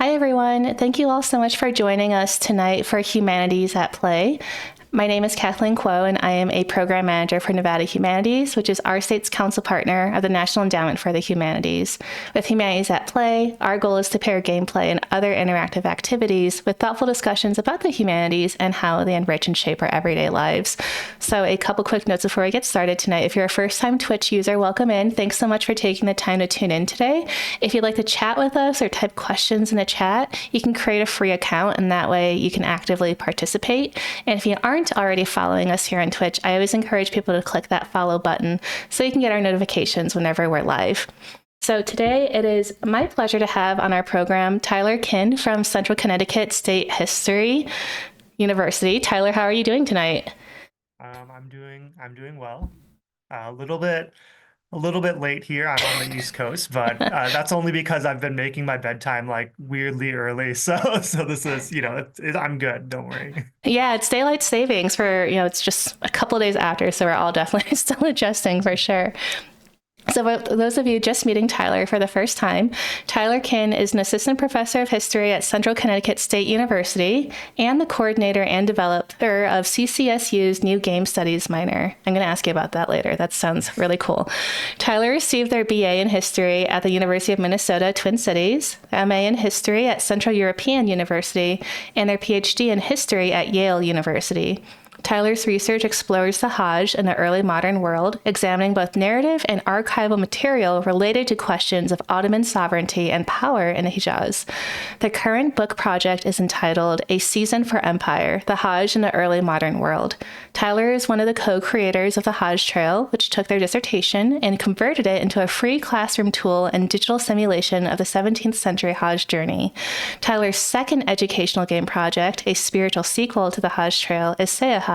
Hi, everyone. Thank you all so much for joining us tonight for Humanities at Play. My name is Kathleen Kuo, and I am a program manager for Nevada Humanities, which is our state's council partner of the National Endowment for the Humanities. With Humanities at Play, our goal is to pair gameplay and other interactive activities with thoughtful discussions about the humanities and how they enrich and shape our everyday lives. So a couple quick notes before we get started tonight. If you're a first-time Twitch user, welcome in. Thanks so much for taking the time to tune in today. If you'd like to chat with us or type questions in the chat, you can create a free account, and that way you can actively participate. And if you aren't already following us here on Twitch, I always encourage people to click that follow button so you can get our notifications whenever we're live. So today it is my pleasure to have on our program Tyler Kynn from Central Connecticut State History University. Tyler, how are you doing tonight? I'm doing well. A little bit late here. I'm on the East Coast, but that's only because I've been making my bedtime like weirdly early. So this is, I'm good. Don't worry. Yeah, it's daylight savings for, it's just a couple of days after, so we're all definitely still adjusting for sure. So for those of you just meeting Tyler for the first time, Tyler Kynn is an assistant professor of history at Central Connecticut State University and the coordinator and developer of CCSU's new game studies minor. I'm going to ask you about that later. That sounds really cool. Tyler received their BA in history at the University of Minnesota, Twin Cities, MA in history at Central European University, and their PhD in history at Yale University. Tyler's research explores the Hajj in the early modern world, examining both narrative and archival material related to questions of Ottoman sovereignty and power in the Hijaz. The current book project is entitled A Season for Empire, the Hajj in the Early Modern World. Tyler is one of the co-creators of the Hajj Trail, which took their dissertation and converted it into a free classroom tool and digital simulation of the 17th century Hajj journey. Tyler's second educational game project, a spiritual sequel to the Hajj Trail, is Seyahat,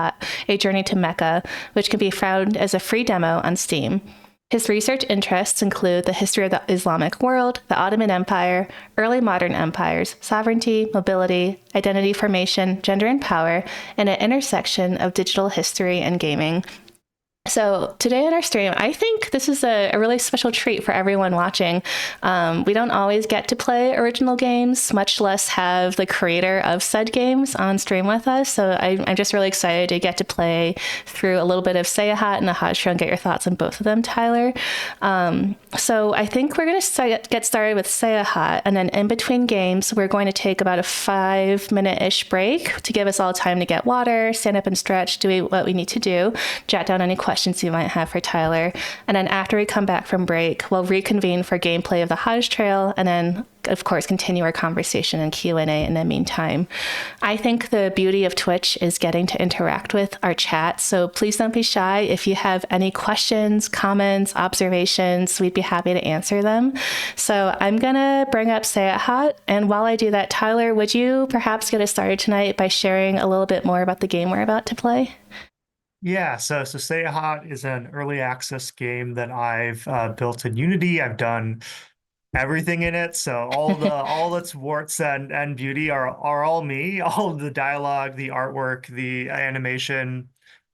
a journey to Mecca, which can be found as a free demo on Steam. His research interests include the history of the Islamic world, the Ottoman Empire, early modern empires, sovereignty, mobility, identity formation, gender and power, and an intersection of digital history and gaming. So today on our stream, I think this is a really special treat for everyone watching. We don't always get to play original games, much less have the creator of said games on stream with us. So I'm just really excited to get to play through a little bit of Seyahat and the Hajj Trail and get your thoughts on both of them, Tyler. So I think we're going to get started with Seyahat, and then in between games, we're going to take about a 5-minute-ish break to give us all time to get water, stand up and stretch, do what we need to do, jot down any questions you might have for Tyler. And then after we come back from break, we'll reconvene for gameplay of the Hajj Trail, and then of course continue our conversation and Q&A in the meantime. I think the beauty of Twitch is getting to interact with our chat, so please don't be shy. If you have any questions, comments, observations, we'd be happy to answer them. So I'm gonna bring up Seyahat, and while I do that, Tyler, would you perhaps get us started tonight by sharing a little bit more about the game we're about to play? Yeah, so Seyahat is an early access game that I've built in Unity. I've done everything in it, so all its warts and beauty are all me. All of the dialogue, the artwork, the animation.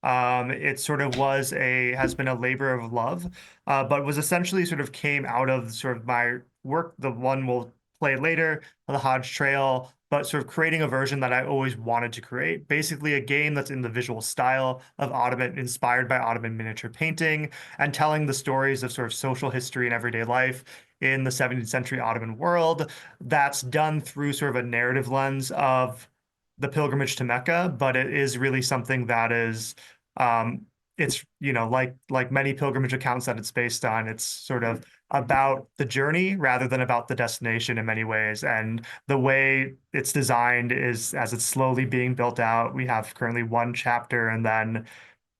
It sort of has been a labor of love, but was essentially sort of came out of sort of my work. The one we'll play later, the Hodge Trail, but sort of creating a version that I always wanted to create. Basically, a game that's in the visual style of Ottoman, inspired by Ottoman miniature painting, and telling the stories of sort of social history and everyday life in the 17th century Ottoman world. That's done through sort of a narrative lens of the pilgrimage to Mecca, but it is really something that is it's like many pilgrimage accounts that it's based on, it's sort of about the journey rather than about the destination in many ways. And the way it's designed is, as it's slowly being built out, we have currently one chapter, and then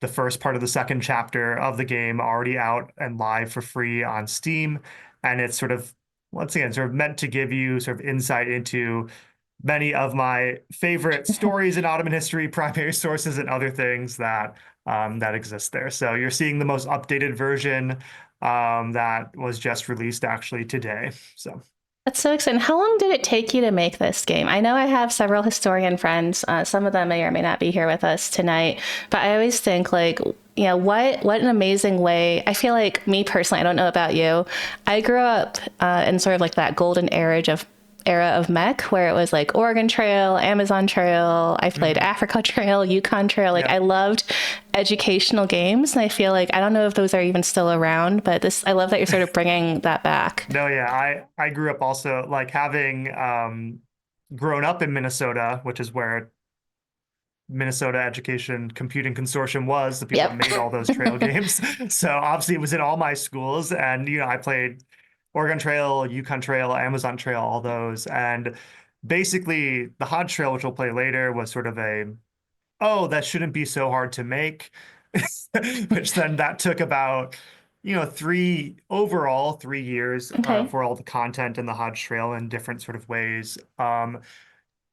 the first part of the second chapter of the game already out and live for free on Steam. And it's sort of, once again, sort of meant to give you sort of insight into many of my favorite stories in Ottoman history, primary sources, and other things that exist there. So you're seeing the most updated version that was just released actually today. So That's so exciting. How long did it take you to make this game? I know I have several historian friends. Some of them may or may not be here with us tonight, but I always think like, what an amazing way. I feel like me personally, I don't know about you. I grew up in sort of like that golden era of mech where it was like Oregon Trail, Amazon Trail. I played Mhm. Africa Trail, Yukon Trail. Like Yeah. I loved educational games, and I feel like I don't know if those are even still around, but this I love that you're sort of bringing that back. No, yeah, I grew up also like having grown up in Minnesota, which is where Minnesota Education Computing Consortium was the people that Yep. made all those trail games. So obviously it was in all my schools, and I played Oregon Trail, Yukon Trail, Amazon Trail, all those. And basically the Hodge Trail, which we'll play later, was sort of a, oh, that shouldn't be so hard to make. Which then that took about, overall 3 years Okay. for all the content in the Hodge Trail in different sort of ways.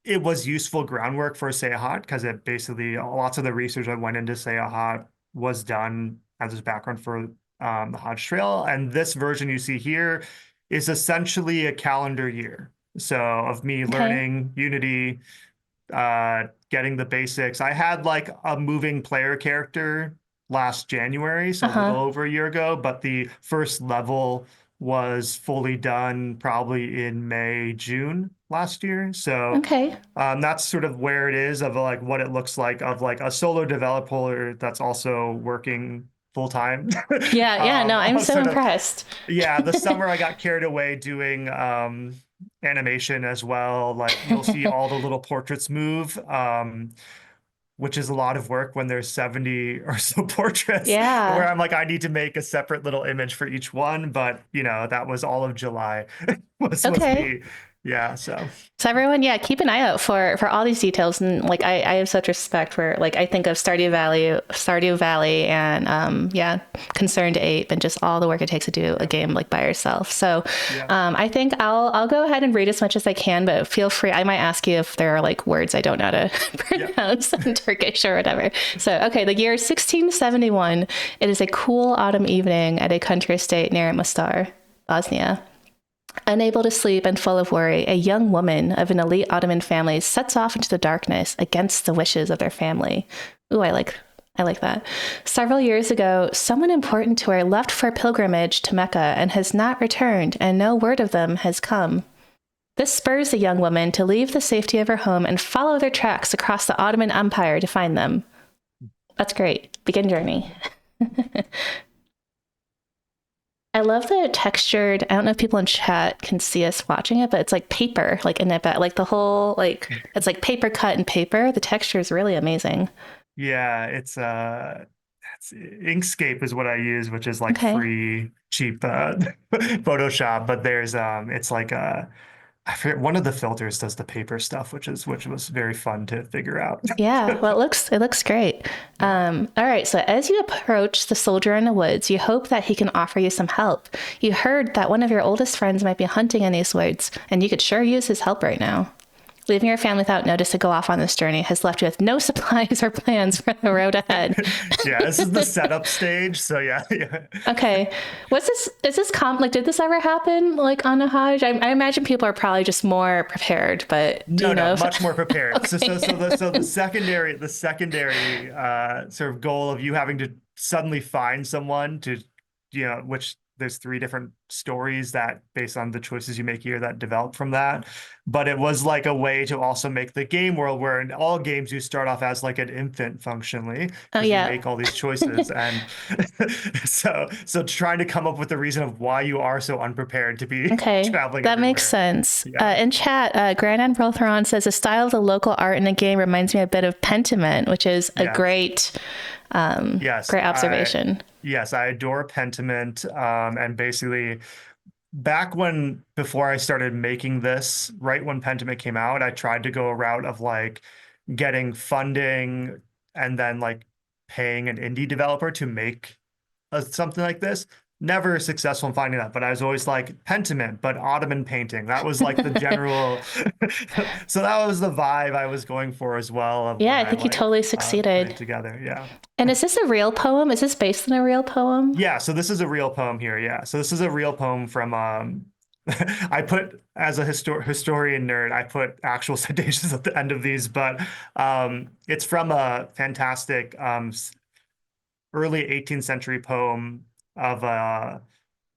It was useful groundwork for Seyahat because it basically lots of the research that went into Seyahat was done as a background for the Hodge Trail. And this version you see here is essentially a calendar year. So of me Okay. learning Unity, getting the basics. I had like a moving player character last January, so a little Uh-huh. over a year ago, but the first level was fully done probably in May, June last year. So Okay. that's sort of where it is of like what it looks like of like a solo developer that's also working full time. Yeah, yeah, no, I'm Of so sort of, impressed. yeah, the summer I got carried away doing animation as well. Like you'll see all the little portraits move, which is a lot of work when there's 70 or so portraits, where Yeah. I'm like, I need to make a separate little image for each one. But that was all of July was Okay. me. Yeah, so So everyone, yeah, keep an eye out for all these details. And like I have such respect for like I think of Stardew Valley and yeah, Concerned Ape and just all the work it takes to do a yeah, game like by yourself. So yeah, I think I'll go ahead and read as much as I can, but feel free. I might ask you if there are like words I don't know how to yeah. pronounce in Turkish or whatever. So okay, the year 1671. It is a cool autumn evening at a country estate near Mostar, Bosnia. Unable to sleep and full of worry, a young woman of an elite Ottoman family sets off into the darkness against the wishes of their family. Ooh, I like that. Several years ago, someone important to her left for a pilgrimage to Mecca and has not returned, and no word of them has come. This spurs the young woman to leave the safety of her home and follow their tracks across the Ottoman Empire to find them. That's great. Begin journey. I love the textured. I don't know if people in chat can see us watching it, but it's like paper, like in it, like the whole, like it's like paper cut and paper. The texture is really amazing. Yeah, it's Inkscape is what I use, which is like Okay. free, cheap Photoshop. But there's it's like I forget one of the filters does the paper stuff, which was very fun to figure out. Yeah. Well, it looks great. Yeah. All right. So as you approach the soldier in the woods, you hope that he can offer you some help. You heard that one of your oldest friends might be hunting in these woods, and you could sure use his help right now. Leaving your family without notice to go off on this journey has left you with no supplies or plans for the road ahead. Yeah, this is the setup stage. So yeah, yeah. Okay. What's this? Is this like, did this ever happen like on a Hajj? I imagine people are probably just more prepared, but do No, you no, know if, much more prepared. okay. So the secondary sort of goal of you having to suddenly find someone to, which there's three different stories that based on the choices you make here that develop from that. But it was like a way to also make the game world where in all games you start off as like an infant functionally Oh, because you yeah. make all these choices and so trying to come up with the reason of why you are so unprepared to be Okay, traveling that makes everywhere. sense. Yeah. In chat, Grand Anne Protheron says the style of the local art in the game reminds me a bit of Pentiment, which is a Yes. Yes, great observation. I adore Pentiment. And basically back when before I started making this, right when Pentiment came out, I tried to go a route of like getting funding and then like paying an indie developer to make something like this. Never successful in finding that, but I was always like Pentiment, but Ottoman painting. That was like the general. So that was the vibe I was going for as well of Yeah, when I I think you like totally put it succeeded. together. Yeah. And is this a real poem? Is this based on a real poem? Yeah, so this is a real poem here. Yeah. So this is a real poem from I put as a historian nerd, I put actual citations at the end of these, but it's from a fantastic early 18th century poem of a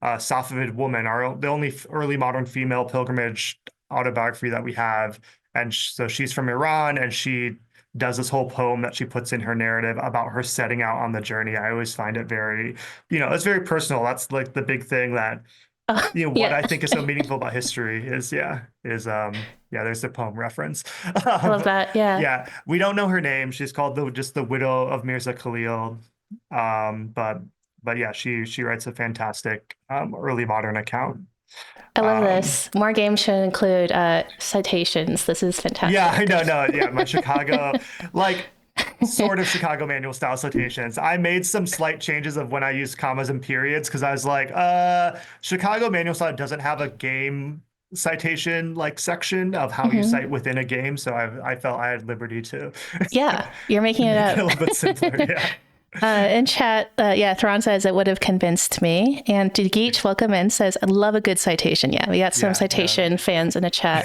Safavid woman, the only early modern female pilgrimage autobiography that we have. And so she's from Iran, and she does this whole poem that she puts in her narrative about her setting out on the journey. I always find it very, it's very personal. That's like the big thing that, what Yeah, I think is so meaningful about history is there's the poem reference. I love that. Yeah. Yeah, we don't know her name. She's called just the widow of Mirza Khalil. But yeah, she writes a fantastic early modern account. I love Um, this. More games should include citations. This is yeah, I fantastic. know, no, yeah, my Chicago, like sort of Chicago manual style citations. I made some slight changes of when I use commas and periods because I was like, Chicago manual style doesn't have a game citation like section of how you Hmm. cite within a game, so I felt I had liberty to Yeah, you're making it make it a up. little bit simpler. Yeah. In chat, yeah, Thrawn says it would have convinced me. And Geach, welcome in, says, I love a good citation. Yeah, we got some Yeah, no. citation fans in the chat.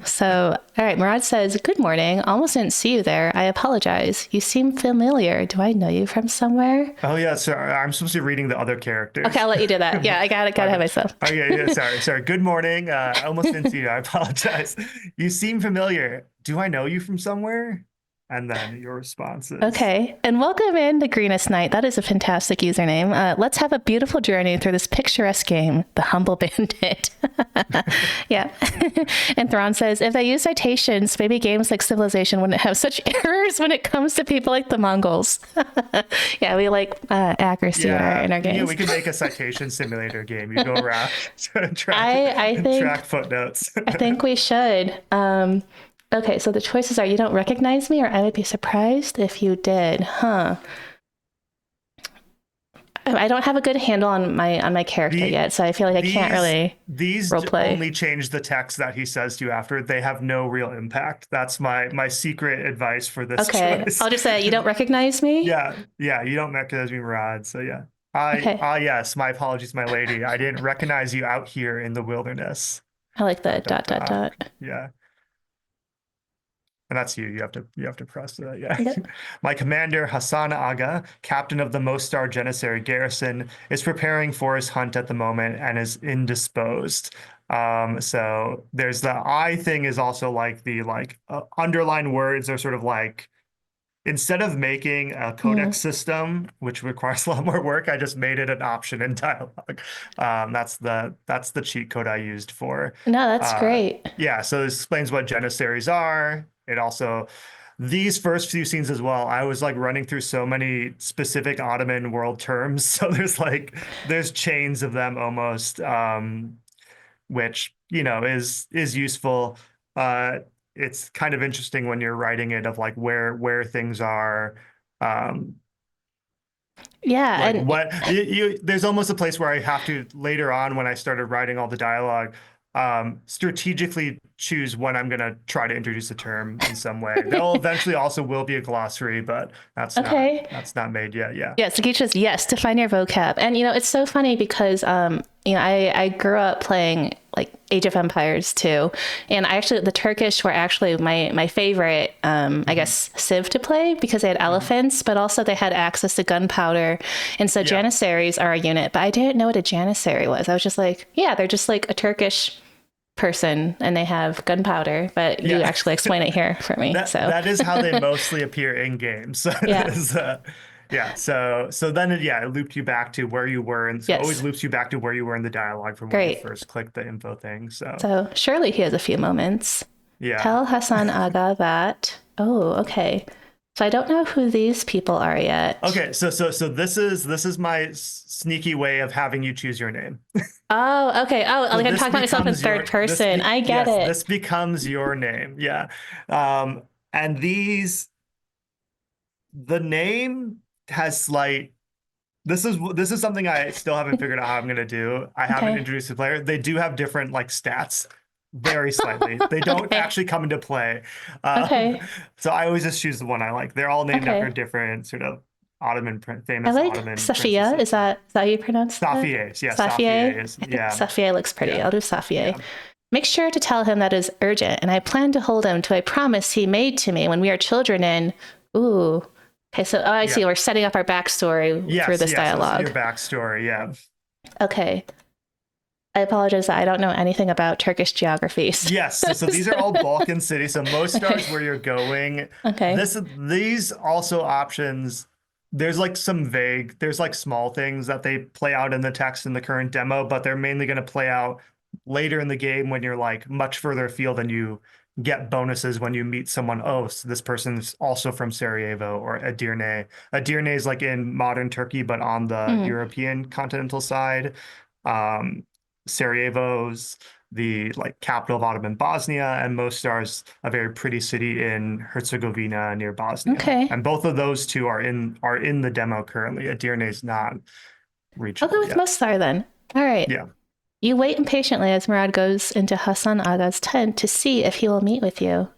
So, all right, Murad says, good morning. Almost didn't see you there. I apologize. You seem familiar. Do I know you from somewhere? Oh yeah, so I'm supposed to be reading the other Okay, characters. I'll let you do that. Yeah, I got it. Got My to have bad. myself. Oh yeah, sorry. Good morning. I almost didn't see you. I apologize. You seem familiar. Do I know you from somewhere? And then your response is, Okay, and welcome in the Greenest Knight. That is a fantastic username. Let's have a beautiful journey through this picturesque game, The Humble Bandit. Yeah. And Thrawn says, if I use citations, maybe games like Civilization wouldn't have such errors when it comes to people like the Mongols. Yeah, we like accuracy in our yeah, games. we could make a citation simulator game. You go around and I track think footnotes. I think we should. Okay, so the choices are you don't recognize me, or I would be surprised if you did. Huh. I don't have a good handle on my character The yet, so I feel like I can't these really these role play. only change the text that he says to you after. They have no real impact. That's my secret advice for this Okay, choice. I'll just say you don't recognize me. Yeah, you don't recognize me, Rod. So yeah. Yes, my apologies, my lady. I didn't recognize you out here in the wilderness. I like the Dot, dot, dot dot dot. dot. Yeah. And that's you. You have to press that. Yeah. Yep. My commander, Hassan Aga, captain of the Mostar Janissary garrison, is preparing for his hunt at the moment and is indisposed. So there's the I thing is also like the underlined words are sort of like instead of making a codex Mm. system, which requires a lot more work, I just made it an option in dialogue. That's the cheat code I used for. No, that's Uh, great. yeah, so this explains what Janissaries are. It also these first few scenes as well, I was like running through so many specific Ottoman world terms. So there's chains of them almost, which is useful. Uh, it's kind of interesting when you're writing it of like where things are. Um, Yeah, like and what there's almost a place where I have to later on when I started writing all the dialogue, strategically choose when I'm going to try to introduce a term in some way. There'll eventually also will be a glossary, but that's not okay. that's not made yet. Yeah. Yeah, Sagitt says yes, define your vocab. And it's so funny because I grew up playing like Age of Empires too. And I actually the Turkish were actually my favorite I Mhm. guess civ to play because they had Mhm. elephants, but also they had access to gunpowder. And so Yeah. janissaries are a unit, but I didn't know what a janissary was. I was just like, yeah, they're just like a Turkish person and they have gunpowder, but you Yeah. actually explain it here for me. That So that is how they mostly appear in games. yeah. Yeah. So then it looped you back to where you were, and so it always Yes. loops you back to where you were in the dialogue from when you Great. first clicked the info thing. So So surely he has a few moments. yeah. Tell Hassan Aga that. Oh, okay. So I don't know who these people are yet. Okay. So this is my sneaky way of having you choose your name. Oh, okay. Oh, So like I'm this talking about myself in becomes third person. I get yes, it. this becomes your name. Yeah. And the name has slight. This is something I still haven't figured out how I'm gonna do. I haven't Okay. introduced the player. They do have different like stats, very slightly. They don't Okay. actually come into play. Um, Okay. so I always just choose the one I like. They're all named after Okay. different sort of I famous like Ottoman Safia. princesses. Is that how you pronounce that? Safiye, yeah, Safiye? Safiye is I think yeah, Safiye looks pretty. yeah, I'll do Safiye. yeah. Make sure to tell him that is urgent, and I plan to hold him to a promise he made to me when we are children in. Ooh. Okay, so I Yeah. see. We're setting up our backstory through Yes, this yes, this is your dialogue. backstory. Yeah. Okay. I apologize that I don't know anything about Turkish geography. Yes, so these are all Balkan cities. So most stars where you're going. Okay. These also options. There's like some vague. There's like small things that they play out in the text in the current demo, but they're mainly going to play out later in the game when you're like much further afield and you get bonuses when you meet someone. Oh, so this person's also from Sarajevo or Edirne. Edirne is like in modern Turkey, but on the Mm, European continental side. Um, Sarajevo's the like capital of Ottoman Bosnia, and Mostar is a very pretty city in Herzegovina near Bosnia. okay. And both of those two are in the demo currently. Edirne is not I'll go reachable with yet. Mostar then. All right. Yeah. You wait impatiently as Murad goes into Hassan Aga's tent to see if he will meet with you.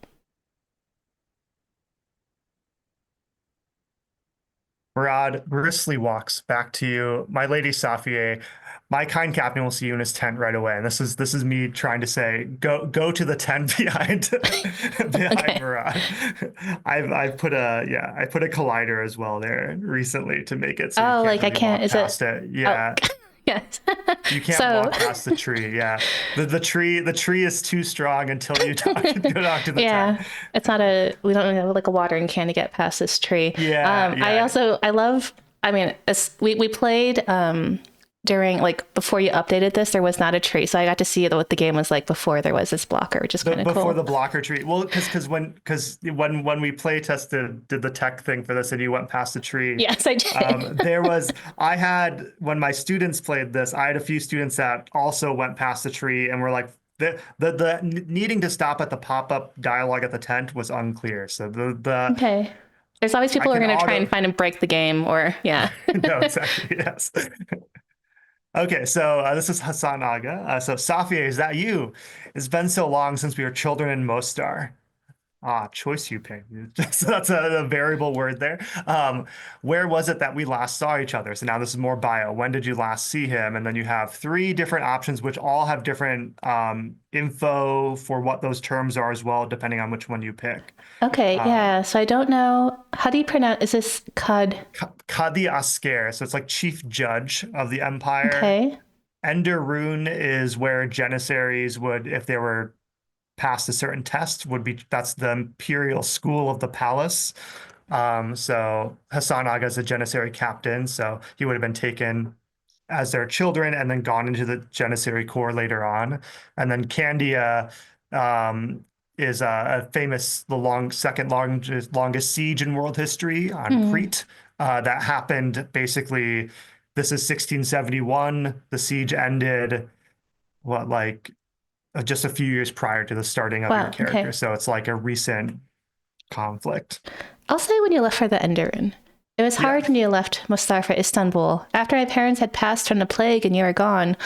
Murad briskly walks back to you. My lady Safiye, my kind captain will see you in his tent right away. And this is me trying to say, go to the tent behind behind Okay. Murad. I've put I put a collider as well there recently to make it so you Oh, can't like I really can't, walk is it? past it. Oh, Yeah. yes. You can't So, walk past the tree. Yeah. The tree is too strong until you go talk to the tent. yeah, it's not we don't have like a watering can to get past this tree. Yeah, yeah. I love, I mean, we played, during, like, before you updated this, there was not a tree. So I got to see what the game was like before there was this blocker, which is kind of Before cool. the blocker tree. Well, because when we play tested did the tech thing for this and you went past the tree, Yes, I did. there was I had when my students played this, I had a few students that also went past the tree and were like the needing to stop at the pop-up dialogue at the tent was unclear. So the Okay. There's always I people who are can going to try and auto find and break the game or, yeah. no, exactly, yes. Okay, so this is Hassan Aga. So Safia, is that you? It's been so long since we were children in Mostar. Ah, choice you pick. So that's a variable word there. Where was it that we last saw each other? So now this is more bio. When did you last see him? And then you have three different options, which all have different info for what those terms are as well, depending on which one you pick. Okay, Um, yeah. So I don't know. How do you pronounce, is this Cud? Kadi Asker, so it's like chief judge of the empire. Okay. Ender Rune is where Janissaries would, if they were passed a certain test, would be that's the imperial school of the palace. So Hassan Aga is a Janissary captain, so he would have been taken as their children and then gone into the Janissary Corps later on. And then Candia is a famous, the longest siege in world history on Hmm. Crete. That happened basically. This is 1671. The siege ended what like just a few years prior to the starting of your Wow. character. Okay. So it's like a recent conflict. I'll say when you left for the Enderun. It was Yeah. hard when you left Mostar for Istanbul. After my parents had passed from the plague and you were gone,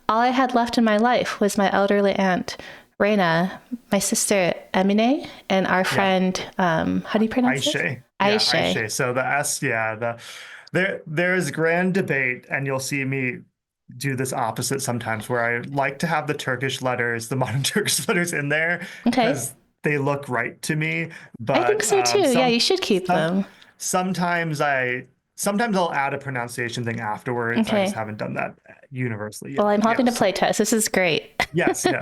all I had left in my life was my elderly aunt, Reina, my sister Emine, and our Yeah. friend, how do you pronounce this? Aisha. Yeah, Aisha. Aisha. So the S, yeah, there's grand debate, and you'll see me do this opposite sometimes where I like to have the Turkish letters, the modern Turkish letters in there Okay. because they look right to me. I think But so too. Yeah, you should keep some them. sometimes sometimes I'll add a pronunciation thing afterwards. I just Okay. haven't done that universally Well, yet. I'm helping to Yes. play test. This is great. Yes, no.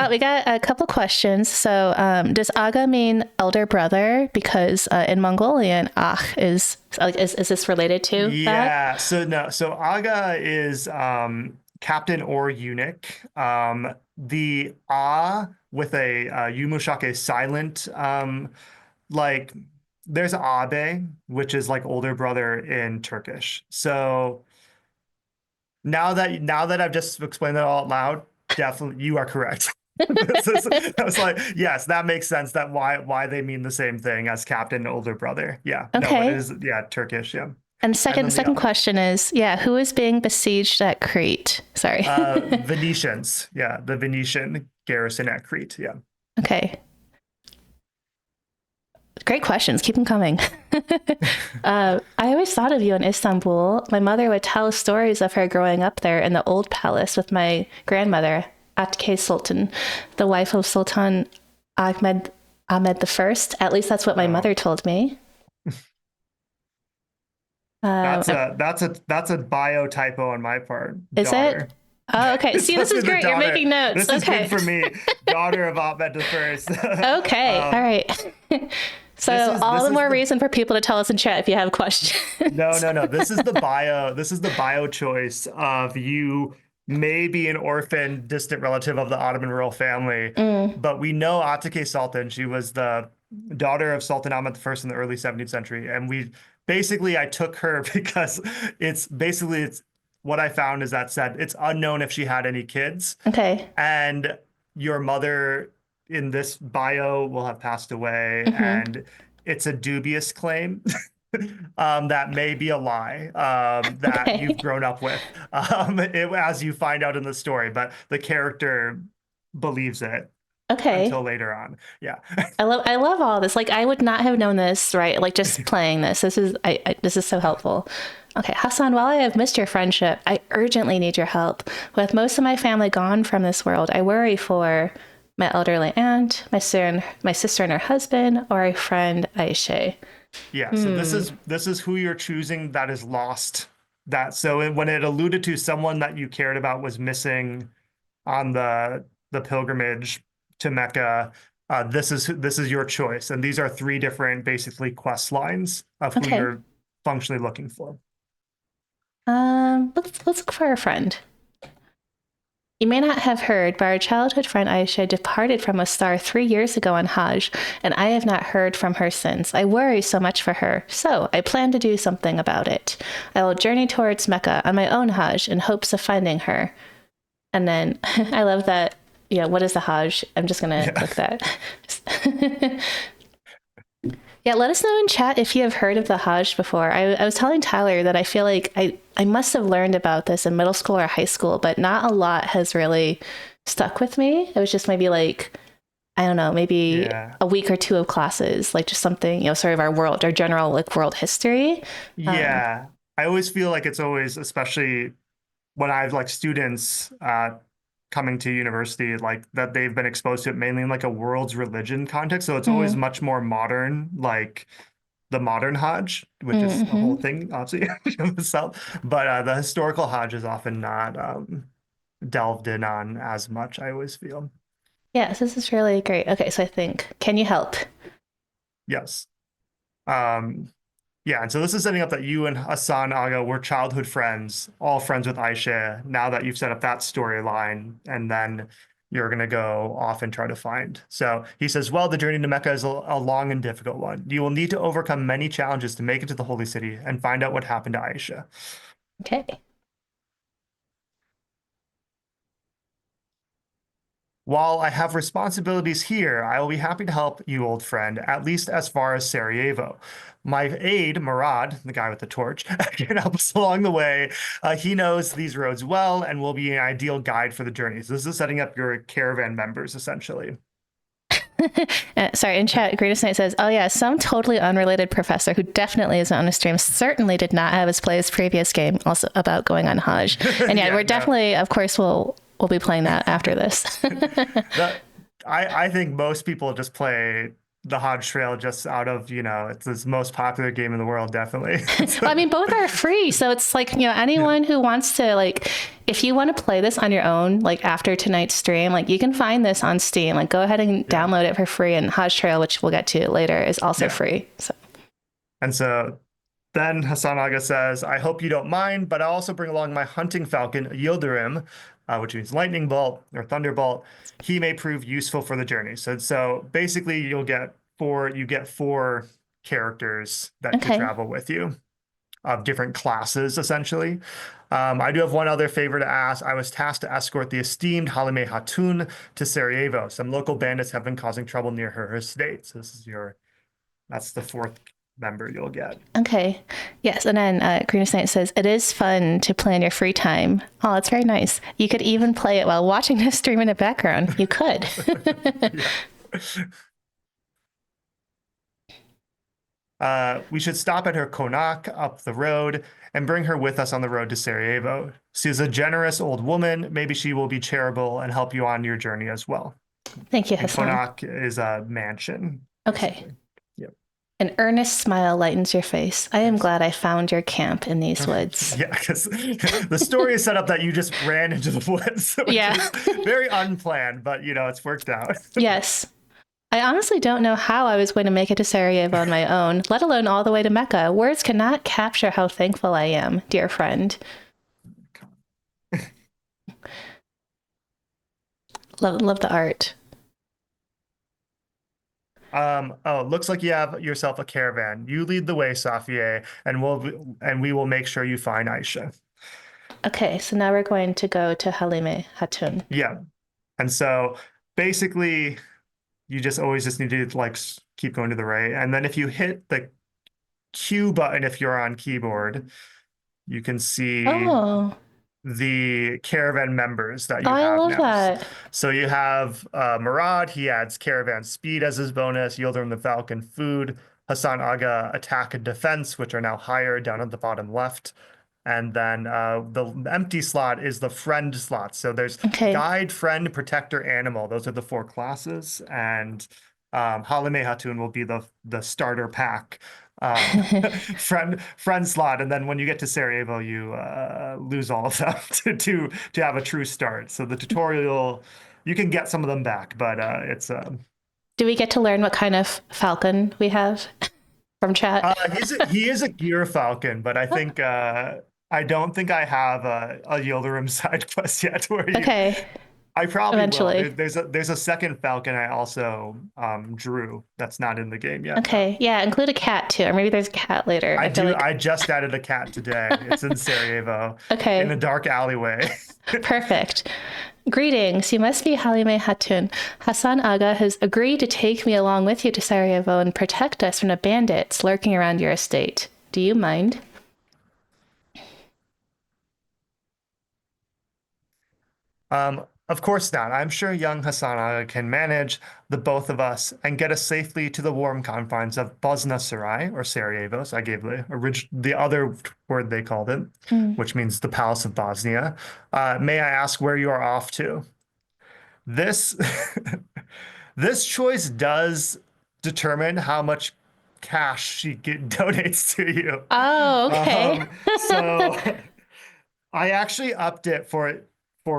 We got a couple questions. So, does Aga mean elder brother? Because in Mongolian, Ach is like, is this related to that? Yeah, so no, so Aga is captain or eunuch. The with a Yumushake silent like there's Abe, which is like older brother in Turkish. So now that I've just explained that all out loud, definitely you are correct. I was like, yes, that makes sense. That why they mean the same thing as captain and older brother. Yeah, no, but it Okay. is yeah Turkish. Yeah. And And then second question is, yeah, who is being besieged at Crete? Sorry. Venetians. Yeah, the Venetian garrison at Crete. Yeah. Okay. Great questions. Keep them coming. I always thought of you in Istanbul. My mother would tell stories of her growing up there in the old palace with my grandmother, Atke Sultan, the wife of Sultan Ahmed the First. At least that's what my Oh, mother told me. Um, that's a bio typo on my part, is it? daughter. Oh, okay. See, So this is the great. You're daughter. making notes. This is good Okay. for me. Daughter of Ahmed the First. Okay. All um, right. this So is all this the is more the reason for people to tell us in chat if you have no, questions. no, no. This is the bio. This is the bio choice of you may be an orphan, distant relative of the Ottoman royal family, Mm, but we know Atike Sultan. She was the daughter of Sultan Ahmed the First in the early 17th century, and we basically I took her because it's what I found is that said it's unknown if she had any kids, okay. and your mother in this bio will have passed away, Hmm. and it's a dubious claim. That may be a lie that you've Okay. grown up with, as you find out in the story, but the character believes it until Okay. later on. Yeah. I love all this. Like I would not have known this, right? Like just playing this. This is so helpful. Okay, Hassan, while I have missed your friendship, I urgently need your help. With most of my family gone from this world, I worry for my elderly aunt, my sister and her husband, or a friend Aisha. Yeah, so Hmm. this is who you're choosing that is lost. That so when it alluded to someone that you cared about was missing on the pilgrimage to Mecca, this is your choice, and these are three different basically quest lines of who Okay. you're functionally looking for. Let's look for a friend. You may not have heard, but our childhood friend Aisha departed from Astar 3 years ago on Hajj, and I have not heard from her since. I worry so much for her, so I plan to do something about it. I will journey towards Mecca on my own Hajj in hopes of finding her. And then I love that. Yeah, what is the Hajj? I'm just gonna Yeah. look that. Yeah, let us know in chat if you have heard of the Hajj before. I was telling Tyler that I feel like I must have learned about this in middle school or high school, but not a lot has really stuck with me. It was just maybe like, I don't know, maybe Yeah. a week or two of classes, like just something, sort of our general like world history. Um, Yeah. I always feel like it's always, especially when I've like students coming to university, like that they've been exposed to it mainly in like a world's religion context. So it's always mm, much more modern, like the modern Hajj, which is a whole mm-hmm. thing, obviously, in itself. But the historical Hajj is often not delved in on as much, I always feel. Yes, this is really great. Okay, so I think, can you help? Yes. Um, Yeah, and so this is setting up that you and Hassan Aga were childhood friends, all friends with Aisha. Now that you've set up that storyline, and then you're going to go off and try to find. So he says, well, the journey to Mecca is a long and difficult one. You will need to overcome many challenges to make it to the holy city and find out what happened to Aisha. Okay. While I have responsibilities here, I will be happy to help you, old friend, at least as far as Sarajevo. My aide, Murad, the guy with the torch, can help us along the way. He knows these roads well and will be an ideal guide for the journey. So this is setting up your caravan members, essentially. Sorry, in chat, Greatest Night says, oh yeah, some totally unrelated professor who definitely isn't on a stream certainly did not have us play his previous game also about going on Hajj. And yeah, Yeah, we're no. definitely, of course, we'll be playing that after this. That I think most people just play the Hodge Trail just out of, it's the most popular game in the world, definitely. Well, I mean, both are free. So it's like, Yeah. anyone who wants to, like, if you want to play this on your own, like after tonight's stream, like you can find this on Steam. Like go ahead and Yeah. download it for free. And Hodge Trail, which we'll get to later, is also Yeah. free. So, And so then Hassan Aga says, I hope you don't mind, but I'll also bring along my hunting falcon, Yildirim, which means lightning bolt or thunderbolt. He may prove useful for the journey. So basically you get four characters that could okay. travel with you of different classes, essentially. I do have one other favor to ask. I was tasked to escort the esteemed Halime Hatun to Sarajevo. Some local bandits have been causing trouble near her estate. So that's the fourth member you'll get. Okay. Yes. And then Greenest Knight says, it is fun to play in your free time. Oh, it's very nice. You could even play it while watching the stream in the background. You could. Yeah. We should stop at her konak up the road and bring her with us on the road to Sarajevo. She's a generous old woman. Maybe she will be charitable and help you on your journey as well. Thank you, And Hassan. konak is a mansion, Okay. basically. Yep. An earnest smile lightens your face. I am glad I found your camp in these woods. Yeah, because the story is set up that you just ran into the woods, which Yeah. is very unplanned, but it's worked out. Yes. I honestly don't know how I was going to make it to Sarajevo on my own, let alone all the way to Mecca. Words cannot capture how thankful I am, dear friend. Love the art. Oh, looks like you have yourself a caravan. You lead the way, Safiye, and we will make sure you find Aisha. Okay, so now we're going to go to Halime Hatun. Yeah. And so basically you just always just need to like keep going to the right. And then if you hit the Q button if you're on keyboard, you can see Oh, the caravan members that oh, you I have love now. that. So you have Murad, he adds caravan speed as his bonus, Yildirim the Falcon food, Hassan Aga attack and defense, which are now higher down at the bottom left. And then the empty slot is the friend slot. So there's Okay. guide, friend, protector, animal. Those are the 4 classes. And Halime Hatun will be the starter pack friend slot. And then when you get to Sarajevo, you lose all of them to have a true start. So the tutorial, you can get some of them back, but it's Do we get to learn what kind of falcon we have from chat? he is a gear falcon, but I don't think I have a Yildirim side quest yet where you Okay, I probably will. eventually. There's a second falcon I also drew that's not in the game yet though. Okay, yeah, include a cat too, or maybe there's a cat later. I feel like, I just added a cat today. It's in Sarajevo in a okay, dark alleyway. perfect. Greetings, you must be Halime Hatun. Hassan Aga has agreed to take me along with you to Sarajevo and protect us from the bandits lurking around your estate. Do you mind? Of course not. I'm sure young Hassana can manage the both of us and get us safely to the warm confines of Bosna Sarai or Sarajevo. So I gave the other word they called it, Mm. which means the Palace of Bosnia. May I ask where you are off to? This this choice does determine how much cash donates to you. Oh, okay. So I actually upped it for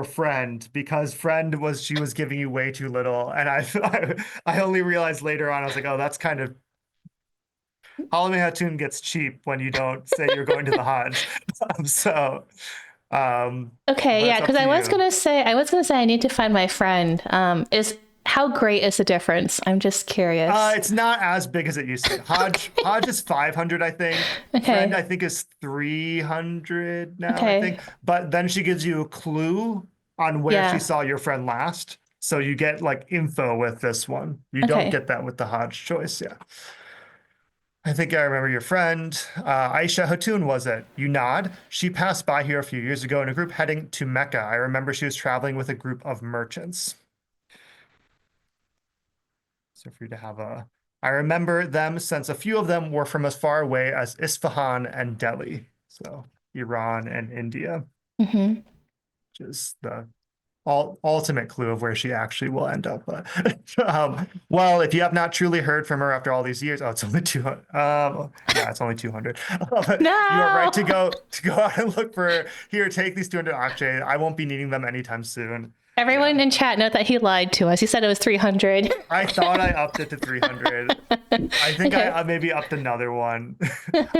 friend because friend was she was giving you way too little, and I only realized later on I was like, oh, that's kind of Halime Hatun gets cheap when you don't say you're going to the Hajj. So, Okay, but yeah, it's up because to you. I was gonna say I need to find my friend. Is how great is the difference? I'm just curious. It's not as big as it used to be. Hodge is 500, I think. Friend, Okay, I think, is 300 now, I okay, think. But then she gives you a clue on where she yeah, saw your friend last. So you get like info with this one. You don't okay. get that with the Hodge choice. Yeah. I think I remember your friend. Aisha Hatun, was it? You nod. She passed by here a few years ago in a group heading to Mecca. I remember she was traveling with a group of merchants. So for you to have a, I remember them since a few of them were from as far away as Isfahan and Delhi. So Iran and India, Hmm. which is the ultimate clue of where she actually will end up. But well, if you have not truly heard from her after all these years, oh, it's only 200. Yeah, it's only 200. You are right No, to go out and look for here. Take these 200 Akshay. I won't be needing them anytime soon. everyone Yeah. in chat note that he lied to us. He said it was 300. I thought I upped it to 300. I think Okay, I maybe upped another one.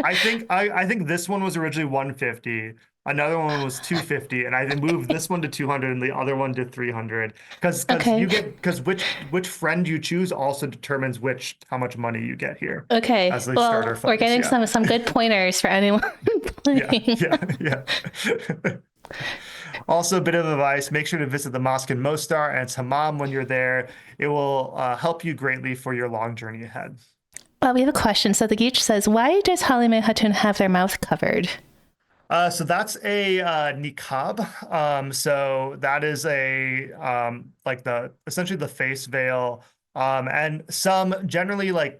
I think this one was originally 150. Another one was 250, and I then moved this one to 200 and the other one to 300. Because okay, you get because which friend you choose also determines which how much money you get here okay. as the starter Well, we're funds. getting Yeah. some good pointers for anyone Yeah, playing. yeah. Also, a bit of advice, make sure to visit the mosque in Mostar and its hammam when you're there. It will help you greatly for your long journey ahead. Well, we have a question. So the Geech says, "Why does Halime Hatun have their mouth covered?" So that's a niqab. So that is a like the essentially the face veil. And some generally like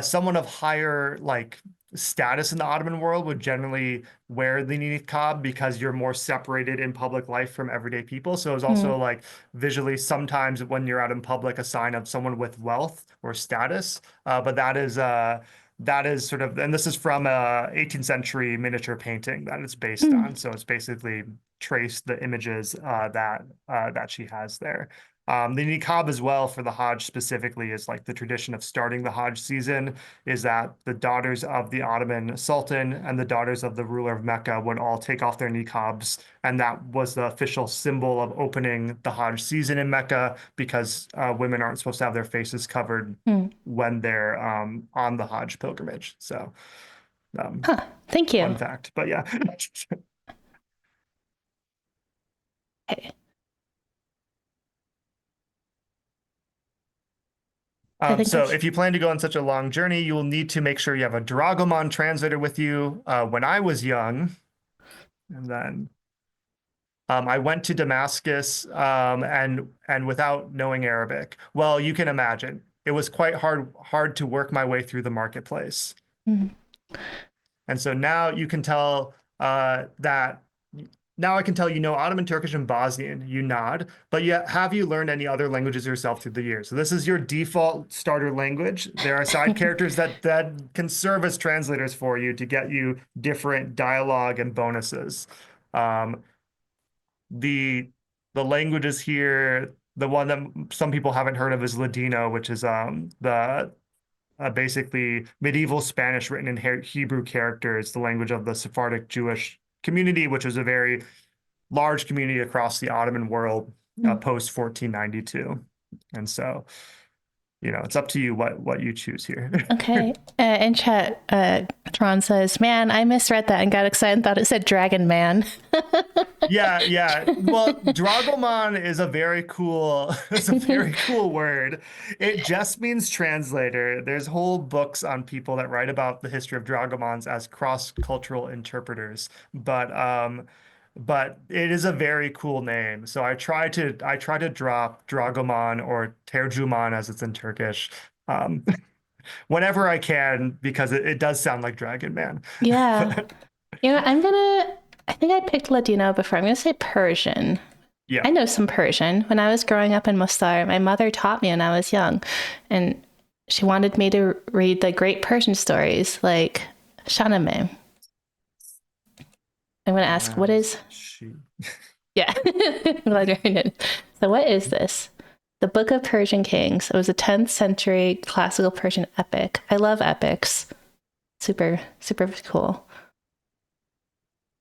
someone of higher like status in the Ottoman world would generally wear the niqab because you're more separated in public life from everyday people. So it's also Mm, like visually sometimes when you're out in public, a sign of someone with wealth or status. But that is sort of, and this is from a 18th century miniature painting that it's based mm, on. So it's basically traced the images that she has there. The niqab as well for the Hajj specifically is like the tradition of starting the Hajj season is that the daughters of the Ottoman Sultan and the daughters of the ruler of Mecca would all take off their niqabs, and that was the official symbol of opening the Hajj season in Mecca because women aren't supposed to have their faces covered mm. when they're on the Hajj pilgrimage. So, um, Huh. Thank you. fun fact, but yeah. Okay. I think So that's. if you plan to go on such a long journey, you will need to make sure you have a Dragoman translator with you. When I was young, and then I went to Damascus and without knowing Arabic, well, you can imagine it was quite hard to work my way through the marketplace. Mm. And so now you can tell that now I can tell you know Ottoman, Turkish, and Bosnian. You nod, but yet have you learned any other languages yourself through the years? So this is your default starter language. There are side characters that can serve as translators for you to get you different dialogue and bonuses. Um, the the languages here, the one that some people haven't heard of is Ladino, which is the basically medieval Spanish written in Hebrew characters, the language of the Sephardic Jewish community, which was a very large community across the Ottoman world Mm. post 1492. And so, it's up to you what you choose here. Okay. In chat, Tron says, "Man, I misread that and got excited and thought it said Dragon Man." Yeah, yeah. Well, Dragoman is a very cool, it's a very cool word. It just means translator. There's whole books on people that write about the history of Dragomans as cross-cultural interpreters. But it is a very cool name. So I try to drop Dragoman or Terjuman as it's in Turkish, um, whenever I can because it does sound like Dragon Man. Yeah. I think I picked Ladino before. I'm gonna say Persian. Yeah. I know some Persian. When I was growing up in Mostar, my mother taught me when I was young, and she wanted me to read the great Persian stories like Shahnameh. I'm gonna ask, what is? She. Yeah, I'm glad you're in it. So, what is this? The Book of Persian Kings. It was a 10th century classical Persian epic. I love epics. Super, super cool.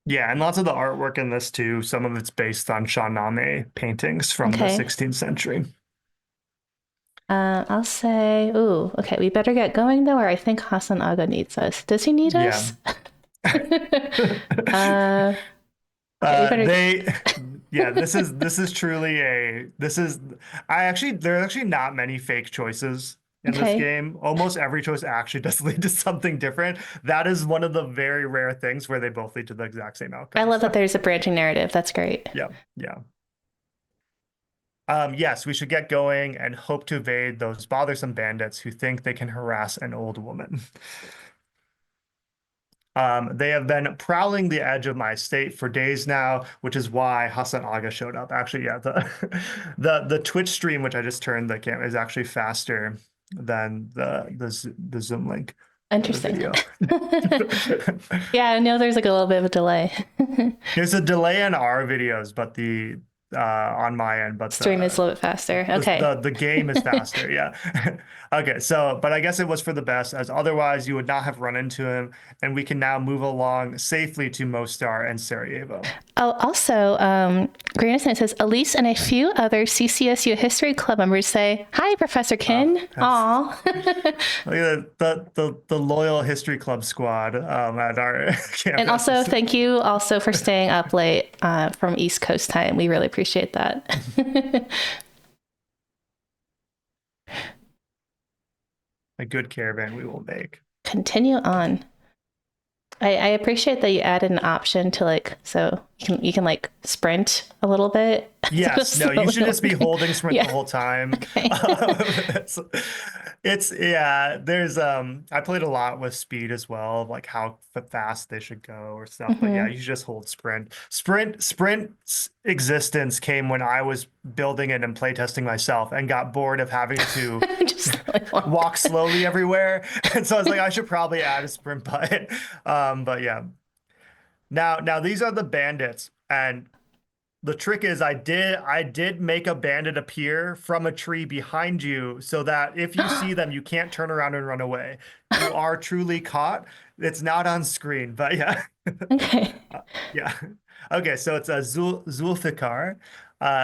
Yeah, and lots of the artwork in this too. Some of it's based on Shahnameh paintings from the Okay. 16th century. I'll say, ooh, okay, we better get going though, or I think Hassan Aga needs us. Does he need Yeah. us? Okay, we better. They yeah, this is truly there's actually not many fake choices in this Okay. game. Almost every choice actually does lead to something different. That is one of the very rare things where they both lead to the exact same I outcome. love that there's a branching narrative. That's great. Yeah, yeah. Yes, we should get going and hope to evade those bothersome bandits who think they can harass an old woman. They have been prowling the edge of my estate for days now, which is why Hassan Aga showed up. Actually, yeah, the Twitch stream, which I just turned the camera, is actually faster than the Zoom link for the Interesting. video. Yeah, I know there's like a little bit of a delay. There's a delay in our videos, but on my end, but Stream is a little bit faster. Okay. the game is faster. Yeah. Okay. So, but I guess it was for the best, as otherwise you would not have run into him, and we can now move along safely to Mostar and Sarajevo. Oh, also, Grandison says Elise and a few other CCSU History Club members say, "Hi, Professor Kynn." Aw. Look at the loyal history club squad at our campus. And also, thank you also for staying up late from East Coast time. We really appreciate that. A good caravan we will make. Continue on. I appreciate that you added an option to like, so you can like sprint a little bit. instead of Yes, no, you slowly should just be walking. holding sprint the Yeah. whole time. Okay. It's, yeah, there's I played a lot with speed as well, like how fast they should go or stuff. But yeah, hmm you should just hold sprint. Sprint's existence came when I was building it and playtesting myself and got bored of having to Just slowly walk. walk slowly everywhere. And so I was like, I should probably add a sprint button. But yeah. Now these are the bandits, and the trick is I did make a bandit appear from a tree behind you so that if you see them, you can't turn around and run away. You are truly caught. It's not on screen, but yeah. Okay. Yeah. Okay, so it's a Zulfikar.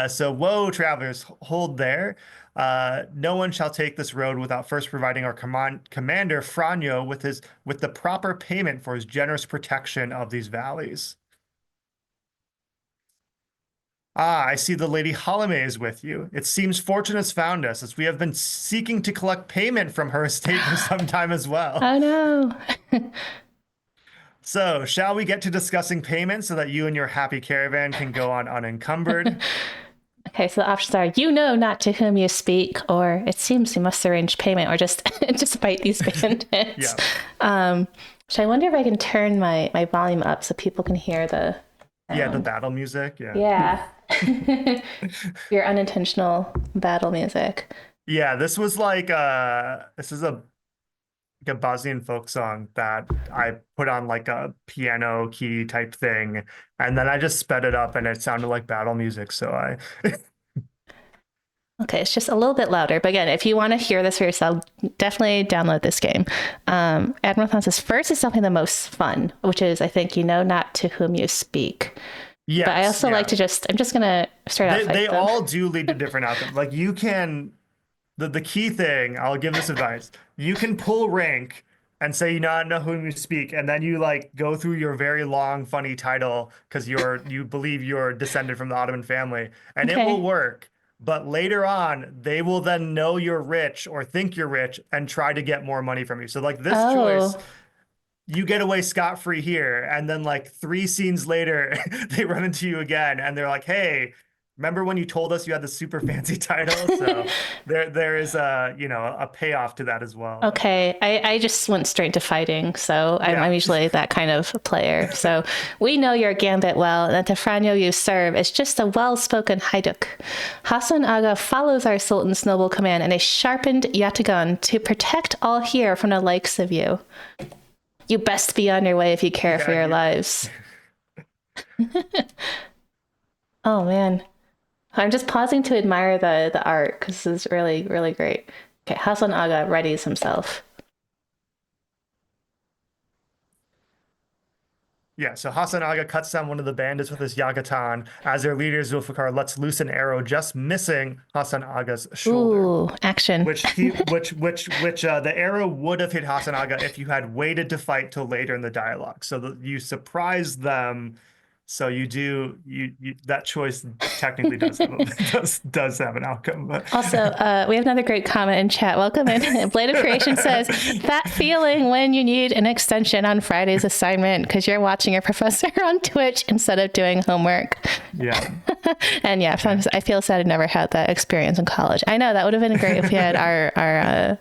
So whoa, travelers, hold there. No one shall take this road without first providing our commander Franyo with the proper payment for his generous protection of these valleys. Ah, I see the Lady Halime is with you. It seems fortune has found us, as we have been seeking to collect payment from her estate for some time as well. Oh no. So, shall we get to discussing payment so that you and your happy caravan can go on unencumbered? Okay, so the options are you know not to whom you speak, or it seems you must arrange payment, or just just fight these bandits. Yeah. So I wonder if I can turn my volume up so people can hear the Yeah, the sound. battle music. Yeah. Yeah. Your unintentional battle music. Yeah, this was this is a Bosnian folk song that I put on like a piano key type thing, and then I just sped it up and it sounded like battle music. So I Okay, it's just a little bit louder. But again, if you want to hear this for yourself, definitely download this game. Admiral Thon says, first is something the most fun, which is, I think, you know not to whom you speak. But I yes, also like yeah. to I'm just going to start out They fight them. all do lead to different outcomes. Like you can the key thing, I'll give this advice. You can pull rank and say you not know whom you speak, and then you like go through your very long, funny title because you believe you're descended from the Ottoman family, and it will Okay. work. But later on, they will then know you're rich or think you're rich and try to get more money from you. So like this choice, Oh, you get away scot-free here, and then like 3 scenes later they run into you again and they're like, hey, remember when you told us you had the super fancy title? So there is a payoff to that as well. okay. I just went straight to fighting. So I'm Yeah. usually that kind of player. So we know your gambit well, and that the Franyo you serve is just a well spoken haiduk. Hassan Aga follows our Sultan's noble command in a sharpened yatagan to protect all here from the likes of you. You best be on your way if you care for Yeah, your lives. Oh man. I'm just pausing to admire the art because this is really, really great. Okay, Hassan Aga readies himself. yeah. So Hassan Aga cuts down one of the bandits with his yagatan as their leader Zulfikar lets loose an arrow, just missing Hassan Aga's shoulder. Ooh, action. Which the arrow would have hit Hassan Aga if you had waited to fight till later in the dialogue. So you surprised them. So you that choice technically does have does have an outcome. But Also, we have another great comment in chat. Welcome in. Blade of Creation says, that feeling when you need an extension on Friday's assignment because you're watching your professor on Twitch instead of doing homework. yeah, And yeah, sometimes I feel sad I never had that experience in college. I know that would have been great if we had our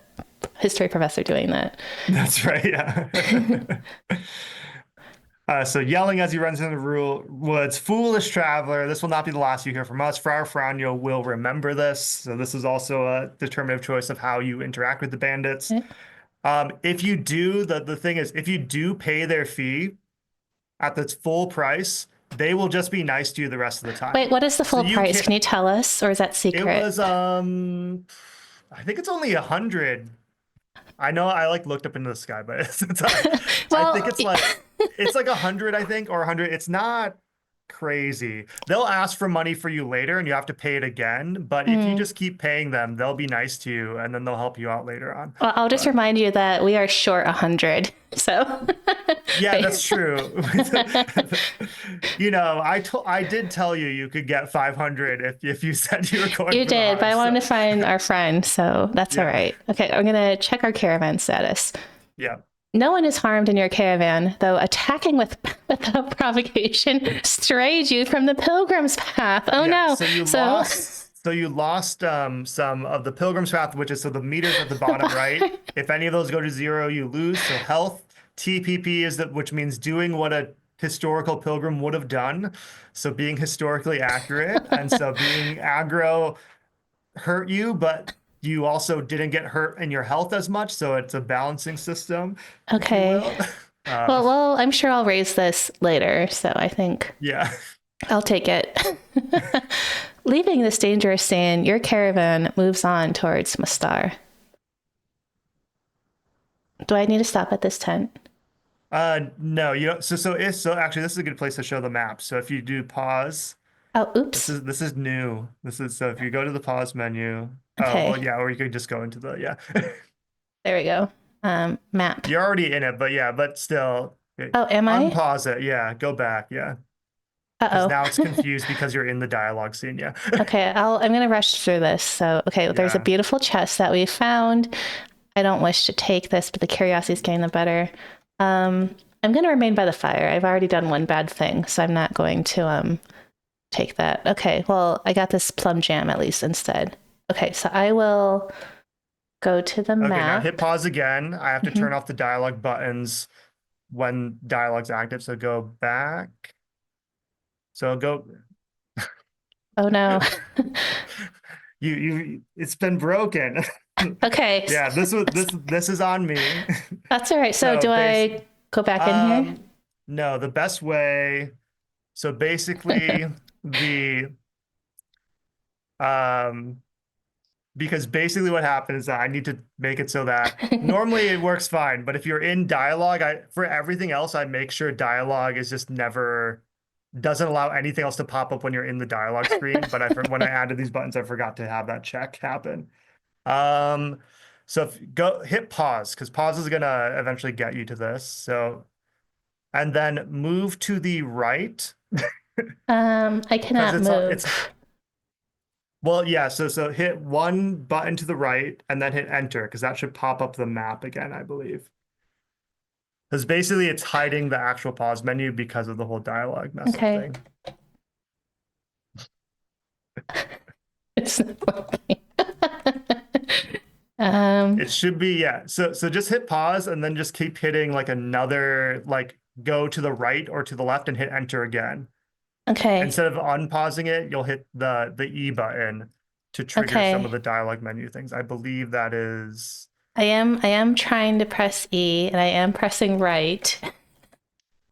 history professor doing that. that's right. Yeah. So yelling as he runs into the woods, foolish traveler, this will not be the last you hear from us. Friar Franyo will remember this. So this is also a determinative choice of how you interact with the bandits. If you do, the thing is, if you do pay their fee at its full price, they will just be nice to you the rest of the time. Wait, what is the So full you price? can Can you tell us, or is that it secret? was I think it's only 100. I know I like looked up into the sky, but I think Well, it's like 100, I think, or 100. It's not crazy. They'll ask for money for you later and you have to pay it again. But if you mm, just keep paying them, they'll be nice to you and then they'll help you out later on. well, I'll just But remind you that we are short 100. So, yeah, that's true. I did tell you you could get 500 if you said you were going you for the did, but high. I wanted So to find our friend, so that's all yeah, right. Okay, I'm gonna check our caravan status. yeah. No one is harmed in your caravan, though attacking without provocation strayed you from the pilgrim's path. Oh Yeah, no. so you So lost some of the pilgrim's path, which is so the meters at the the bottom right. bar. If any of those go to zero, you lose. So health, TPP is that, which means doing what a historical pilgrim would have done. So being historically accurate. And so being aggro hurt you, but you also didn't get hurt in your health as much. So it's a balancing system, if you Okay. will. Uh, Well, I'm sure I'll raise this later, so I think yeah. I'll take it. Leaving this dangerous scene, your caravan moves on towards Mastar. Do I need to stop at this tent? No, you don't, so actually this is a good place to show the map. So if you do pause, Oh, this oops. is this is new. This is so if you go to the pause menu, oh Okay, well yeah, or you could just go into the yeah. there we go. Map. You're already in it, but yeah, but still Oh, am I? unpause it. Yeah, go back, yeah. Because now it's Uh-oh. confused because you're in the dialogue scene, yeah. Okay, I'm gonna rush through this. So, okay, there's a Yeah. beautiful chest that we found. I don't wish to take this, but the curiosity is getting the better. I'm gonna remain by the fire. I've already done one bad thing, so I'm not going to take that. Okay, well, I got this plum jam at least instead. Okay, so I will go to the Okay, now map. hit pause again. I have to turn Mhm. off the dialogue buttons when dialogue's active. So go back. So go Oh no. it's been broken. Okay, Yeah, this is on me. that's all right. So So do base I go back in here? um no, the best way, so basically the um because basically what happens is that I need to make it so that normally it works fine, but if you're in dialogue, I for everything else I make sure dialogue is just never doesn't allow anything else to pop up when you're in the dialogue screen, but when I added these buttons I forgot to have that check happen. Um, so if go hit pause because pause is gonna eventually get you to this. So and then move to the right I because cannot move. it's well yeah. So hit one button to the right and then hit enter because that should pop up the map again, I believe. Because basically it's hiding the actual pause menu because of the whole dialogue mess up Okay. thing. It's not working. Um, It should be yeah. So just hit pause and then just keep hitting like another like go to the right or to the left and hit enter again. okay. Instead of unpausing it, you'll hit the E button to trigger some of Okay. the dialogue menu things. I believe that is I am trying to press E and I am pressing right.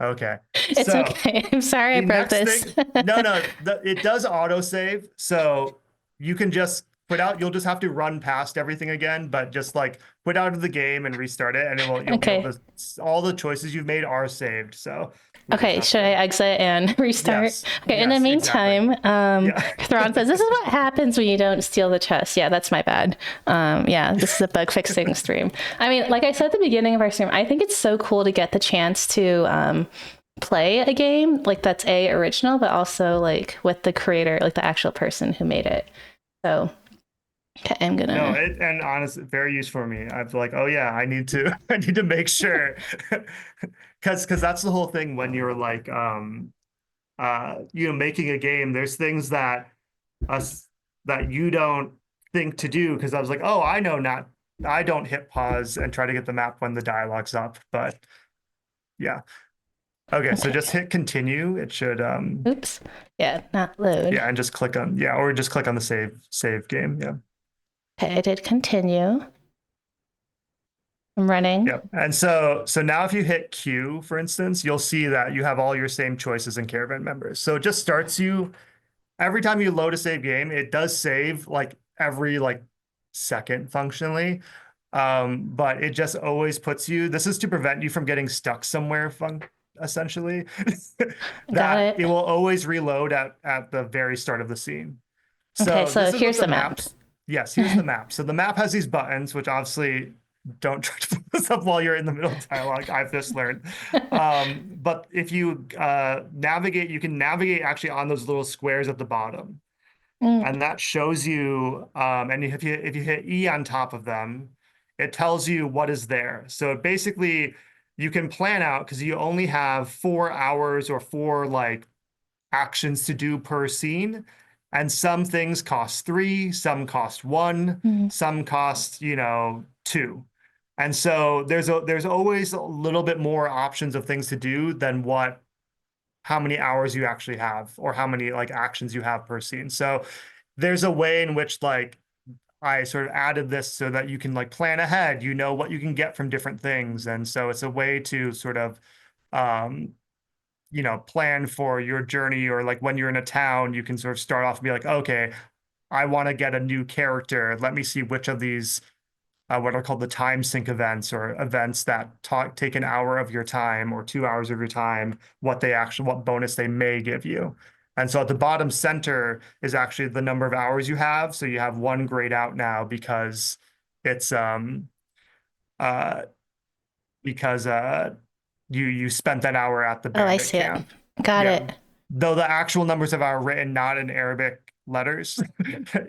okay. It's So okay. I'm sorry I the broke next this. thing, no, it does autosave. So you can just quit out. You'll just have to run past everything again, but just like quit out of the game and restart it, and you'll be able Okay. to. All the choices you've made are saved. So we just Okay, have should I to. exit and restart? Yes, Okay, in the yes, exactly. meantime, Yeah. Thrawn says, "This is what happens when you don't steal the chest." Yeah, that's my bad. Yeah, this is a bug fixing stream. I mean, like I said at the beginning of our stream, I think it's so cool to get the chance to play a game like that's original, but also like with the creator, like the actual person who made it. So, okay, I'm No, gonna. and honestly, very useful for me. I've like, oh yeah, I need to I need to make sure because that's the whole thing when you're like making a game, there's things that us that you don't think to do because I was like, oh, I know not I don't hit pause and try to get the map when the dialogue's up, but yeah. Okay, so Okay. just hit continue. It should Oops. Yeah, not load. yeah, and just click on yeah, or just click on the save game. Yeah. Okay, I did continue. I'm running. Yep. And so now if you hit Q, for instance, you'll see that you have all your same choices in caravan members. So it just starts you every time you load a save game, it does save like every like second functionally. But it just always puts you, this is to prevent you from getting stuck somewhere essentially. Got That it. it will always reload at the very start of the scene. Okay, So so this is what here's the the map. maps. Yes, here's the map. So the map has these buttons, which obviously don't try to put this up while you're in the middle of dialogue. I've just learned. But if you navigate, you can navigate actually on those little squares at the bottom, Mm, and that shows you. And if you hit E on top of them, it tells you what is there. So basically, you can plan out because you only have 4 hours or four like actions to do per scene. And some things cost three, some cost one, Mm. some cost, two. And so there's always a little bit more options of things to do than how many hours you actually have or how many like actions you have per scene. So there's a way in which like I sort of added this so that you can like plan ahead, you know what you can get from different things. And so it's a way to sort of um plan for your journey, or like when you're in a town, you can sort of start off and be like, okay, I want to get a new character. Let me see which of these what are called the time sink events, or events that take an hour of your time or 2 hours of your time, what bonus they may give you. And so at the bottom center is actually the number of hours you have. So you have one grayed out now because it's uh because you spent that hour at the Oh, I bandit see it. camp. Got Yeah. it. Though the actual numbers of our written not in Arabic letters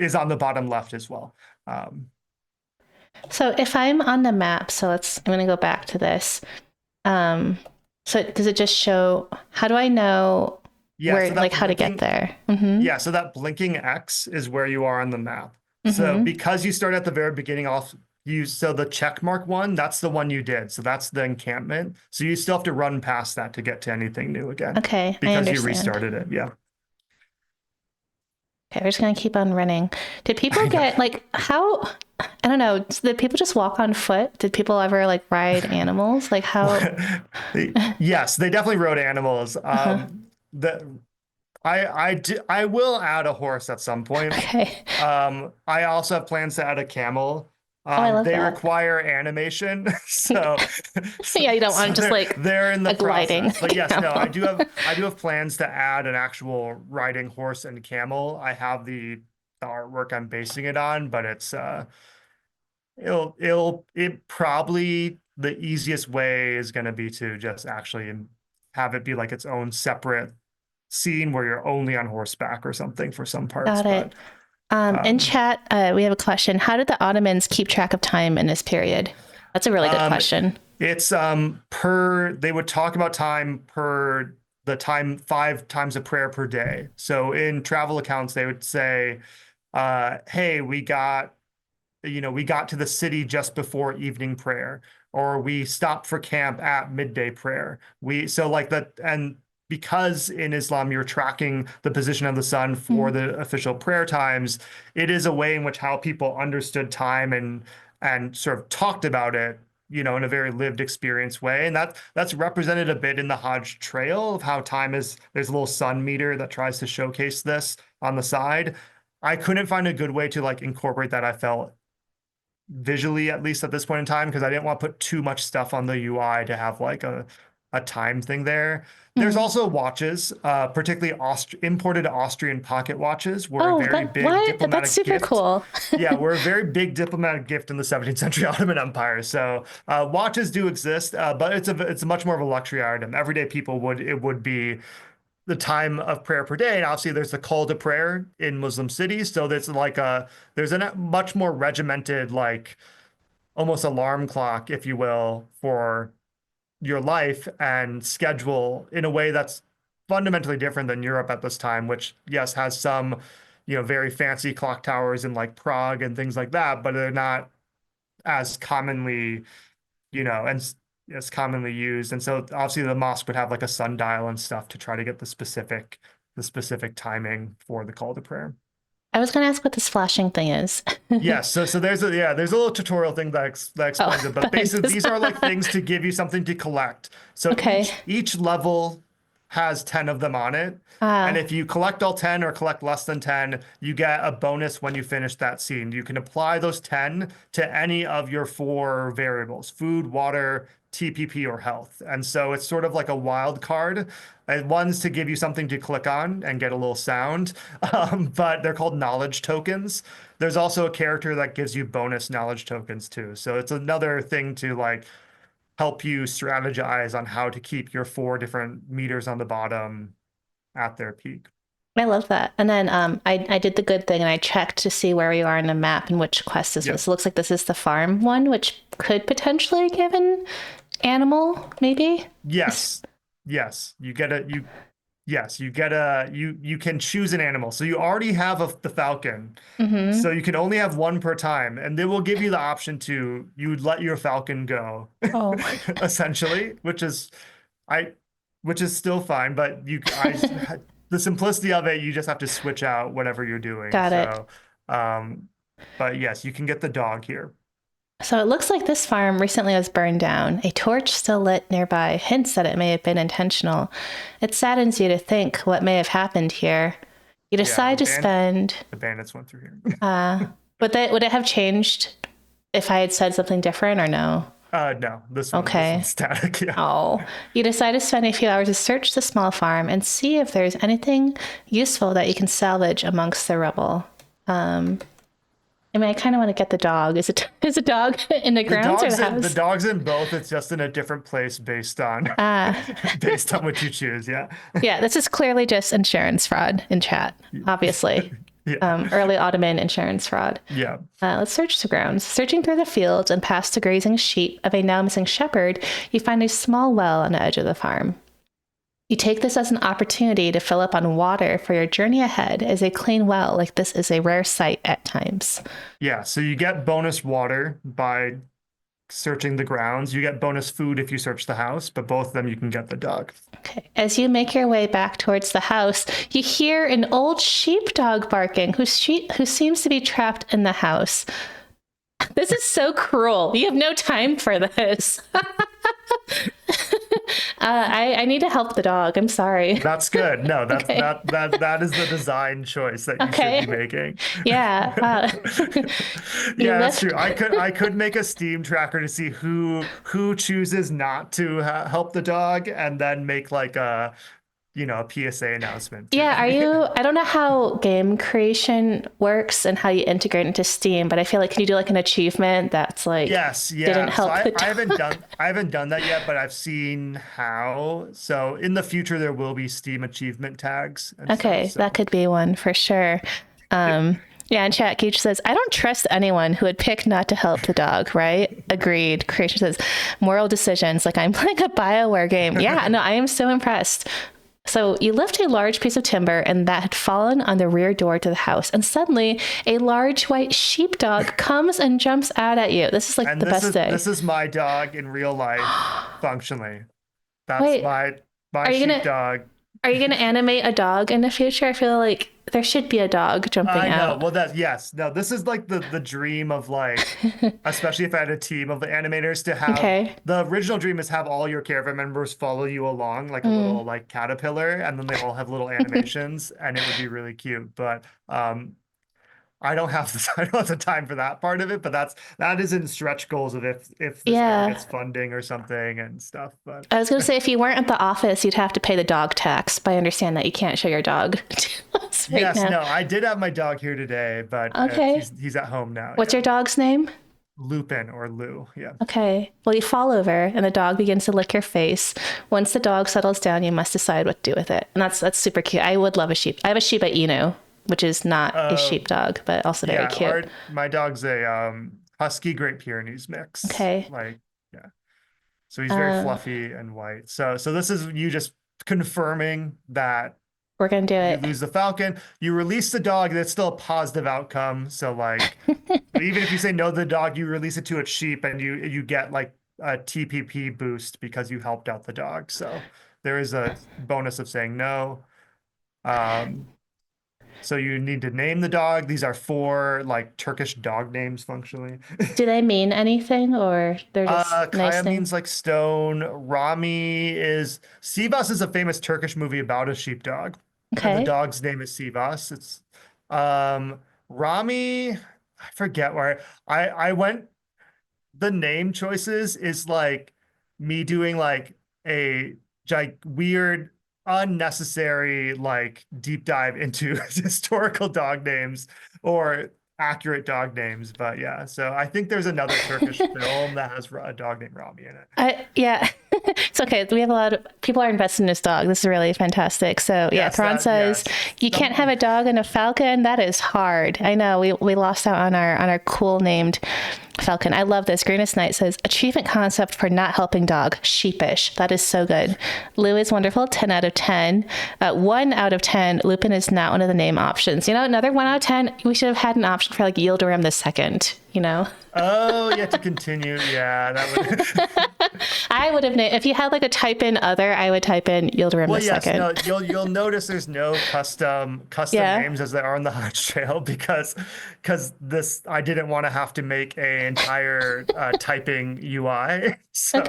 is on the bottom left as well. Um, So if I'm on the map, I'm going to go back to this. Um, so does it just show, how do I know yeah, where, so like that how to get blinking there? Mm-hmm. Yeah, so that blinking X is where you are on the map. So Mm-hmm. because you start at the very beginning off, so the check mark one, that's the one you did. So that's the encampment. So you still have to run past that to get to anything new again Okay, I because you understand. restarted it. Yeah, Okay, we're just going to keep on running. Did people I know. get like how, I don't know, did people just walk on foot? Did people ever like ride animals? Like how? Yes, they definitely rode animals. Uh-huh. The I will add a horse at some point. Okay. I also have plans to add a camel. Oh, I love They that. require animation, so Yeah, you don't want just they're like they're in the a gliding process. But yes, no, camel. I do have plans to add an actual riding horse and camel. I have the artwork I'm basing it on, but it probably the easiest way is going to be to just actually have it be like its own separate scene where you're only on horseback or something for some parts. Got But it. In um, chat, we have a question. How did the Ottomans keep track of time in this period? That's a really good um, question. it's per they would talk about time per the time 5 times of prayer per day. So in travel accounts, they would say, "Hey, we got to the city just before evening prayer, or we stopped for camp at midday prayer. So like that, and because in Islam you're tracking the position of the sun for Mm. the official prayer times, it is a way in which how people understood time and sort of talked about it, in a very lived experience way. And that's represented a bit in the Hajj trail of how time is. There's a little sun meter that tries to showcase this on the side. I couldn't find a good way to like incorporate that, I felt, visually, at least at this point in time, because I didn't want to put too much stuff on the UI to have like a time thing there. There's Mm. also watches, particularly imported Austrian pocket watches were a Oh, very big what? That's diplomatic super gift. cool. Yeah, we're a very big diplomatic gift in the 17th century Ottoman Empire. So watches do exist, but it's a much more of a luxury item. Everyday people would be the time of prayer per day. And obviously there's the call to prayer in Muslim cities. So there's a much more regimented, like almost alarm clock, if you will, for your life and schedule in a way that's fundamentally different than Europe at this time, which yes, has some, very fancy clock towers in like Prague and things like that, but they're not as commonly, and as commonly used. And so obviously the mosque would have like a sundial and stuff to try to get the specific timing for the call to prayer. I was going to ask what this flashing thing is. Yes, so there's a little tutorial thing that Oh, explains it, but behind basically this. these are like things to give you something to collect. So Okay. each level has 10 of them on it. And Ah, if you collect all 10 or collect less than 10, you get a bonus when you finish that scene. You can apply those 10 to any of your four variables: food, water, TPP, or health. And so it's sort of like a wild card. One's to give you something to click on and get a little sound, but they're called knowledge tokens. There's also a character that gives you bonus knowledge tokens too. So it's another thing to like help you strategize on how to keep your four different meters on the bottom at their peak. I love that. And then I did the good thing and I checked to see where we are in the map and which quest this Yeah. was. It looks like this is the farm one, which could potentially give an animal, maybe. Yes. Yes. You get a you can choose an animal. So you already have the falcon. So Mm-hmm. you can only have one per time, and they will give you the option to you would let your falcon go, Oh, essentially, I which is still fine, but the simplicity of it, you just have to switch out whatever you're doing. got it. So but yes, you can get the dog here. So it looks like this farm recently was burned down. A torch still lit nearby hints that it may have been intentional. It saddens you to think what may have happened here. You Yeah, decide to spend. the bandits went through here. Would it have changed if I had said something different or no? No, this Okay. one's static. Yeah. Oh, you decide to spend a few hours to search the small farm and see if there's anything useful that you can salvage amongst the rubble. I mean, I kind of want to get the dog. Is a dog in the grounds or the The house? dog's in both. It's just in a different place based on Ah, based on what you choose. Yeah. yeah. This is clearly just insurance fraud in chat. Obviously, Yeah. early Ottoman insurance fraud. Yeah. Let's search the grounds. Searching through the fields and past the grazing sheep of a now missing shepherd, you find a small well on the edge of the farm. You take this as an opportunity to fill up on water for your journey ahead, as a clean well like this is a rare sight at times. Yeah. So you get bonus water by searching the grounds. You get bonus food if you search the house, but both of them you can get the dog. Okay. As you make your way back towards the house, you hear an old sheepdog barking who seems to be trapped in the house. This is so cruel. You have no time for this. I need to help the dog. I'm sorry. That's good. No, Okay. that is the design choice that you Okay. should be making. Yeah. You Yeah, that's lift. true. I could make a Steam tracker to see who chooses not to help the dog, and then make like a PSA announcement too. Yeah, I don't know how game creation works and how you integrate into Steam, but I feel like can you do like an achievement that's like Yes, didn't yeah. So help the I haven't done that yet, but I've seen how. So in the future there will be Steam achievement tags and stuff. Okay, that So could be one for sure. Yeah, in chat, Gage says, I don't trust anyone who would pick not to help the dog, right? Agreed. Creation says, moral decisions, like I'm playing a BioWare game. Yeah, no, I am so impressed. So you lift a large piece of timber and that had fallen on the rear door to the house. And suddenly a large white sheepdog comes and jumps out at you. This is like and the best day. this is my dog in real life, functionally. That's Wait, my are you gonna sheepdog. are you gonna animate a dog in the future? I feel like there should be a dog jumping I know. out. Well, yes. No, this is like the dream of like, especially if I had a team of animators to have Okay. the original dream is have all your caravan members follow you along like a Mm. little like caterpillar, and then they all have little animations, and it would be really cute. But I don't have the I don't have the time for that part of it. But that is in stretch goals of if this ever Yeah. gets funding or something and stuff. But I was going to say, if you weren't at the office, you'd have to pay the dog tax. But I understand that you can't show your dog to us right yes, now. no, I did have my dog here today, but Okay. he's at home now. What's Yeah. your dog's name? Lupin or Lou. Yeah. Okay. Well, you fall over and the dog begins to lick your face. Once the dog settles down, you must decide what to do with it. And that's super cute. I would love a sheep. I have a Shiba Inu, which is not a sheepdog, but also very Yeah, cute. my dog's a husky Great Pyrenees mix. Okay. Like, yeah. So he's very fluffy and white. So this is you just confirming that We're going to do you it. lose the falcon, you release the dog, that's still a positive outcome. So like even if you say no to the dog, you release it to its sheep and you get like a TPP boost because you helped out the dog. So there is a bonus of saying no. So you need to name the dog. These are 4 like Turkish dog names functionally. Do they mean anything or they're just nice Kaya names? means like stone. Sivas is a famous Turkish movie about a sheepdog. And the Okay. dog's name is Sivas. It's Rami, I forget where I went. The name choices is like me doing like a weird unnecessary like deep dive into historical dog names or accurate dog names. But yeah, so I think there's another Turkish film that has a dog named Rami in it. Yeah. It's okay. We have a lot of people are invested in this dog. This is really fantastic. So yeah, Yes, Thrawn that says yes. you can't have a dog and a falcon. That is hard. I know. We lost out on our cool named falcon. I love this. Greenest Knight says achievement concept for not helping dog. Sheepish. That is so good. Lou is wonderful. 10 out of 10. 1 out of 10. Lupin is not one of the name options. You know, another 1 out of 10. We should have had an option for like Yildirim the second. You know. Oh, you have to continue. Yeah, that would. I would have named if you had like a type in other, I would type in Yildirim Well, the yes, second. no, you'll notice there's no custom Yeah. names as there are on the Hutch Trail because this I didn't want to have to make a entire typing UI. So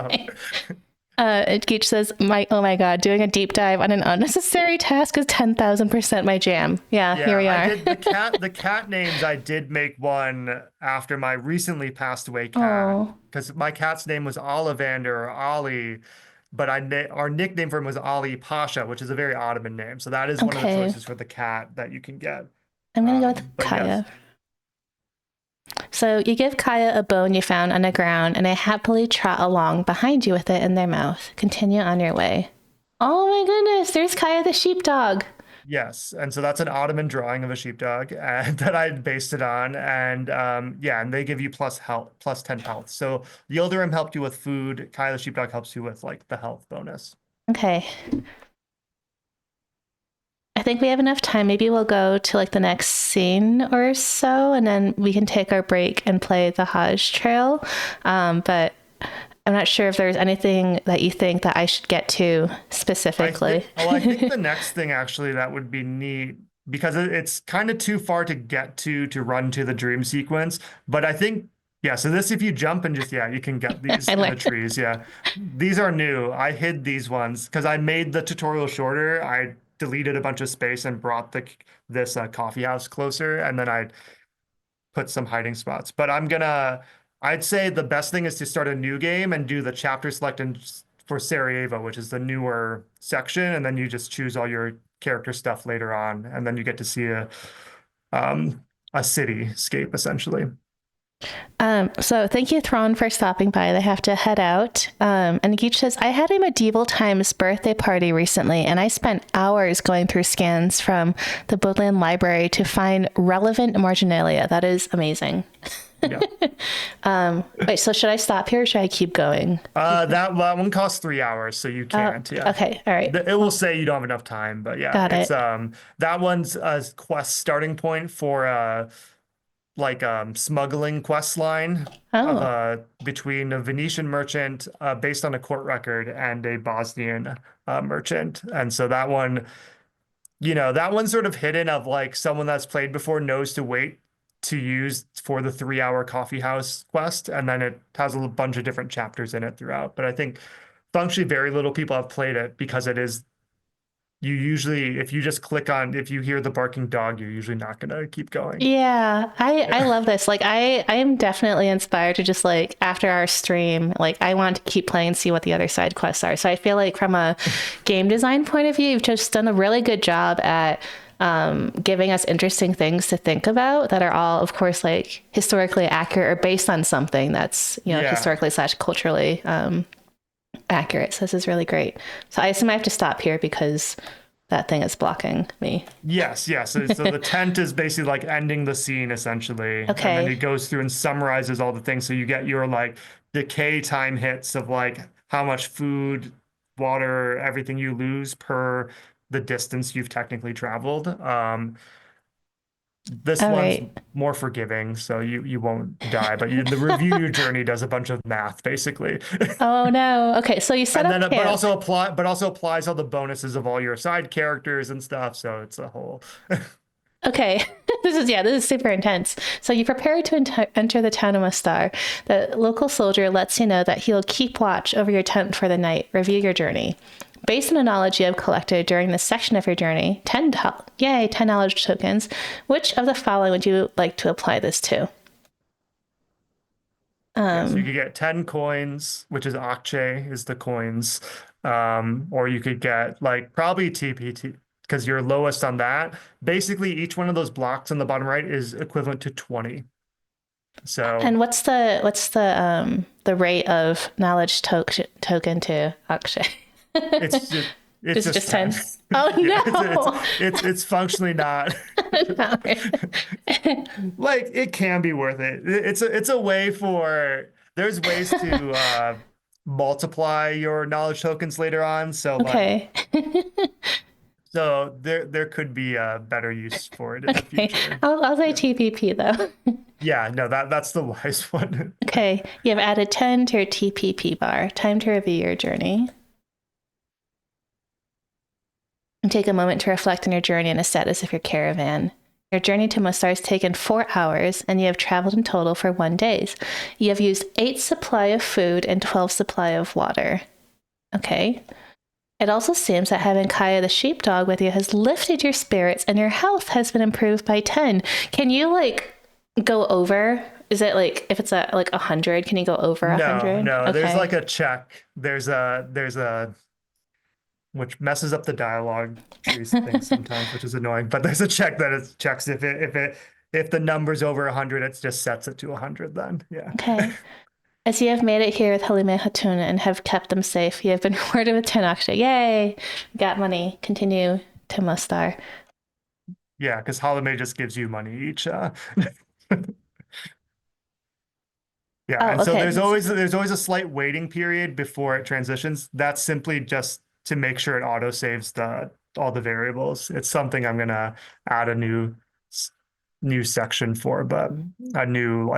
Okay. Geach says, oh my God, doing a deep dive on an unnecessary task is 10,000% my jam. Yeah, here yeah, we I are. did the cat names. I did make one after my recently passed away cat Oh, because my cat's name was Ollivander or Ollie, but our nickname for him was Ali Pasha, which is a very Ottoman name. So that is one of the okay. choices for the cat that you can get. I'm gonna go with But yes. Kaya. So you give Kaya a bone you found on the ground, and they happily trot along behind you with it in their mouth. Continue on your way. Oh my goodness, there's Kaya the sheepdog. Yes, and so that's an Ottoman drawing of a sheepdog and that I based it on. And yeah, and they give you plus health, plus 10 health. So the Yildirim helped you with food. Kai the sheepdog helps you with like the health bonus. Okay. I think we have enough time. Maybe we'll go to like the next scene or so, and then we can take our break and play the Hajj Trail. But I'm not sure if there's anything that you think that I should get to specifically. I think the next thing actually that would be neat because it's kind of too far to get to run to the dream sequence. But I think, yeah, so this, if you jump and just, yeah, you can get these I in the learned. trees. Yeah. These are new. I hid these ones because I made the tutorial shorter. I deleted a bunch of space and brought this coffee house closer. And then I put some hiding spots. But I'd say the best thing is to start a new game and do the chapter select for Sarajevo, which is the newer section, and then you just choose all your character stuff later on, and then you get to see a cityscape essentially. So thank you, Thrawn, for stopping by. They have to head out. And Geach says, I had a medieval times birthday party recently, and I spent hours going through scans from the Bodleian Library to find relevant marginalia. That is amazing. Yeah. Wait, so should I stop here or should I keep going? That one costs 3 hours, so you can't. Yeah. Okay, all right. It will say you don't have enough time, but yeah, Got it's it. that one's a quest starting point for like smuggling quest line of Oh, between a Venetian merchant based on a court record and a Bosnian merchant. And so that one, that one's sort of hidden of like someone that's played before knows to wait to use for the 3 hour coffee house quest. And then it has a bunch of different chapters in it throughout. But I think functionally very little people have played it because it is you usually if you just click on if you hear the barking dog, you're usually not gonna keep going. yeah. I love this. Like I am definitely inspired to just like after our stream, like I want to keep playing and see what the other side quests are. So I feel like from a game design point of view, you've just done a really good job at giving us interesting things to think about that are all, of course, like historically accurate or based on something that's, Yeah. historically / culturally accurate. So this is really great. So I assume I have to stop here because that thing is blocking me. Yes, yes. So the tent is basically like ending the scene essentially. And then Okay. it goes through and summarizes all the things. So you get your like decay time hits of like how much food, water, everything you lose per the distance you've technically traveled. This All one's right. more forgiving, so you won't die, but the review your journey does a bunch of math basically. Oh no. Okay. So you set And up then camp. but also applies all the bonuses of all your side characters and stuff, so it's a whole Okay. This is super intense. So you prepare to enter the town of Mustar. The local soldier lets you know that he'll keep watch over your tent for the night. Review your journey. Based on the knowledge you have collected during this section of your journey, 10 knowledge tokens. Which of the following would you like to apply this to? yeah, so you could get 10 coins, which is Akche is the coins. Or you could get like probably TPT because you're lowest on that. Basically, each one of those blocks on the bottom right is equivalent to 20. So And what's the rate of knowledge token to Akshay? it's just it's Is it just just 10. 10? Oh Yeah, no. it's functionally not Not really. like it can be worth it. It's a way for there's ways to multiply your knowledge tokens later on. Okay. So there could be a better use for it in the Okay. future. I'll say Yeah. TPP though. Yeah, no, that's the wise one. Okay. You have added 10 to your TPP bar. Time to review your journey. And take a moment to reflect on your journey and a status of your caravan. Your journey to Mostar has taken 4 hours, and you have traveled in total for 1 day. You have used 8 supply of food and 12 supply of water. Okay. It also seems that having Kaya the sheepdog with you has lifted your spirits, and your health has been improved by 10. Can you go over? Is it if it's like 100? Can you go over No, 100? no, there's Okay. like a check. There's a which messes up the dialogue trees things sometimes, which is annoying. But there's a check that it checks if the number's over 100, it just sets it to 100 then. Yeah. Okay. As you have made it here with Halime Hatun and have kept them safe, you have been rewarded with 10 Akshay. Yay! Got money. Continue to Mustar. Yeah, because Holiday just gives you money each. Yeah, Oh, and so okay. there's always a slight waiting period before it transitions. That's simply just to make sure it auto saves the all the variables. It's something I'm gonna add a new section for, but a new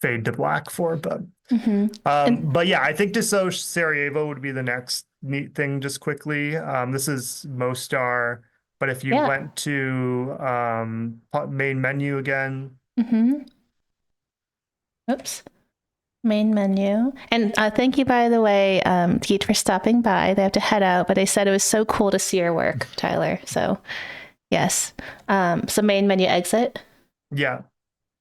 fade to black for, but Mm-hmm. And but yeah, I think just so Sarajevo would be the next neat thing just quickly. This is Mostar, but if you yeah. went to main menu again. Mm-hmm. Oops. Main menu. And thank you, by the way, Geet, for stopping by. They have to head out, but they said it was so cool to see your work, Tyler. So, yes. So, main menu exit. Yeah,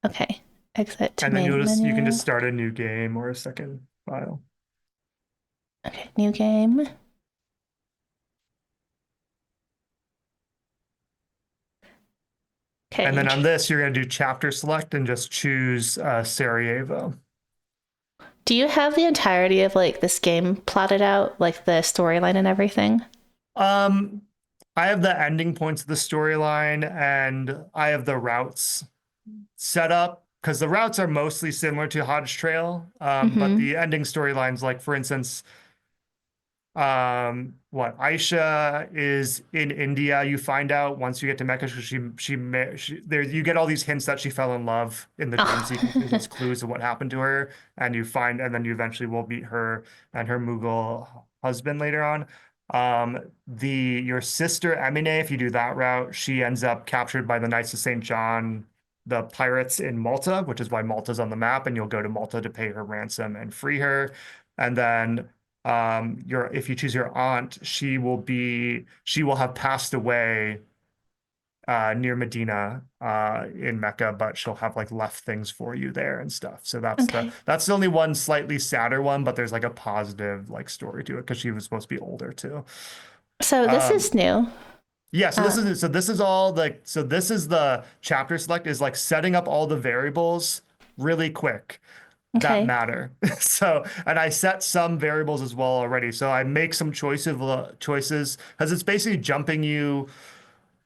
Okay. Exit to and then main you can menu. just start a new game or a second file. Okay. New game. And Okay. then on this, you're going to do chapter select and just choose Sarajevo. Do you have the entirety of this game plotted out, like the storyline and everything? Um, I have the ending points of the storyline and I have the routes set up because the routes are mostly similar to Hodge Trail. But Mm-hmm. the ending storylines, like for instance, what Aisha is in India, you find out once you get to Mecca. She there you get all these hints that she fell in love in the dream Oh. sequences as clues of what happened to her, and then you eventually will meet her and her Mughal husband later on. The your sister Emine, if you do that route, she ends up captured by the Knights of St. John, the pirates in Malta, which is why Malta's on the map, and you'll go to Malta to pay her ransom and free her. And then your if you choose your aunt, she will have passed away near Medina in Mecca, but she'll have left things for you there and stuff. So Okay. that's the only one slightly sadder one, but there's a positive story to it because she was supposed to be older too. So this Um is new. yeah, Uh, this is all this is the chapter select is setting up all the variables really quick that okay. matter. So, and I set some variables as well already. So I make some choices because it's basically jumping you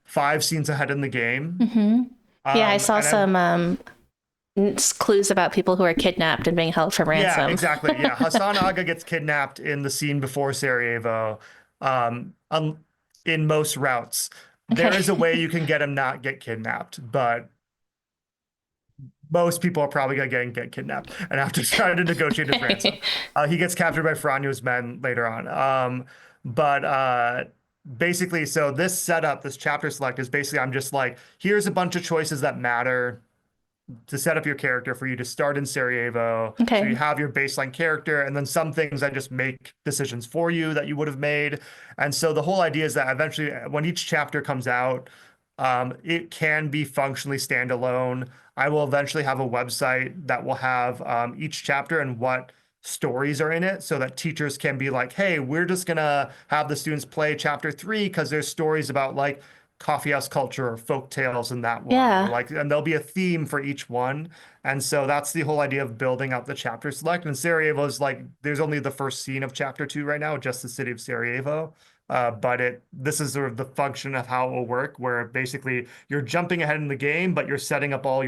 5 scenes ahead in the game. Mm-hmm. Yeah, I saw And I some clues about people who are kidnapped and being held for Yeah, ransom. exactly. Yeah, Hassan Aga gets kidnapped in the scene before Sarajevo. In most routes, there Okay. is a way you can get him not get kidnapped, but most people are probably gonna get kidnapped and have to try to negotiate his ransom. Okay. He gets captured by Franyo's men later on. But basically, so this setup, this chapter select is basically I'm just here's a bunch of choices that matter to set up your character for you to start in Sarajevo. So you Okay. have your baseline character, and then some things I just make decisions for you that you would have made. And so the whole idea is that eventually, when each chapter comes out, it can be functionally standalone. I will eventually have a website that will have each chapter and what stories are in it so that teachers can be like, hey, we're just gonna have the students play chapter 3 because there's stories about coffeehouse culture or folk tales in that one, or Yeah. like, and there'll be a theme for each one. And so that's the whole idea of building out the chapter select. And Sarajevo is like, there's only the first scene of chapter 2 right now, just the city of Sarajevo. But this is sort of the function of how it will work, where basically you're jumping ahead in the game, but you're setting up all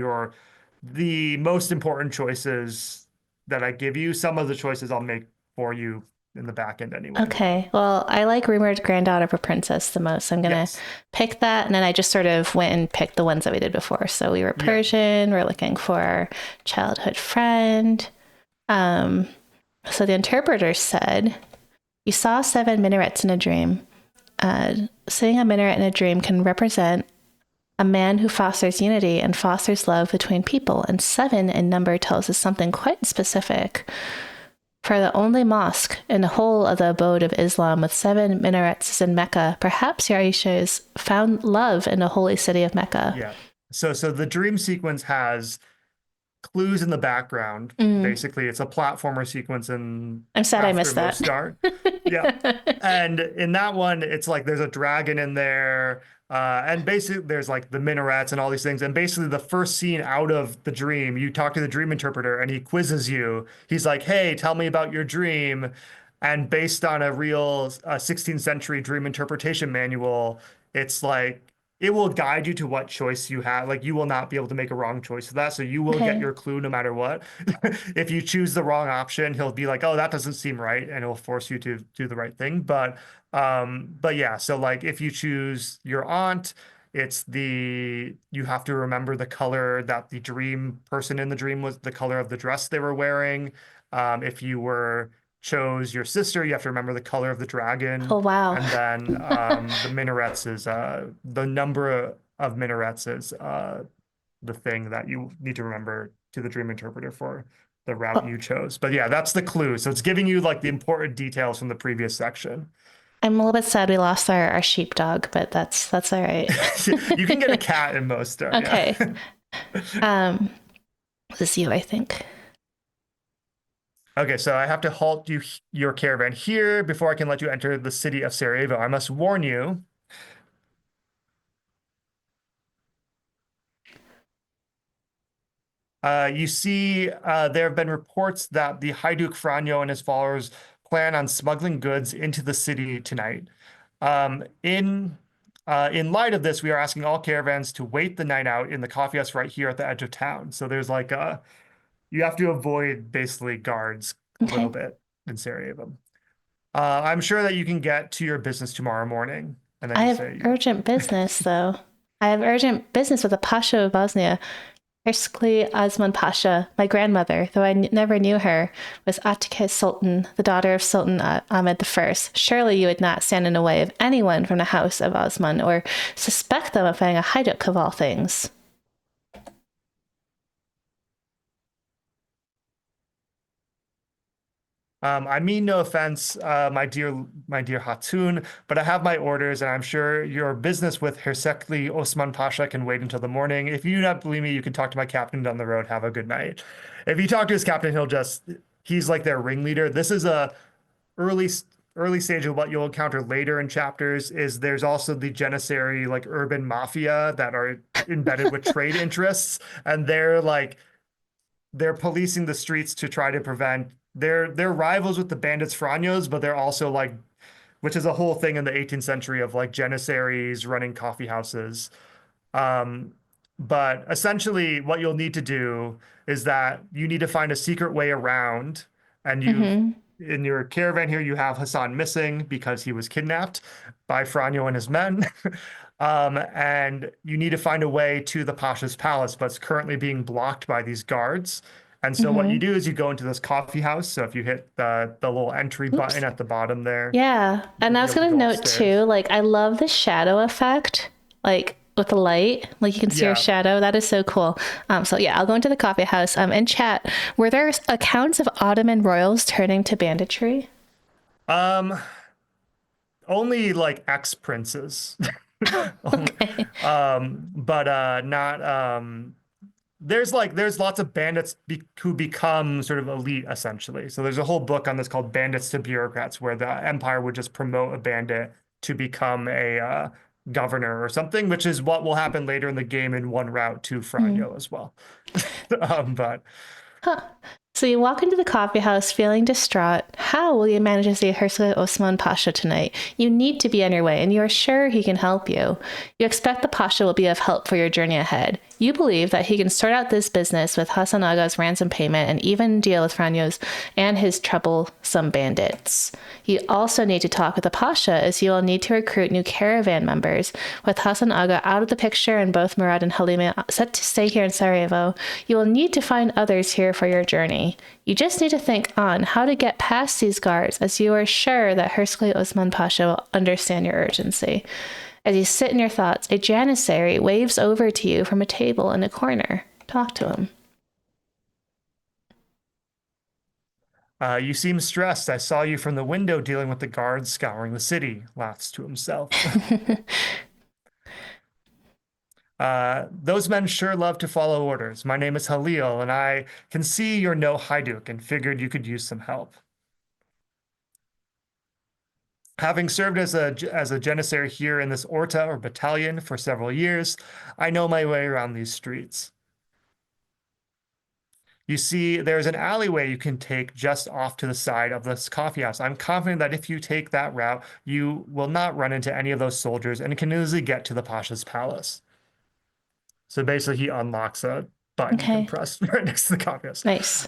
the most important choices that I give you. Some of the choices I'll make for you in the back end anyway. Okay. Well, I like Rumored Granddaughter of a Princess the most. I'm going to Yes. pick that. And then I just sort of went and picked the ones that we did before. So we were Yeah. Persian, we're looking for childhood friend. Um, so the interpreter said, you saw 7 minarets in a dream. Seeing a minaret in a dream can represent a man who fosters unity and fosters love between people. And 7 in number tells us something quite specific. For the only mosque in the whole of the abode of Islam with 7 minarets is in Mecca, perhaps your Aisha has found love in the holy city of Mecca. Yeah. So the dream sequence has clues in the background. Mm. Basically, it's a platformer sequence and I'm sad I missed aftermost that. start. Yeah. And in that one, it's like there's a dragon in there. And basically there's like the minarets and all these things. And basically the first scene out of the dream, you talk to the dream interpreter and he quizzes you. He's like, hey, tell me about your dream. And based on a real 16th century dream interpretation manual, it's like it will guide you to what choice you have. Like you will not be able to make a wrong choice for that. So you will get Okay. your clue no matter what. If you choose the wrong option, he'll be like, "Oh, that doesn't seem right," and it'll force you to do the right thing. But yeah. So like if you choose your aunt, you have to remember the color that the dream person in the dream was the color of the dress they were wearing. If you were chose your sister, you have to remember the color of the dragon. Oh, wow. And then the minarets is the number of minarets is the thing that you need to remember to the dream interpreter for the route Well, you chose. But yeah, that's the clue. So it's giving you like the important details from the previous section. I'm a little bit sad we lost our sheepdog, but that's all right. You can get a cat in most, yeah. Okay. Um, this is you, I think. Okay, so I have to halt your caravan here before I can let you enter the city of Sarajevo. I must warn you. You see, there have been reports that the High Duke Franjo and his followers plan on smuggling goods into the city tonight. In light of this, we are asking all caravans to wait the night out in the coffee house right here at the edge of town. So there's like you have to avoid basically guards a little Okay. bit in Sarajevo. I'm sure that you can get to your business tomorrow morning, and then I you have say, urgent business, though. I have urgent business with the Pasha of Bosnia. Erskli Osman Pasha, my grandmother, though I never knew her, was Atike Sultan, the daughter of Sultan Ahmed I. Surely you would not stand in the way of anyone from the house of Osman or suspect them of being a haiduk of all things. I mean no offense, my dear Hatun, but I have my orders, and I'm sure your business with Hersekli Osman Pasha can wait until the morning. If you do not believe me, you can talk to my captain down the road. Have a good night. If you talk to his captain, he's like their ringleader. This is a early early stage of what you'll encounter later in chapters. Is there's also the Janissary like urban mafia that are embedded with trade interests, and they're policing the streets to try to prevent they're rivals with the bandits Franyos, but they're also like which is a whole thing in the 18th century of like janissaries running coffee houses. Um, but essentially what you'll need to do is that you need to find a secret way around, and Mm-hmm. in your caravan here you have Hassan missing because he was kidnapped by Franjo and his men. And you need to find a way to the Pasha's palace, but it's currently being blocked by these guards. And so what you Mm-hmm. do is you go into this coffee house. So if you hit the little entry button Oops. at the bottom there, Yeah. And I you'll be was able to going to go note too, upstairs. like, I love the shadow effect, like, with the light. Like, you can see your Yeah. shadow. That is so cool. So, yeah, I'll go into the coffee house. In chat, were there accounts of Ottoman royals turning to banditry? Um, only like ex-princes. Only- Okay. but not there's lots of bandits who become sort of elite essentially. So there's a whole book on this called Bandits to Bureaucrats, where the empire would just promote a bandit to become a governor or something, which is what will happen later in the game in one route to Mm. Franyo as well. But Huh. So you walk into the coffee house feeling distraught. How will you manage to see Herskey Osman Pasha tonight? You need to be on your way, and you are sure he can help you. You expect the Pasha will be of help for your journey ahead. You believe that he can sort out this business with Hasan Aga's ransom payment and even deal with Franyo's and his troublesome bandits. You also need to talk with the Pasha, as you will need to recruit new caravan members. With Hasan Aga out of the picture and both Murad and Halima set to stay here in Sarajevo, you will need to find others here for your journey. You just need to think on how to get past these guards, as you are sure that Herskey Osman Pasha will understand your urgency. As you sit in your thoughts, a janissary waves over to you from a table in a corner. Talk to him. You seem stressed. I saw you from the window dealing with the guards scouring the city, laughs to himself. Those men sure love to follow orders. My name is Halil, and I can see you're no Hajduk and figured you could use some help. Having served as a janissary here in this orta or battalion for several years, I know my way around these streets. You see, there's an alleyway you can take just off to the side of this coffee house. I'm confident that if you take that route, you will not run into any of those soldiers and can easily get to the Pasha's palace. So basically, he unlocks a button you can Okay. press right next to the coffee house. Nice.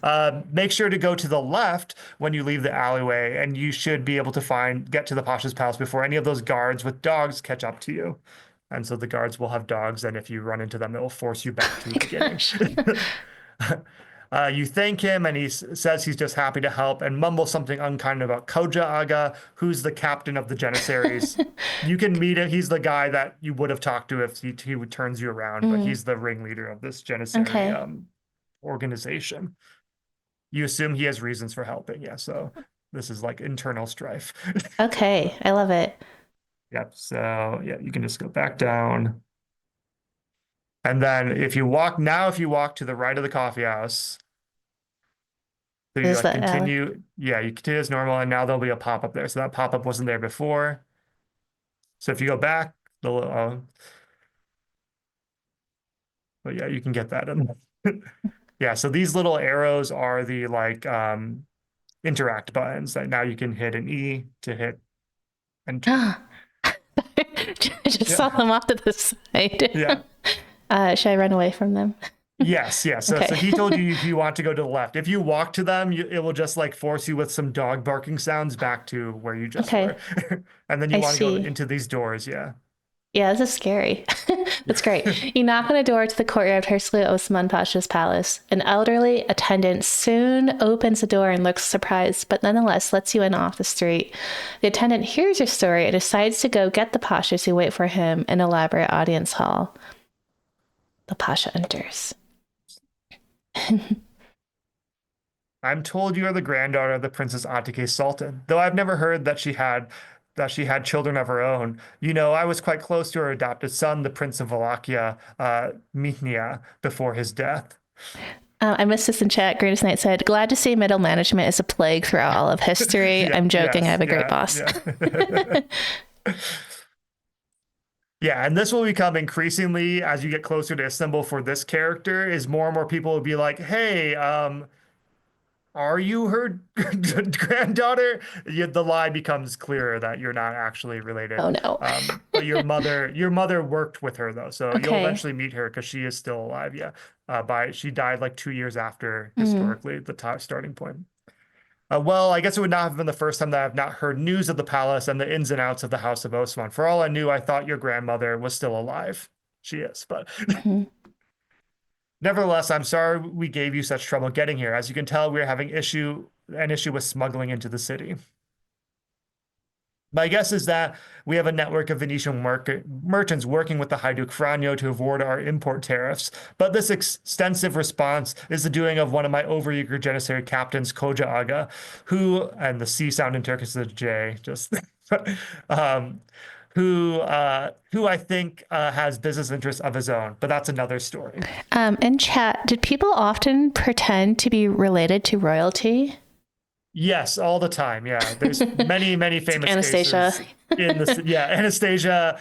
Make sure to go to the left when you leave the alleyway, and you should be able to get to the Pasha's palace before any of those guards with dogs catch up to you. And so the guards will have dogs, and if you run into them, it will force you back to the beginning. You thank him, and he says he's just happy to help, and mumbles something unkind about Koja Aga, who's the captain of the Janissaries. You can meet him. He's the guy that you would have talked to if he turns you around, but he's the ringleader of this Janissary Okay. organization. You assume he has reasons for helping, yeah. So this is like internal strife. Okay. I love it. Yep. So yeah, you can just go back down. And then if you walk to the right of the coffee house, so you Is like that continue, yeah, you continue as normal, and now there'll be a pop-up there. So that pop-up wasn't there before. So if you go back, but yeah, you can get that in. Yeah, so these little arrows are the like interact buttons that now you can hit an E to hit enter. I just saw Yeah. them off to the side. Yeah. Should I run away from them? Yes, yeah. So, Okay. so he told you if you want to go to the left. If you walk to them, it will just like force you with some dog barking sounds back to where you just Okay. were. And then you I want to go see. into these doors, yeah. Yeah, this is scary. That's great. You knock on a door to the courtyard of Herskey Osman Pasha's palace. An elderly attendant soon opens the door and looks surprised, but nonetheless lets you in off the street. The attendant hears your story and decides to go get the Pashas who wait for him in an elaborate audience hall. The Pasha enters. I'm told you are the granddaughter of the Princess Atike Sultan, though I've never heard that she had children of her own. You know, I was quite close to her adopted son, the Prince of Wallachia, Mihnia, before his death. I missed this in chat. Greatest Knight said, glad to see middle management is a plague throughout all of history. Yeah, I'm joking. I yes, have a great yeah, boss. yeah. Yeah, and this will become increasingly as you get closer to Istanbul for this character, is more and more people will be like, hey, are you her granddaughter? The lie becomes clearer that you're not actually related. Oh no. But your mother worked with her though, so you'll Okay. eventually meet her because she is still alive. Yeah, she died like 2 years after Mm. historically the starting point. Well, I guess it would not have been the first time that I've not heard news of the palace and the ins and outs of the House of Osman. For all I knew, I thought your grandmother was still alive. She is, but Mhm. nevertheless, I'm sorry we gave you such trouble getting here. As you can tell, we are having an issue with smuggling into the city. My guess is that we have a network of Venetian merchants working with the Hajduk Franjo to avoid our import tariffs, but this extensive response is the doing of one of my overeager Janissary captains, Koja Aga, and the C sound in Turkish is a J, just, um, who I think has business interests of his own, but that's another story. In chat, did people often pretend to be related to royalty? Yes, all the time. Yeah, there's many, many It's like famous Anastasia. cases in this. Yeah, Anastasia.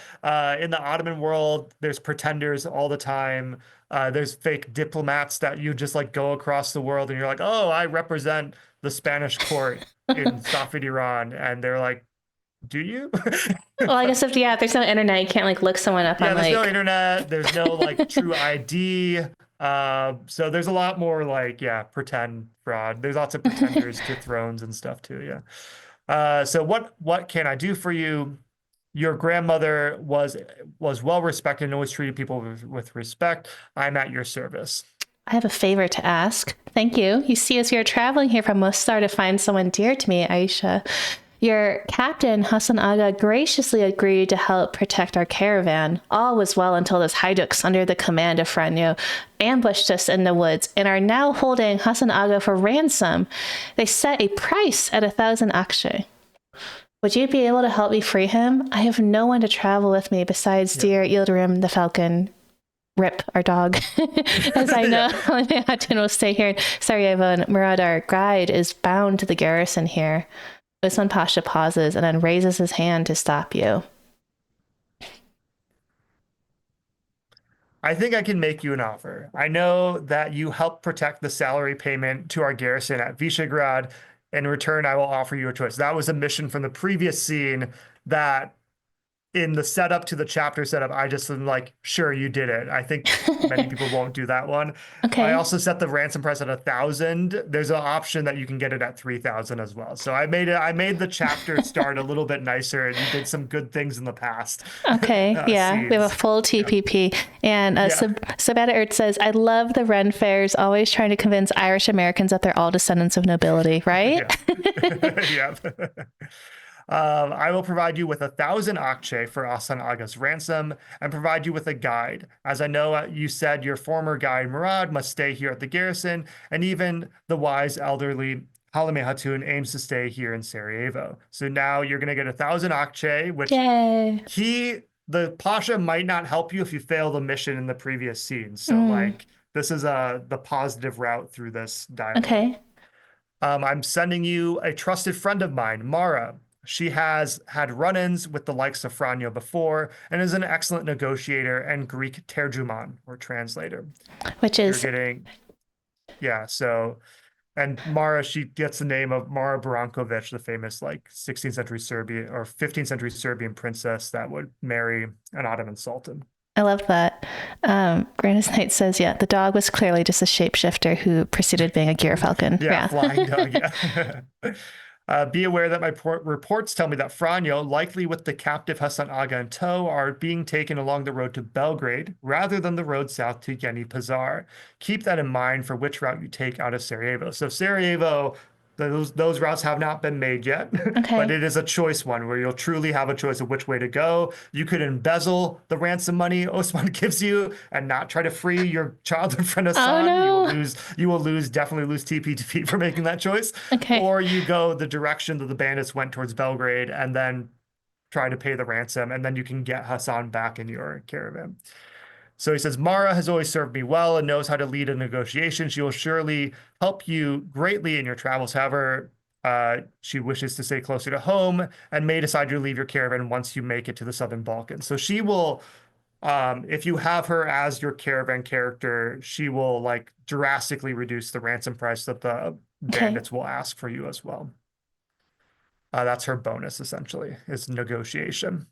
In the Ottoman world, there's pretenders all the time. There's fake diplomats that you just like go across the world and you're like, oh, I represent the Spanish court in Safed Iran, and they're like, do you? Well, I guess if there's no internet, you can't like look someone up Yeah, on there's no like. internet. There's no like true ID. So there's a lot more like, yeah, pretend fraud. There's lots of pretenders to thrones and stuff too. Yeah. So what can I do for you? Your grandmother was well respected and always treated people with respect. I'm at your service. I have a favor to ask. Thank you. You see, as we are traveling here from Mostar to find someone dear to me, Aisha, your captain, Hassan Aga, graciously agreed to help protect our caravan. All was well until those haiduks, under the command of Franyo, ambushed us in the woods and are now holding Hassan Aga for ransom. They set a price at 1,000 akshay. Would you be able to help me free him? I have no one to travel with me besides Yeah. dear Yildirim the falcon. Rip, our dog. As I know, Yeah. Hatun will stay here in Sarajevo, and Murad, our guide, is bound to the garrison here. Usman Pasha pauses and then raises his hand to stop you. I think I can make you an offer. I know that you help protect the salary payment to our garrison at Visegrad. In return, I will offer you a choice. That was a mission from the previous scene that in the setup to the chapter setup, I just am like, sure, you did it. I think many people won't do that one. I Okay. also set the ransom price at 1,000. There's an option that you can get it at 3,000 as well. So I made the chapter start a little bit nicer, and you did some good things in the past Okay. Yeah. We have a scenes. full Yeah. TPP. And Yeah. Sabata Ert says, I love the Ren fairs, always trying to convince Irish Americans that they're all descendants of nobility, right? Yeah. Yeah. I will provide you with 1,000 akçe for Asan Aga's ransom and provide you with a guide. As I know you said your former guide Murad must stay here at the garrison, and even the wise elderly Halime Hatun aims to stay here in Sarajevo. So now you're going to get 1,000 akçe, which Yay. the Pasha might not help you if you fail the mission in the previous scene. So Mm. like this is the positive route through this dialogue. Okay. I'm sending you a trusted friend of mine, Mara. She has had run-ins with the likes of Franyo before and is an excellent negotiator and Greek terjuman or translator. Which You're is, getting, yeah, so, and Mara, she gets the name of Mara Brankovic, the famous like 16th century Serbian or 15th century Serbian princess that would marry an Ottoman sultan. I love that. Brandis Knight says, yeah, the dog was clearly just a shapeshifter who preceded being a gear falcon. Yeah, Yeah. flying dog, yeah. Be aware that my reports tell me that Franyo, likely with the captive Hassan Aga in tow, are being taken along the road to Belgrade rather than the road south to Yeni Pazar. Keep that in mind for which route you take out of Sarajevo. So Sarajevo, those routes have not been made yet, but Okay. it is a choice one where you'll truly have a choice of which way to go. You could embezzle the ransom money Osman gives you and not try to free your childhood friend Oh Hassan. no. You will definitely lose TP defeat for making that choice. Okay. Or you go the direction that the bandits went towards Belgrade and then try to pay the ransom, and then you can get Hassan back in your caravan. So he says, Mara has always served me well and knows how to lead a negotiation. She will surely help you greatly in your travels. However, she wishes to stay closer to home and may decide to leave your caravan once you make it to the Southern Balkans. So she will, if you have her as your caravan character, she will like drastically reduce the ransom price that the Okay. bandits will ask for you as well. That's her bonus, essentially, is negotiation.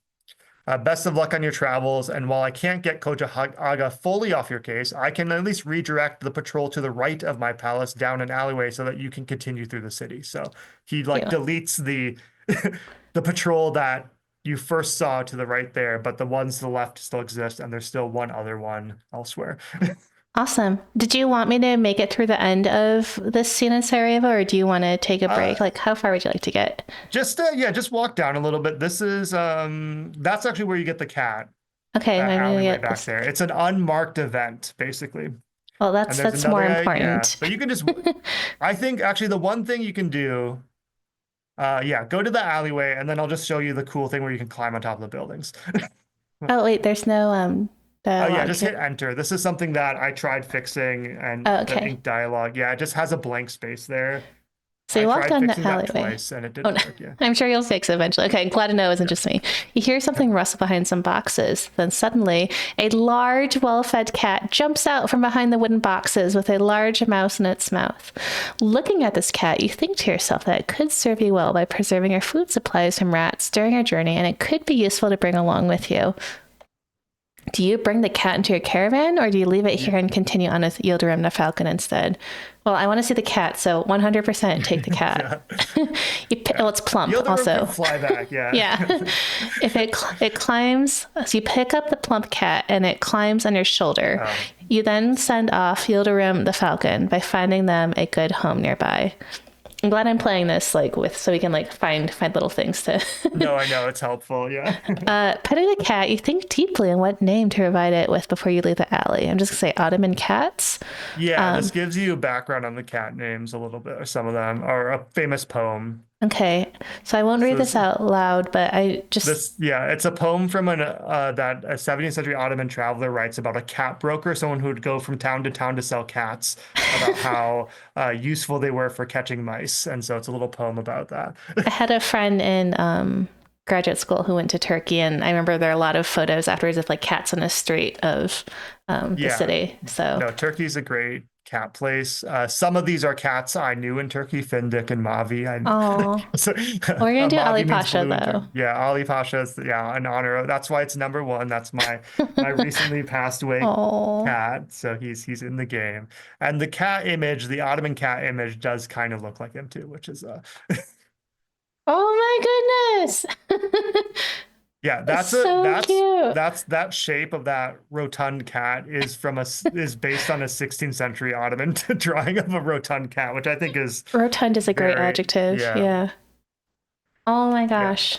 Best of luck on your travels. And while I can't get Koja Aga fully off your case, I can at least redirect the patrol to the right of my palace down an alleyway so that you can continue through the city. So he like Thank you. deletes the the patrol that you first saw to the right there, but the ones to the left still exist, and there's still one other one elsewhere. Awesome. Did you want me to make it through the end of this scene in Sarajevo, or do you want to take a break? Like, how far would you like to get? Just yeah, just walk down a little bit. This is that's actually where you get the cat. Okay, That maybe we alleyway get back this. there. It's an unmarked event, basically. Well, And there's that's more another, yeah. important. But you can just, I think actually the one thing you can do, yeah, go to the alleyway and then I'll just show you the cool thing where you can climb on top of the buildings. Oh, wait, there's no Oh yeah, dialogue just hit here. enter. This is something that I tried fixing and Oh, the okay. ink dialogue. Yeah, it just has a blank space there. So I you walk tried down the fixing that alleyway. twice and it Oh didn't no, work. Yeah. I'm sure you'll fix it eventually. Okay, glad to know it wasn't just me. You hear something rustle behind some boxes. Then suddenly, a large, well-fed cat jumps out from behind the wooden boxes with a large mouse in its mouth. Looking at this cat, you think to yourself that it could serve you well by preserving your food supplies from rats during your journey, and it could be useful to bring along with you. Do you bring the cat into your caravan, or do you leave it here and continue on with Yildirim the falcon instead? Well, I want to see the cat, so 100% take the cat. Yeah. Well, it's plump Yildirim also. can fly back. Yeah. Yeah. If it climbs, so you pick up the plump cat and it climbs on your shoulder. Oh. You then send off Yildirim the falcon by finding them a good home nearby. I'm glad I'm playing this so we can find little things to No, I know it's helpful. Yeah. petting the cat. You think deeply on what name to provide it with before you leave the alley. I'm just gonna say Ottoman cats. Yeah, this gives you background on the cat names a little bit, or some of them, or a famous poem. Okay, so I won't read So this out loud, but I just yeah, it's a poem from that a 17th century Ottoman traveler writes about a cat broker, someone who would go from town to sell cats, about how useful they were for catching mice, and so it's a little poem about that. I had a friend in graduate school who went to Turkey, and I remember there are a lot of photos afterwards of cats on the street of the Yeah. city. So No, Turkey's a great cat place. Some of these are cats I knew in Turkey, Findik and Mavi. oh, So, we're gonna do Ali Mavi means Pasha blue in though. Yeah, Ali Pasha is an honor. That's why it's number one. That's my recently passed away Oh, cat. So he's in the game. And the cat image, the Ottoman cat image, does kind of look like him too, which is oh my goodness. yeah, It's so cute. that's that shape of that rotund cat is based on a 16th century Ottoman drawing of a rotund cat, which I think is Rotund is a great very, adjective. yeah. Yeah. Oh my Yeah. gosh.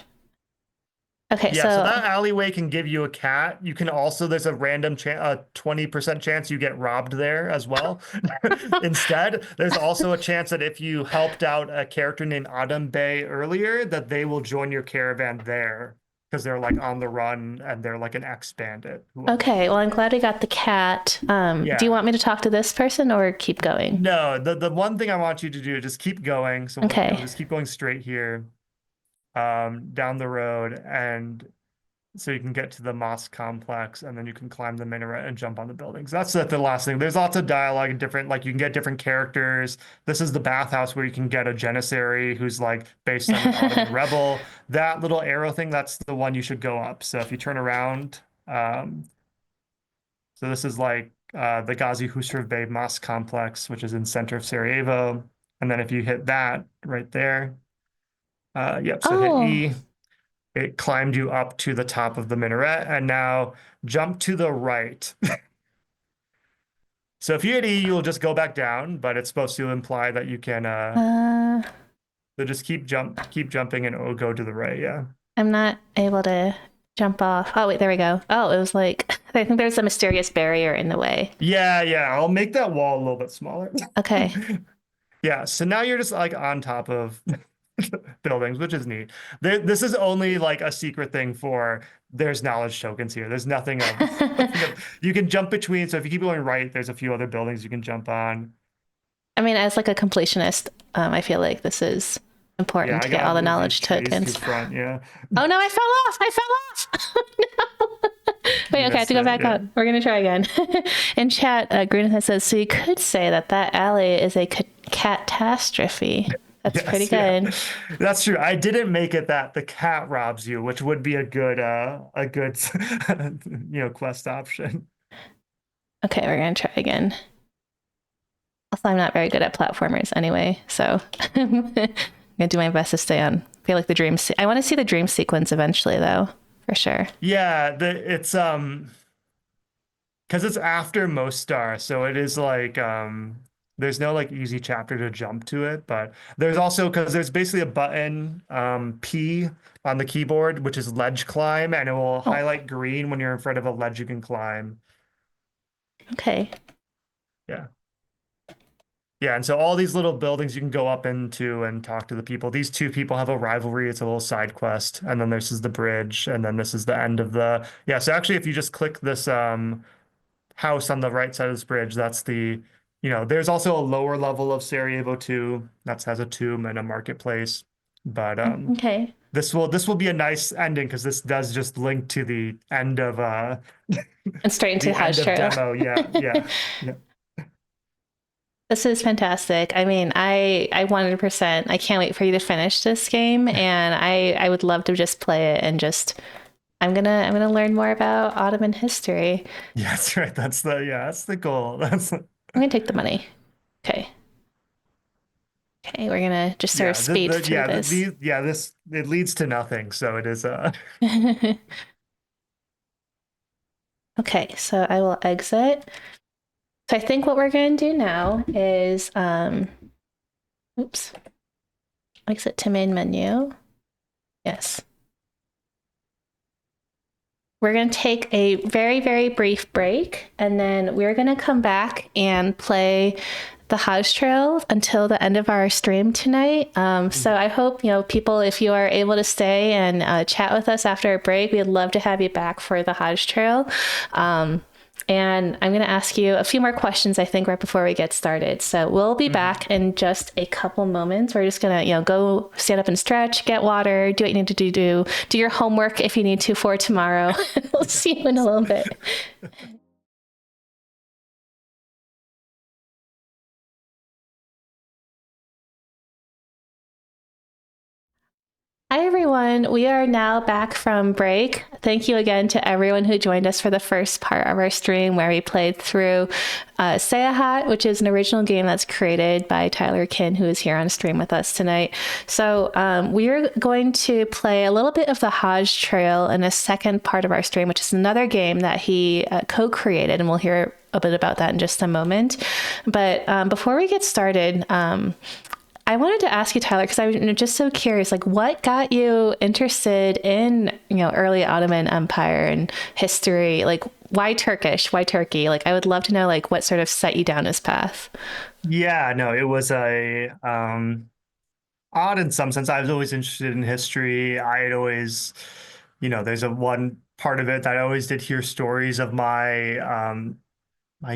Okay, Yeah, so so that alleyway can give you a cat. You can also, there's a random 20% chance you get robbed there as well. Instead, there's also a chance that if you helped out a character named Adam Bey earlier, that they will join your caravan there because they're on the run and they're an ex-bandit. okay, well I'm glad we got the cat. Do you want me to talk to this person or keep going? No, the one thing I want you to do is just keep going. So Okay. just keep going straight here, down the road, and so you can get to the mosque complex, and then you can climb the minaret and jump on the buildings. That's the last thing. There's lots of dialogue and different, you can get different characters. This is the bathhouse where you can get a janissary who's based on an Ottoman rebel. That little arrow thing, that's the one you should go up. So if you turn around, so this is the Gazi Husrev Bey Mosque complex, which is in center of Sarajevo. And then if you hit that right there, yep, so Oh. hit E. It climbed you up to the top of the minaret, and now jump to the right. So if you hit E, you'll just go back down, but it's supposed to imply that you can so just keep jumping and it'll go to the right, yeah. I'm not able to jump off. Oh wait, there we go. Oh, it was I think there's a mysterious barrier in the way. Yeah, I'll make that wall a little bit smaller. Okay. Yeah, so now you're just on top of buildings, which is neat. This is only a secret thing for there's knowledge tokens here. There's nothing you can jump between. So if you keep going right, there's a few other buildings you can jump on. I mean, as a completionist, I feel like this is important to get all the knowledge tokens. Front, yeah. Oh no, I fell off! I fell off! No. Wait, okay, I have to go back on. We're gonna try again. In chat, Greenhead says, so you could say that alley is a catastrophe. That's pretty good. Yeah. That's true. I didn't make it that the cat robs you, which would be a good quest option. Okay, we're gonna try again. Also, I'm not very good at platformers anyway, so I'm gonna do my best to stay on. I feel like the dream. I want to see the dream sequence eventually, though, for sure. Yeah, it's because it's after Mostar, so it is there's no easy chapter to jump to it, but there's also because there's basically a button P on the keyboard, which is ledge climb, and it will highlight green when you're in front of a ledge you can climb. Okay. Yeah. Yeah, and so all these little buildings you can go up into and talk to the people. These two people have a rivalry. It's a little side quest, and then this is the bridge, and then this is the end of the So actually, if you just click this house on the right side of this bridge, that's the there's also a lower level of Sarajevo too that has a tomb and a marketplace. But Okay. this will be a nice ending because this does just link to the end of And straight into the end Hajj of Trail. demo. Yeah, yeah, yeah. This is fantastic. I mean, I 100%. I can't wait for you to finish this game, and I would love to just play it and just I'm gonna learn more about Ottoman history. Yeah, that's right. That's the goal. That's I'm gonna take the money. Okay. Okay, we're gonna just sort of yeah, speed through this. this it leads to nothing. So it is Okay, so I will exit. So I think what we're gonna do now is oops, exit to main menu. Yes. We're going to take a very, very brief break, and then we're going to come back and play the House Trail until the end of our stream tonight. So I hope, people, if you are able to stay and chat with us after a break, we'd love to have you back for the House Trail. And I'm going to ask you a few more questions, I think, right before we get started. So we'll be Mhm. back in just a couple moments. We're just going to, go stand up and stretch, get water, do what you need to do your homework if you need to for tomorrow. We'll see you in a little bit. Hi, everyone. We are now back from break. Thank you again to everyone who joined us for the first part of our stream where we played through Seyahat, which is an original game that's created by Tyler Kynn, who is here on stream with us tonight. So we're going to play a little bit of the Hajj Trail in a second part of our stream, which is another game that he co-created, and we'll hear a bit about that in just a moment. But before we get started, I wanted to ask you, Tyler, because I'm just so curious, like what got you interested in, early Ottoman Empire and history? Like why Turkish? Why Turkey? Like I would love to know like what sort of set you down this path. Yeah, no, it was a odd in some sense. I was always interested in history. I had always, there's a one part of it that I always did hear stories of my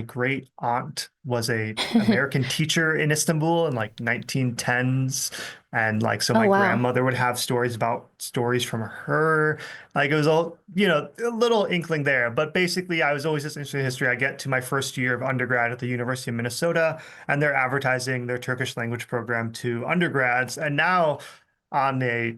great aunt was a American teacher in Istanbul in like 1910s. And like, so Oh, my wow. grandmother would have stories from her. Like it was all, a little inkling there. But basically, I was always just interested in history. I get to my first year of undergrad at the University of Minnesota, and they're advertising their Turkish language program to undergrads. And now on the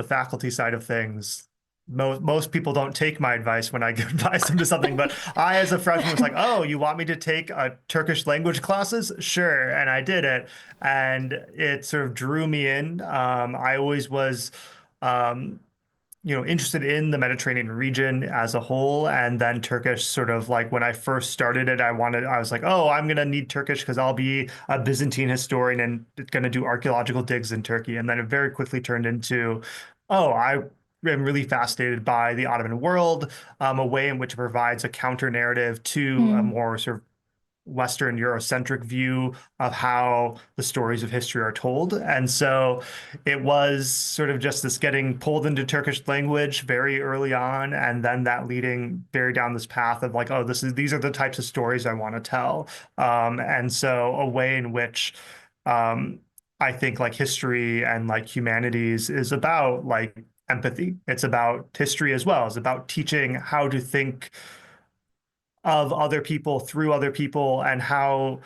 faculty side of things, most people don't take my advice when I give advice them to something, but I, as a freshman, was like, "Oh, you want me to take Turkish language classes? Sure," and I did it, and it sort of drew me in. I always was, um, interested in the Mediterranean region as a whole, and then Turkish sort of like when I first started it, I was like, oh, I'm gonna need Turkish because I'll be a Byzantine historian and gonna do archaeological digs in Turkey. And then it very quickly turned into, oh, I am really fascinated by the Ottoman world, a way in which it provides a counter narrative to a Mm, more sort of Western Eurocentric view of how the stories of history are told. And so it was sort of just this getting pulled into Turkish language very early on, and then that leading very down this path of like, oh, these are the types of stories I want to tell. And so a way in which um, I think like history and like humanities is about like empathy. It's about history as well. It's about teaching how to think of other people through other people and how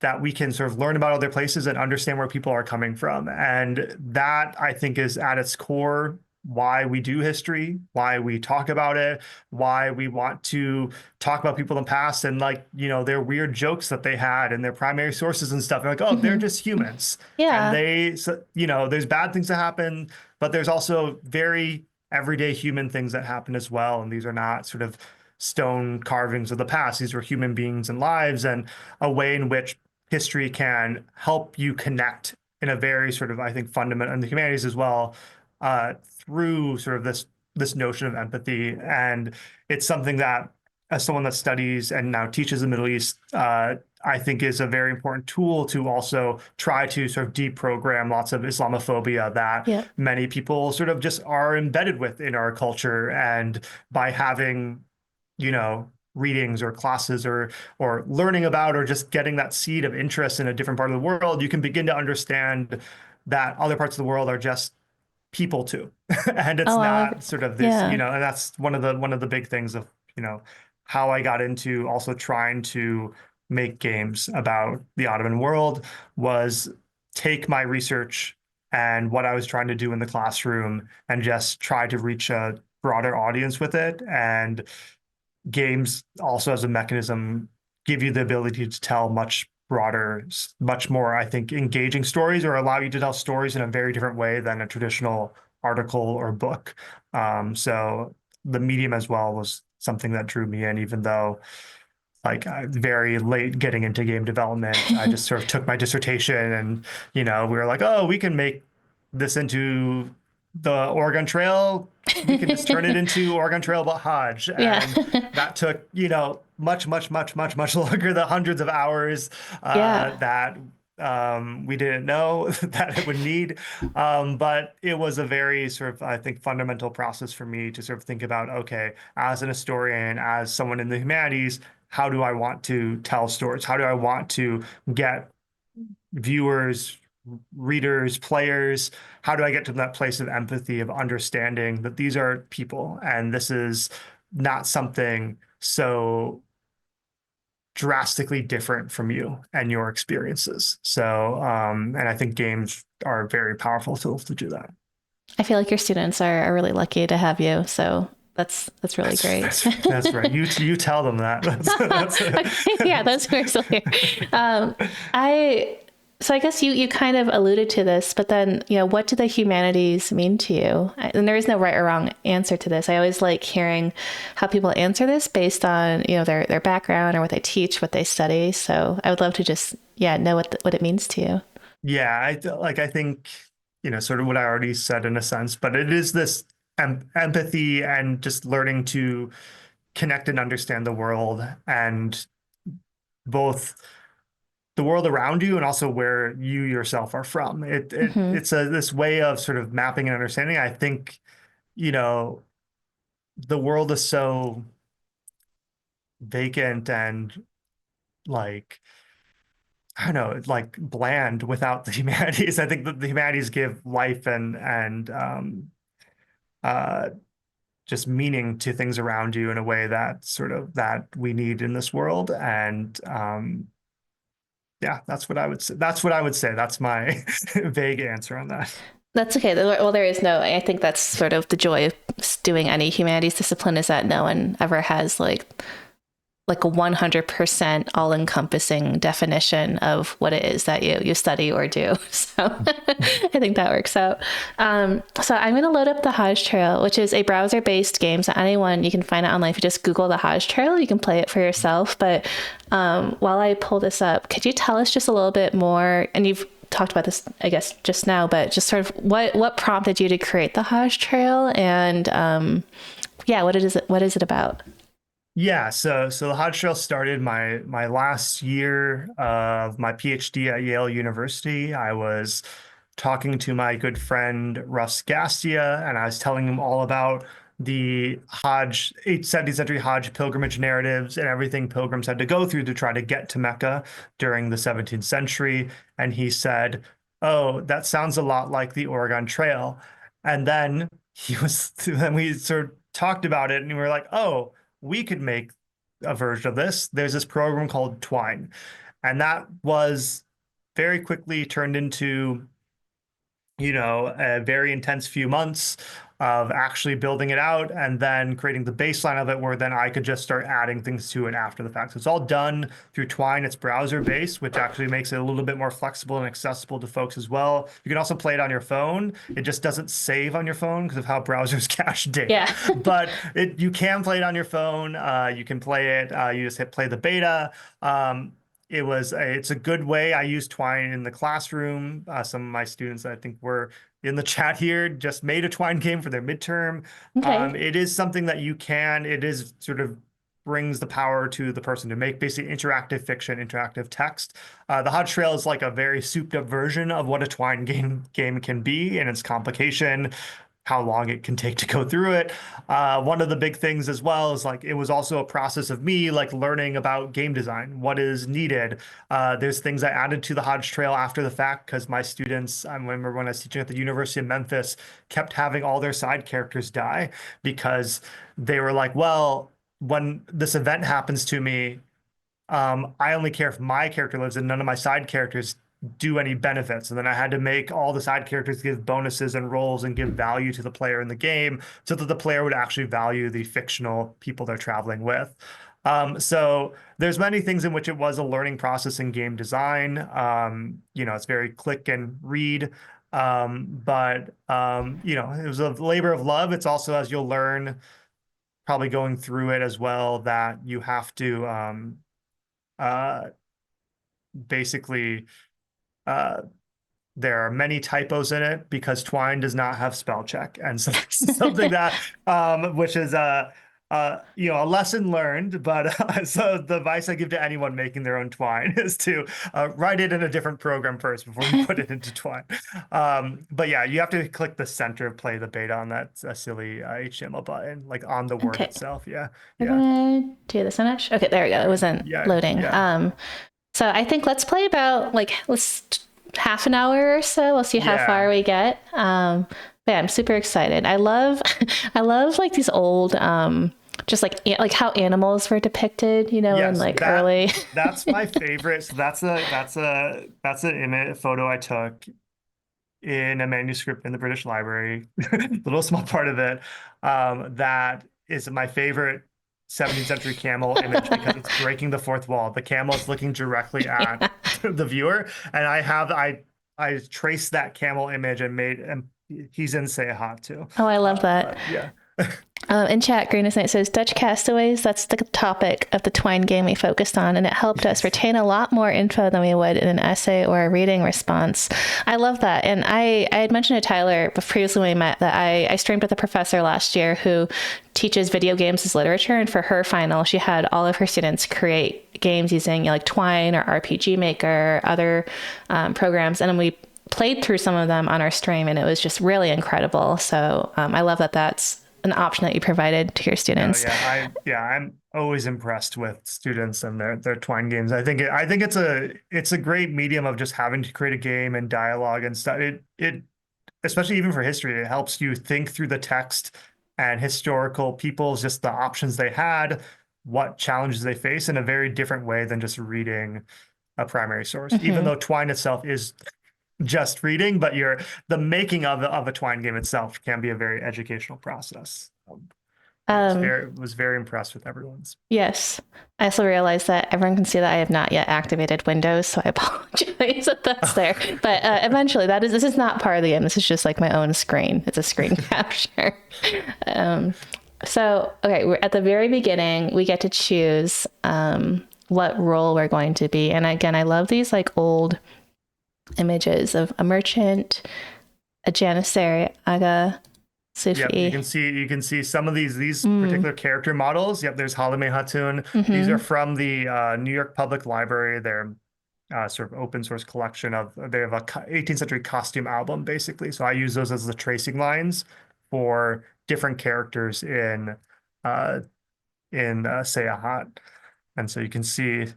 that we can sort of learn about other places and understand where people are coming from. And that I think is at its core why we do history, why we talk about it, why we want to talk about people in the past and like, their weird jokes that they had and their primary sources and stuff. They're like, oh, they're hmm. just humans. And Yeah. there's bad things that happen, but there's also very everyday human things that happen as well. And these are not sort of stone carvings of the past. These were human beings and lives, and a way in which history can help you connect in a very sort of, I think, fundamental in the humanities as well, through sort of this notion of empathy. And it's something that, as someone that studies and now teaches the Middle East, I think is a very important tool to also try to sort of deprogram lots of Islamophobia that Yeah. many people sort of just are embedded with in our culture. And by having, you know, readings or classes or learning about or just getting that seed of interest in a different part of the world, you can begin to understand that other parts of the world are just people too. And it's Oh, I love not it. sort of this, Yeah. and that's one of the big things of, how I got into also trying to make games about the Ottoman world was take my research and what I was trying to do in the classroom and just try to reach a broader audience with it. And games also as a mechanism give you the ability to tell much broader, much more, I think, engaging stories, or allow you to tell stories in a very different way than a traditional article or book. So the medium as well was something that drew me in, even though like very late getting into game development. I just sort of took my dissertation and, we were like, oh, we can make this into the Oregon Trail. We can just turn it into Oregon Trail but Hodge. Yeah. And that took, much, much, much, much, much longer, the hundreds of hours Yeah. that we didn't know that it would need. But it was a very sort of, I think, fundamental process for me to sort of think about, okay, as an historian, as someone in the humanities, how do I want to tell stories? How do I want to get viewers, readers, players? How do I get to that place of empathy, of understanding that these are people and this is not something so drastically different from you and your experiences? So, and I think games are very powerful tools to do that. I feel like your students are really lucky to have you. So that's really That's great. that's right. You tell them that. Okay, yeah, those who are still here. Um, I so I guess you kind of alluded to this, but then what do the humanities mean to you? And there is no right or wrong answer to this. I always like hearing how people answer this based on their background or what they teach, what they study. So I would love to just know what it means to you. Yeah, I think, sort of what I already said in a sense, but it is this empathy and just learning to connect and understand the world, and both the world around you and also where you yourself are from. Hmm. It's this way of sort of mapping and understanding. I think, you know, the world is so vacant and like, I don't know, like bland without the humanities. I think that the humanities give life and uh, just meaning to things around you in a way that sort of that we need in this world. And yeah, that's what I would say. That's what I would say. That's my vague answer on that. That's okay. Well, there is no, I think that's sort of the joy of doing any humanities discipline is that no one ever has like a 100% all-encompassing definition of what it is that you study or do. So I think that works out. So I'm going to load up the Hodge Trail, which is a browser-based game. So anyone, you can find it online. If you just Google the Hodge Trail, you can play it for yourself. But while I pull this up, could you tell us just a little bit more? And you've talked about this, I guess, just now, but just sort of what prompted you to create the Hodge Trail, and what is it about? Yeah, so the Hodge Trail started my last year of my PhD at Yale University. I was talking to my good friend Russ Gastia, and I was telling him all about the Hodge 8th, 17th century Hodge pilgrimage narratives and everything pilgrims had to go through to try to get to Mecca during the 17th century. And he said, "Oh, that sounds a lot like the Oregon Trail." And then then we sort of talked about it, and we were like, "Oh, we could make a version of this." There's this program called Twine, and that was very quickly turned into, a very intense few months of actually building it out and then creating the baseline of it, where then I could just start adding things to it after the fact. So it's all done through Twine. It's browser based, which actually makes it a little bit more flexible and accessible to folks as well. You can also play it on your phone. It just doesn't save on your phone because of how browsers cache data. Yeah. But you can play it on your phone. You can play it. You just hit play the beta. It's a good way. I use Twine in the classroom. Some of my students, I think, were in the chat here, just made a Twine game for their midterm. Okay. It is something that it is sort of brings the power to the person to make basically interactive fiction, interactive text. The Hodge Trail is like a very souped up version of what a Twine game can be in its complication. how long it can take to go through it. One of the big things as well is like it was also a process of me like learning about game design, what is needed. There's things I added to the Hodge Trail after the fact because my students, I remember when I was teaching at the University of Memphis, kept having all their side characters die because they were like, well, when this event happens to me, I only care if my character lives and none of my side characters do any benefits. And then I had to make all the side characters give bonuses and roles and give value to the player in the game so that the player would actually value the fictional people they're traveling with. So there's many things in which it was a learning process in game design. It's very click and read. It was a labor of love. It's also, as you'll learn, probably going through it as well, that you have to uh, basically uh, there are many typos in it because Twine does not have spell check, and so this is something that which is a lesson learned. But so the advice I give to anyone making their own Twine is to write it in a different program first before you put it into Twine. But yeah, you have to click the center of play the beta on that silly HTML button, like on the word Okay. itself. Yeah, We're yeah, gonna do this image. Okay, there we go. It wasn't yeah, loading. yeah, So I think let's play about like let's half an hour or so. We'll see how far yeah. we get. But yeah, I'm super excited. I love I love like these old just like how animals were depicted, in Yes, like early. that's my favorite. So that's an image photo I took in a manuscript in the British Library, little small part of it. That is my favorite 17th century camel image because it's breaking the fourth wall. The camel is looking directly at the viewer, and I traced that camel image and he's in Seyahat too. Oh, I love that. Yeah. In chat, Greenest Knight says Dutch Castaways. That's the topic of the Twine game we focused on, and it helped us retain a lot more info than we would in an essay or a reading response. I love that, and I had mentioned to Tyler previously when we met that I streamed with a professor last year who teaches video games as literature, and for her final, she had all of her students create games using like Twine or RPG Maker, other programs, and then we played through some of them on our stream, and it was just really incredible. So I love that that's an option that you provided to your students. I'm always impressed with students and their Twine games. I think it's a great medium of just having to create a game and dialogue and stuff. It especially even for history, it helps you think through the text and historical peoples, just the options they had, what challenges they face in a very different way than just reading a primary source. Even though Twine itself is just reading, but the making of a Twine game itself can be a very educational process. Was very impressed with everyone's. Yes. I also realized that everyone can see that I have not yet activated Windows, so I apologize if that's there. But eventually, this is not part of the game. This is just like my own screen. It's a screen capture. So, okay, we're at the very beginning. We get to choose what role we're going to be. And again, I love these like old images of a merchant, a janissary, Aga, Sufi. Yep, you can see some of these particular character models. Yep, there's Halime Hatun. These are from the New York Public Library. They're sort of open source collection they have a 18th century costume album basically. So I use those as the tracing lines for different characters in Seyahat. And so you can see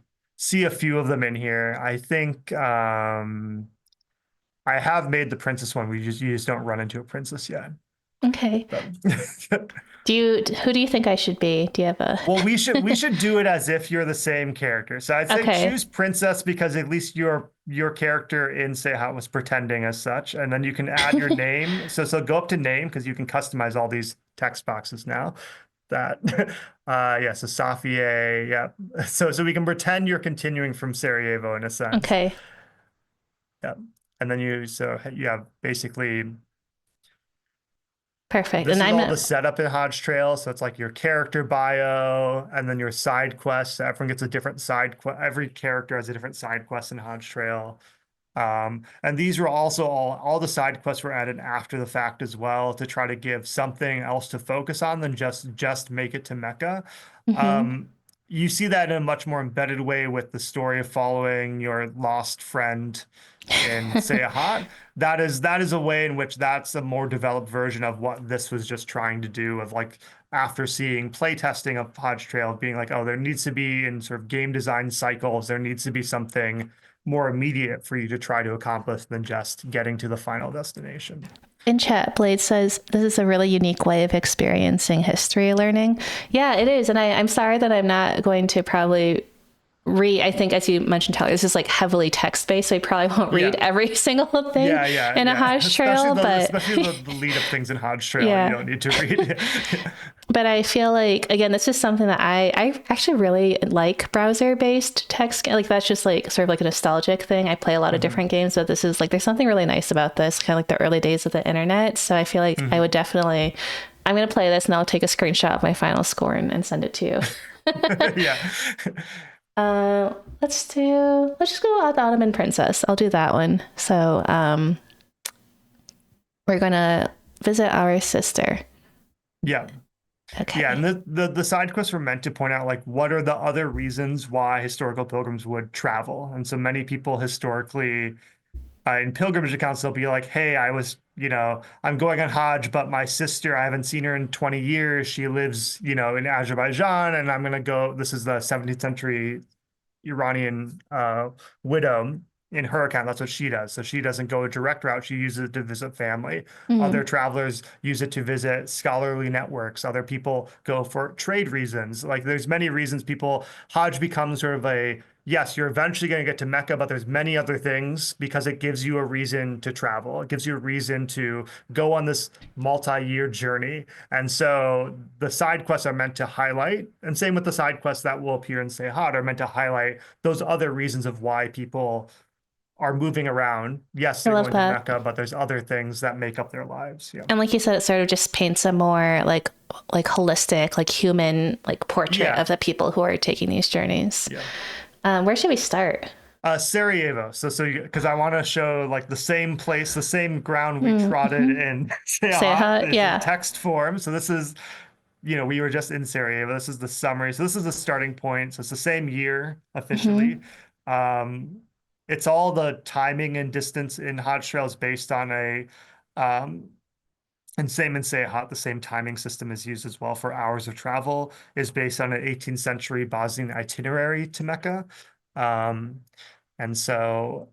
a few of them in here. I think I have made the princess one. You just don't run into a princess yet. Okay. Who do you think I should be? Do you have a Well, we should do it as if you're the same character. So I'd say choose princess because at least your character in Seyahat was pretending as such, and then you can add your name. So go up to name because you can customize all these text boxes now. So Safiye, yeah. So we can pretend you're continuing from Sarajevo in a sense. Okay. Yeah. And then you have basically perfect. This is all the setup in Hodge Trail. So it's like your character bio and then your side quests. So everyone gets a different side quest. Every character has a different side quest in Hodge Trail. And these were also all the side quests were added after the fact as well to try to give something else to focus on than just make it to Mecca. you see that in a much more embedded way with the story of following your lost friend in Seyahat. That is a way in which that's a more developed version of what this was just trying to do, of like after seeing playtesting of Hodge Trail being like, oh, there needs to be in sort of game design cycles, there needs to be something more immediate for you to try to accomplish than just getting to the final destination. In chat, Blade says this is a really unique way of experiencing history learning. Yeah, it is. And I'm sorry that I'm not going to probably I think, as you mentioned, Tyler, this is like heavily text based, so I probably won't read Yeah. every single thing in a Yeah. Hodge trail. Especially the lead up things in Hodge Trail, you Yeah, don't need to read. but I feel like, again, this is something that I actually really like browser based text. Like that's just like sort of like a nostalgic thing. I play a lot of different games, but this is like, there's something really nice about this, kind of like the early days of the internet. So I feel like I would definitely, I'm going to play this and I'll take a screenshot of my final score and send it to you. Yeah. Uh, let's just go with Ottoman Princess. I'll do that one. So, we're gonna visit our sister. Yeah. Okay. Yeah, and the side quests were meant to point out like what are the other reasons why historical pilgrims would travel. And so many people historically in pilgrimage accounts, they'll be like, hey, I'm going on Hajj, but my sister, I haven't seen her in 20 years. She lives, in Azerbaijan, and I'm gonna go. This is the 17th century Iranian widow in her account. That's what she does. So she doesn't go a direct route. She uses it to visit family. Other Mm. travelers use it to visit scholarly networks. Other people go for trade reasons. Like there's many reasons Hajj becomes sort of yes, you're eventually going to get to Mecca, but there's many other things because it gives you a reason to travel. It gives you a reason to go on this multi-year journey. And so the side quests are meant to highlight, and same with the side quests that will appear in Seyahat, are meant to highlight those other reasons of why people are moving around. Yes, I they're love going to that. Mecca, but there's other things that make up their lives. Yeah. And like you said, it sort of just paints a more like holistic, like human, like portrait Yeah. of the people who are taking these journeys. Yeah. Where should we start? Sarajevo. Because I want to show like the same place, the same ground we trotted Mm-hmm. in Say Seyahat hi. is in Yeah. text form. So this is, we were just in Sarajevo. This is the summary. So this is the starting point. So it's the same year officially. Mm-hmm. Um, it's all the timing and distance in Hot Trail is based on um, and same in Seyahat, the same timing system is used as well for hours of travel, is based on an 18th century Bosnian itinerary to Mecca. Um, and so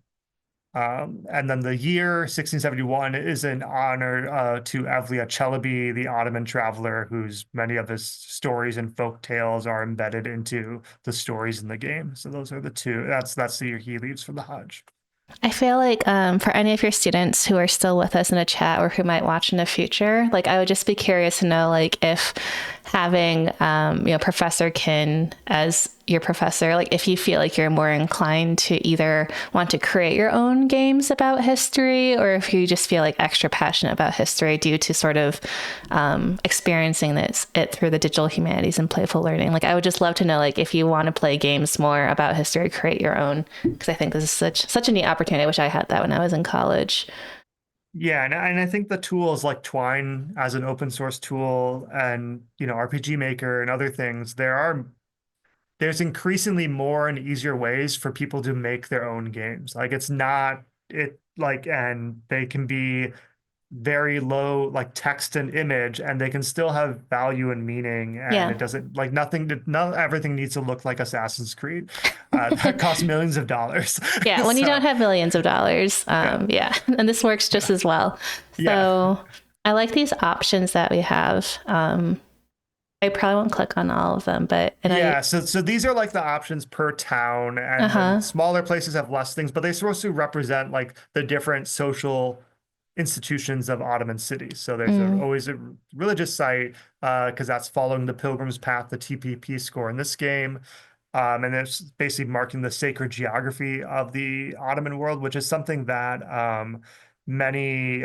and then the year 1671 is in honor to Evliya Çelebi, the Ottoman traveler, whose many of his stories and folk tales are embedded into the stories in the game. So those are the two. That's the year he leaves for the Hajj. I feel like for any of your students who are still with us in a chat or who might watch in the future, like I would just be curious to know, like if having Professor Kynn as your professor, like if you feel like you're more inclined to either want to create your own games about history, or if you just feel like extra passionate about history due to sort of experiencing it through the digital humanities and playful learning. Like I would just love to know, like if you want to play games more about history, create your own, because I think this is such a neat opportunity. I wish I had that when I was in college. Yeah, and I think the tools like Twine as an open source tool and RPG Maker and other things, there's increasingly more and easier ways for people to make their own games. Like it's not it like and they can be very low like text and image and they can still have value and meaning and Yeah. it doesn't like not everything needs to look like Assassin's Creed that costs millions of dollars. Yeah, when you So don't have millions of dollars. yeah, Yeah, and this works just as well. yeah. So I like these options that we have. I probably won't click on all of them, but Yeah, so these are like the options per town, and then uh-huh. smaller places have less things, but they're supposed to represent like the different social institutions of Ottoman cities. So there's Mm, always a religious site because that's following the Pilgrim's Path, the TPP score in this game. And it's basically marking the sacred geography of the Ottoman world, which is something that many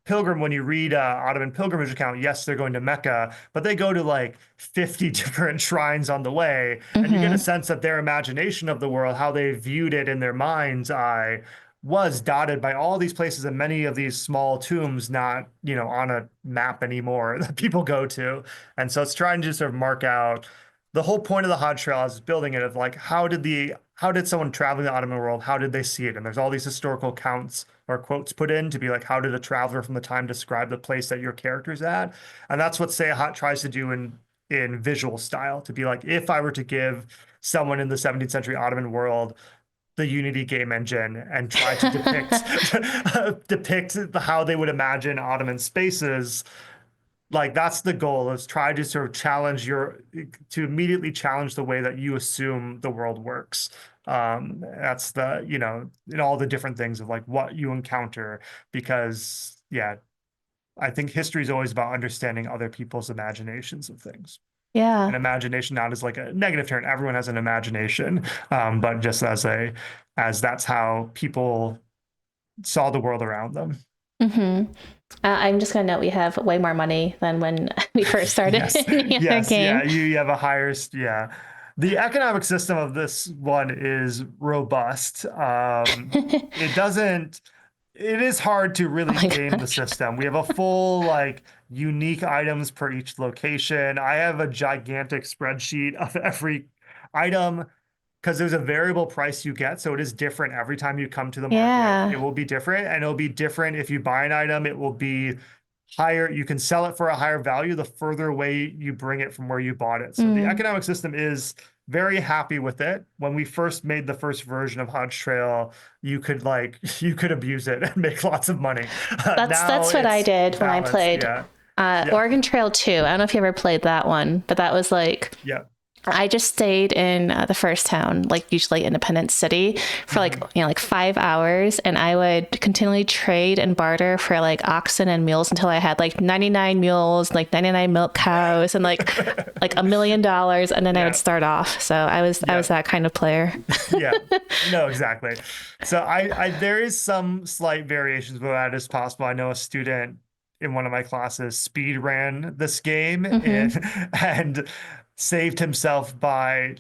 when you read Ottoman pilgrimage account, yes, they're going to Mecca, but they go to like 50 different shrines on the way, and you get a mm-hmm. sense that their imagination of the world, how they viewed it in their mind's eye, was dotted by all these places and many of these small tombs not, on a map anymore that people go to. And so it's trying to sort of mark out the whole point of the Hod Trail is building it of like how did someone traveling the Ottoman world, how did they see it? And there's all these historical counts or quotes put in to be like, how did a traveler from the time describe the place that your character's at? And that's what Seyahat tries to do in visual style, to be like, if I were to give someone in the 17th century Ottoman world the Unity game engine and try to depict depict how they would imagine Ottoman spaces, like that's the goal, is try to sort of challenge to immediately challenge the way that you assume the world works. That's the, in all the different things of like what you encounter, because yeah, I think history is always about understanding other people's imaginations of things. And Yeah. imagination not as like a negative term. Everyone has an imagination, but just as that's how people saw the world around them. Hmm. I'm just gonna note we have way more money than when we first started Yes, in the other yes, yeah. game. You have a higher, yeah. The economic system of this one is robust. It doesn't, it is hard to Oh really my game the gosh. system. We have a full like unique items per each location. I have a gigantic spreadsheet of every item because there's a variable price you get. So it is different every time you come to the market. It Yeah. will be different, and it'll be different if you buy an item. It will be higher. You can sell it for a higher value the further away you bring it from where you bought it. So the Mm. economic system is very happy with it. When we first made the first version of Hodge Trail, you could like you could abuse it and make lots of money. Now That's what I it's did when I balanced. played Yeah. Yeah. Oregon Trail 2. I don't know if you ever played that one, but that was like Yeah. I just stayed in the first town, like usually Independence City, for like Mhm. like 5 hours, and I would continually trade and barter for like oxen and mules until I had like 99 mules, like 99 milk cows, and like $1 million, and then I would Yeah. start off. So I was Yeah. that kind of player. Yeah, no, exactly. So there is some slight variations where that is possible. I know a student in one of my classes speed ran this game and Hmm. and saved himself by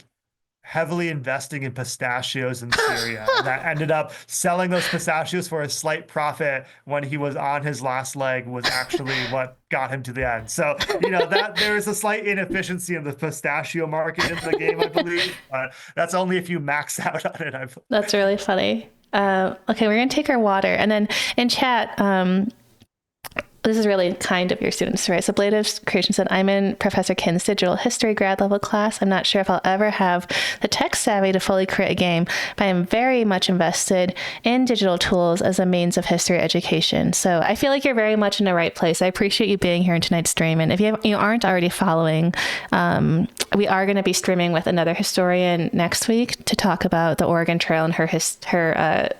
heavily investing in pistachios in Syria. And that ended up selling those pistachios for a slight profit when he was on his last leg was actually what got him to the end. So, that there is a slight inefficiency in the pistachio market in the game, I believe. But that's only if you max out on it, I believe. That's really funny. Okay, we're gonna take our water, and then in chat, this is really kind of your students, right? So Blade of Creation said, I'm in Professor Kynn's digital history grad level class. I'm not sure if I'll ever have the tech savvy to fully create a game, but I'm very much invested in digital tools as a means of history education. So I feel like you're very much in the right place. I appreciate you being here in tonight's stream. And if you aren't already following, we are going to be streaming with another historian next week to talk about the Oregon Trail and her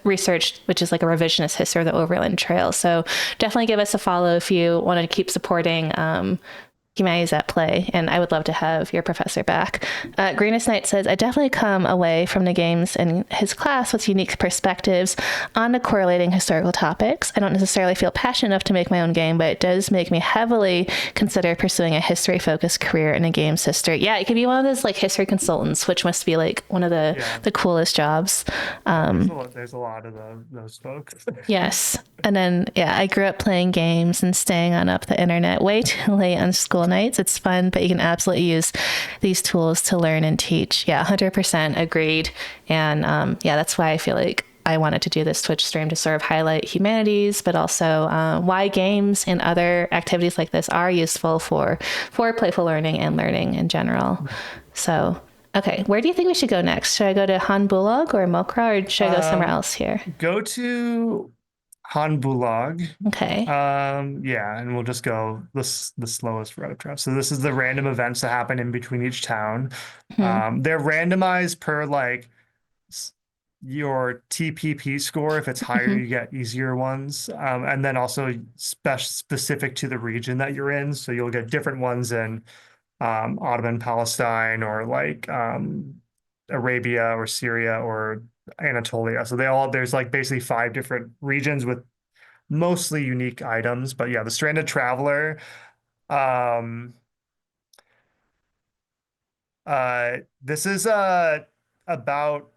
research, which is like a revisionist history of the Overland Trail. So definitely give us a follow if you want to keep supporting humanities at play, and I would love to have your professor back. Greenest Knight says, I definitely come away from the games and his class with unique perspectives on the correlating historical topics. I don't necessarily feel passionate enough to make my own game, but it does make me heavily consider pursuing a history-focused career in a game's history. Yeah, it could be one of those like history consultants, which must be like one of Yeah, the coolest jobs. there's a lot of those folks. Yes. And then, yeah, I grew up playing games and staying on up the internet way too late on school nights. It's fun, but you can absolutely use these tools to learn and teach. Yeah, 100% agreed. And yeah, that's why I feel like I wanted to do this Twitch stream to sort of highlight humanities, but also why games and other activities like this are useful for playful learning and learning in general. So, okay, where do you think we should go next? Should I go to Han Bulag or Mokra, or should I go somewhere else here? Go to Hanbulag. Okay. Yeah, and we'll just go the slowest route trip. So this is the random events that happen in between each town. Hmm. They're randomized per like your TPP score. If it's higher, Hmm. you get easier ones. And then also specific to the region that you're in. So you'll get different ones in Ottoman Palestine or like Arabia or Syria or Anatolia. So there's like basically 5 different regions with mostly unique items. But yeah, the Stranded Traveler, um, this is about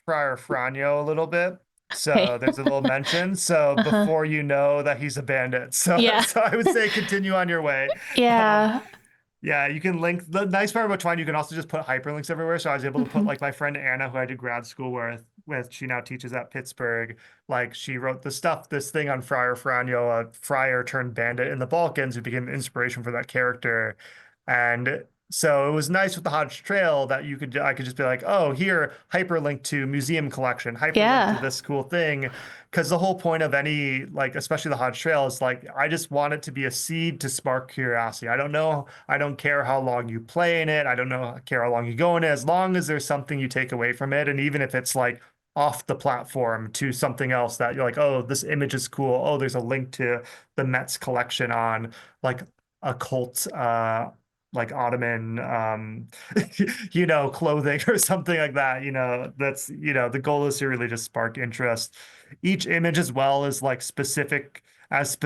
Friar Franjo a little bit. Okay. So there's a little mention. So Uh-huh. before you know that he's a bandit. So Yeah. so I would say continue on your way. Um, Yeah. Yeah, you can link. The nice part about Twine, you can also just put hyperlinks everywhere. So I was able to put Hmm. like my friend Anna, who I did grad school with she now teaches at Pittsburgh. Like she wrote this thing on Friar Franjo, a friar turned bandit in the Balkans who became inspiration for that character. And so it was nice with the Hodge Trail that I could just be like, oh, here, hyperlink to museum collection, hyperlink to Yeah. this cool thing. Because the whole point of any, like, especially the Hodge Trail is like, I just want it to be a seed to spark curiosity. I don't know. I don't care how long you play in it. I don't know, care how long you go in it, as long as there's something you take away from it. And even if it's like off the platform to something else that you're like, oh, this image is cool. Oh, there's a link to the Met's collection on like a cult, like Ottoman, clothing or something like that. That's, the goal is to really just spark interest. Each image as well is like specific as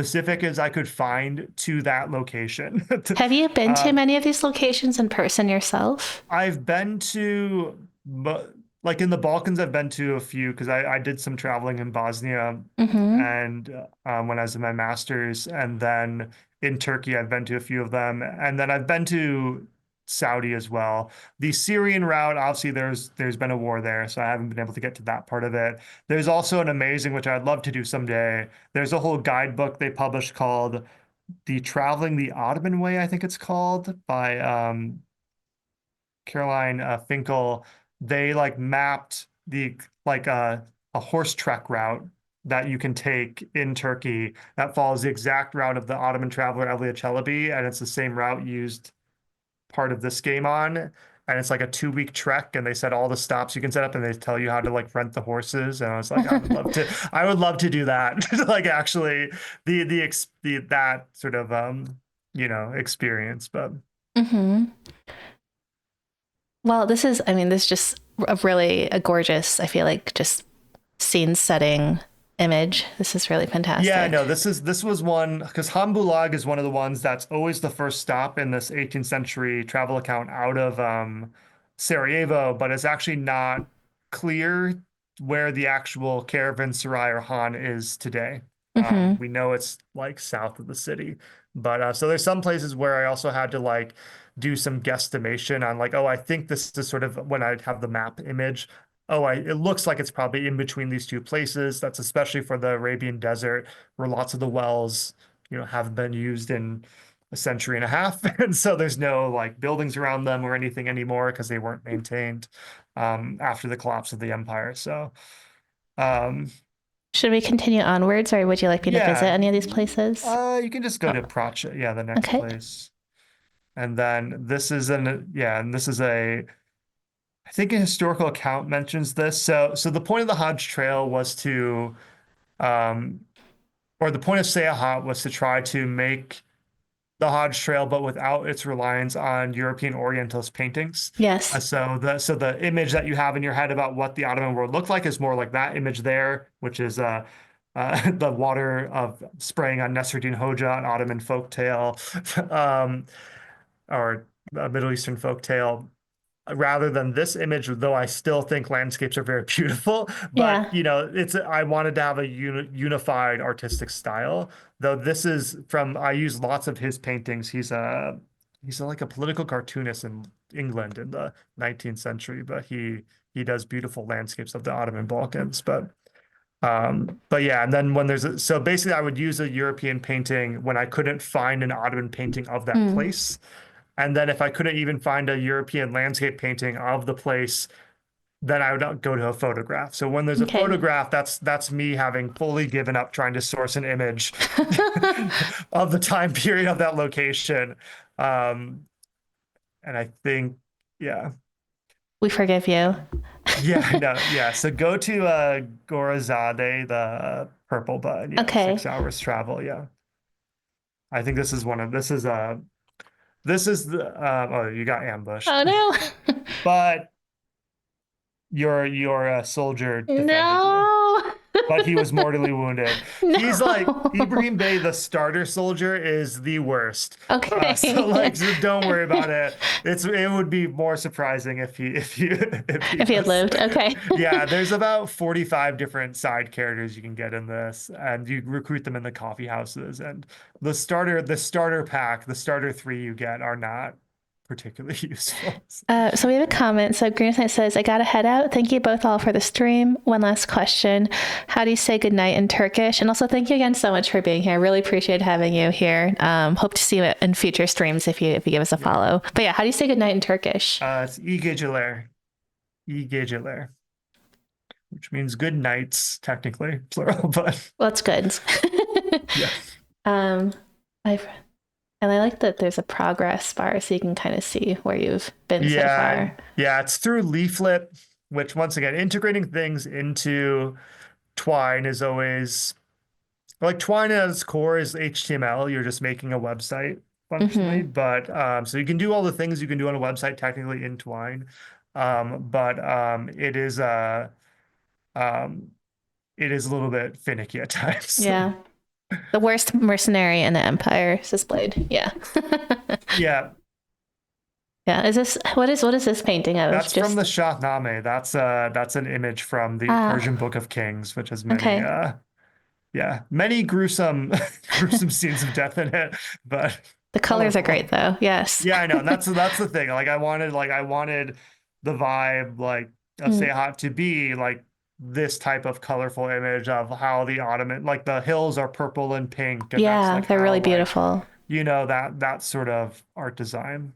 I could find to that location. Have you been to Um, many of these locations in person yourself? I've been to, but like in the Balkans, I've been to a few because I did some traveling in Bosnia Hmm. and when I was in my master's, and then in Turkey, I've been to a few of them, and then I've been to Saudi as well. The Syrian route, obviously, there's been a war there, so I haven't been able to get to that part of it. There's also an amazing, which I'd love to do someday. There's a whole guidebook they published called the Traveling the Ottoman Way, I think it's called, by Caroline Finkel. They like mapped the like a horse trek route that you can take in Turkey that follows the exact route of the Ottoman traveler Evliya Çelebi, and it's the same route used part of this game on. And it's like a 2 week trek, and they set all the stops you can set up, and they tell you how to like rent the horses. And I was like, I would love to do that. Like actually, the that sort of experience. But Hmm. Well, I mean, this is just a really a gorgeous, I feel like, just scene setting image. This is really yeah, no, fantastic. this was one because Hambulag is one of the ones that's always the first stop in this 18th century travel account out of Sarajevo, but it's actually not clear where the actual caravanserai or Han is today. Hmm. We know it's like south of the city, but so there's some places where I also had to like do some guesstimation on like, oh, I think this is sort of when I have the map image. Oh, it looks like it's probably in between these two places. That's especially for the Arabian Desert, where lots of the wells, haven't been used in a century and a half. And so there's no like buildings around them or anything anymore because they weren't maintained after the collapse of the empire. So, um, Should we continue onwards, or would you like me to visit yeah, any of these places? you can just go Oh, to Pracha, yeah, the next okay. place. And then and this is I think a historical account mentions this. So the point of the Hodge Trail was to um, or the point of Seyahat was to try to make the Hodge Trail, but without its reliance on European Orientalist paintings. Yes. So the image that you have in your head about what the Ottoman world looked like is more like that image there, which is the water of spraying on Nasruddin Hoja, an Ottoman folktale, or a Middle Eastern folktale rather than this image, though I still think landscapes are very beautiful. But Yeah. it's I wanted to have a unified artistic style. Though this is from I use lots of his paintings. Like a political cartoonist in England in the 19th century, but he does beautiful landscapes of the Ottoman Balkans. But yeah, and then so basically I would use a European painting when I couldn't find an Ottoman painting of that Mm, place. And then if I couldn't even find a European landscape painting of the place, then I would go to a photograph. So when there's a okay. photograph, that's me having fully given up trying to source an image of the time period of that location. Um, and I think, yeah, We forgive you. yeah, no, yeah. So go to Gorazade, the purple button. Yeah, Okay. 6 hours travel. Yeah, I think this is the oh, you got ambushed, Oh no. but your soldier defended you, No. but he was mortally wounded. He's like No. Ibrahim Bey, the starter soldier, is the worst. So Okay. like, so don't worry about it. It would be more surprising if he If he had was. lived. Okay. Yeah, there's about 45 different side characters you can get in this, and you recruit them in the coffee houses. And the starter pack, the starter three you get are not particularly useful. So we have a comment. So Green Knight says, I gotta head out. Thank you both all for the stream. One last question. How do you say goodnight in Turkish? And also thank you again so much for being here. Really appreciate having you here. Hope to see you in future streams if you give us a follow. But yeah, how do you say goodnight in Turkish? It's iyi geceler, iyi geceler, which means good nights, technically, plural, but Well, it's good. yeah. um, I've And I like that there's a progress bar so you can kind of see where you've been so far. Yeah, it's through Leaflet, which once again, integrating things into Twine is always like Twine at its core is HTML. You're just making a website functionally, but so you can do all the things you can do on a website technically in Twine. But um, it is a little bit finicky at times. Yeah. The worst mercenary in the Empire is displayed. Yeah. Yeah. Yeah. Is this what is this painting of? That's from the Shahnameh. That's an image from the Persian Book of Kings, which has many many gruesome gruesome scenes of death in it, but the colors are great though. Yes. Yeah, I know. And that's the thing. I wanted the vibe like of Seyahat to be like this type of colorful image of how the Ottoman, like the hills are purple and pink, and that's like they're how, really like, beautiful. that sort of art design.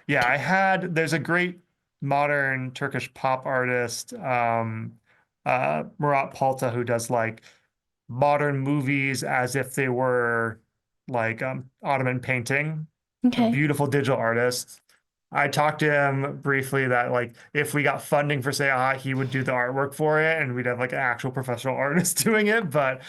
Yeah, there's a great modern Turkish pop artist, Murat Palta, who does like modern movies as if they were like Ottoman painting. A Okay. beautiful digital artist. I talked to him briefly that like if we got funding for Seyahat, he would do the artwork for it, and we'd have like an actual professional artist doing it. But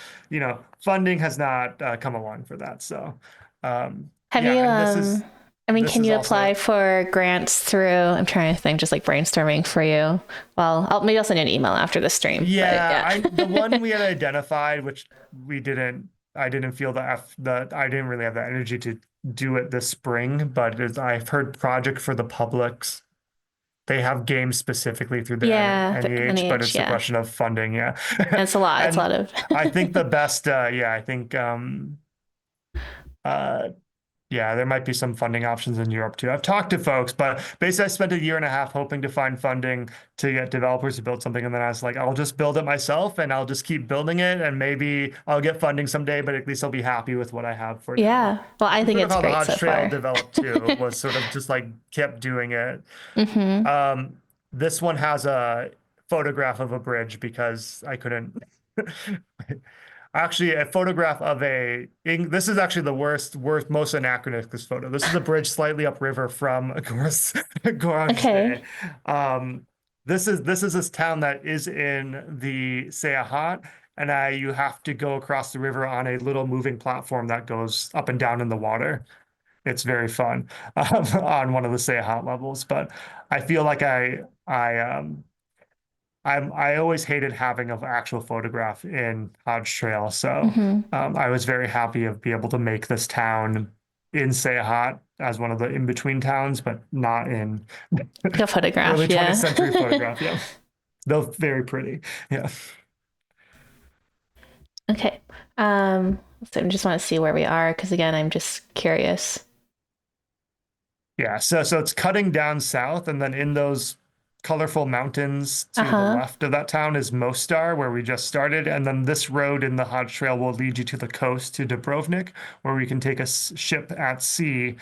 funding has not come along for that. So Have you and can you apply for grants through, I'm trying to think, just like brainstorming for you. Well, maybe I'll send you an email after the stream. Yeah, the one we had identified, which I didn't feel that I didn't really have the energy to do it this spring, but I've heard Project for the Publics. They have games specifically through the NEH, but it's a question of funding. Yeah, and it's a lot. It's a lot of. I think the best. I think there might be some funding options in Europe too. I've talked to folks, but basically I spent a year and a half hoping to find funding to get developers to build something. And then I was like, I'll just build it myself and I'll just keep building it. And maybe I'll get funding someday, but at least I'll be happy with what I have for now. Well, I think it's how great the Hodge so Trail far. developed too, was sort of just like kept doing it. This one has a photograph of a bridge because I couldn't actually a photograph of this is actually the worst most anachronistic photo. This is a bridge slightly upriver from Okay. This is this town that is in the Seyahat, and you have to go across the river on a little moving platform that goes up and down in the water. It's very fun on one of the Seyahat levels, but I feel like I always hated having an actual photograph in Hodge Trail, so I was very happy to be able to make this town in Seyahat as one of the in-between towns, but not in a photograph. Early 20th century photograph. Yeah, though very pretty. Yeah. Okay. So I just want to see where we are because again, I'm just curious. Yeah. So it's cutting down south, and then in those colorful mountains to the left of that town is Mostar, where we just started. And then this road in the Hodge Trail will lead you to the coast to Dubrovnik, where we can take a ship at sea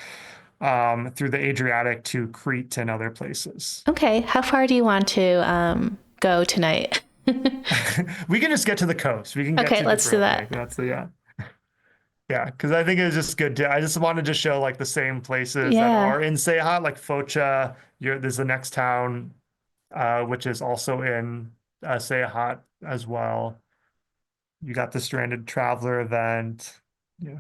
through the Adriatic to Crete and other places. Okay. How far do you want to go tonight? We can just get to the coast. We can get to let's do that. That's the Yeah, because I think it was just good I just wanted to show like the same places that are in Seyahat, like Foça. There's the next town, which is also in Seyahat as well. You got the Stranded Traveler event. Yeah.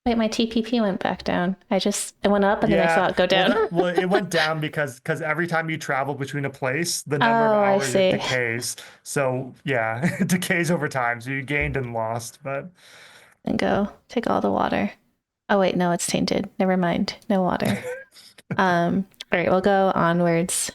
Wait, my TPP went back down. It went up and then I saw it go down. Well, it went down because every time you travel between a place, the number of hours it decays. So yeah, it decays over time. So you gained and lost, but. And go take all the water. Oh wait, no, it's tainted. Never mind. No water. All right, we'll go onwards.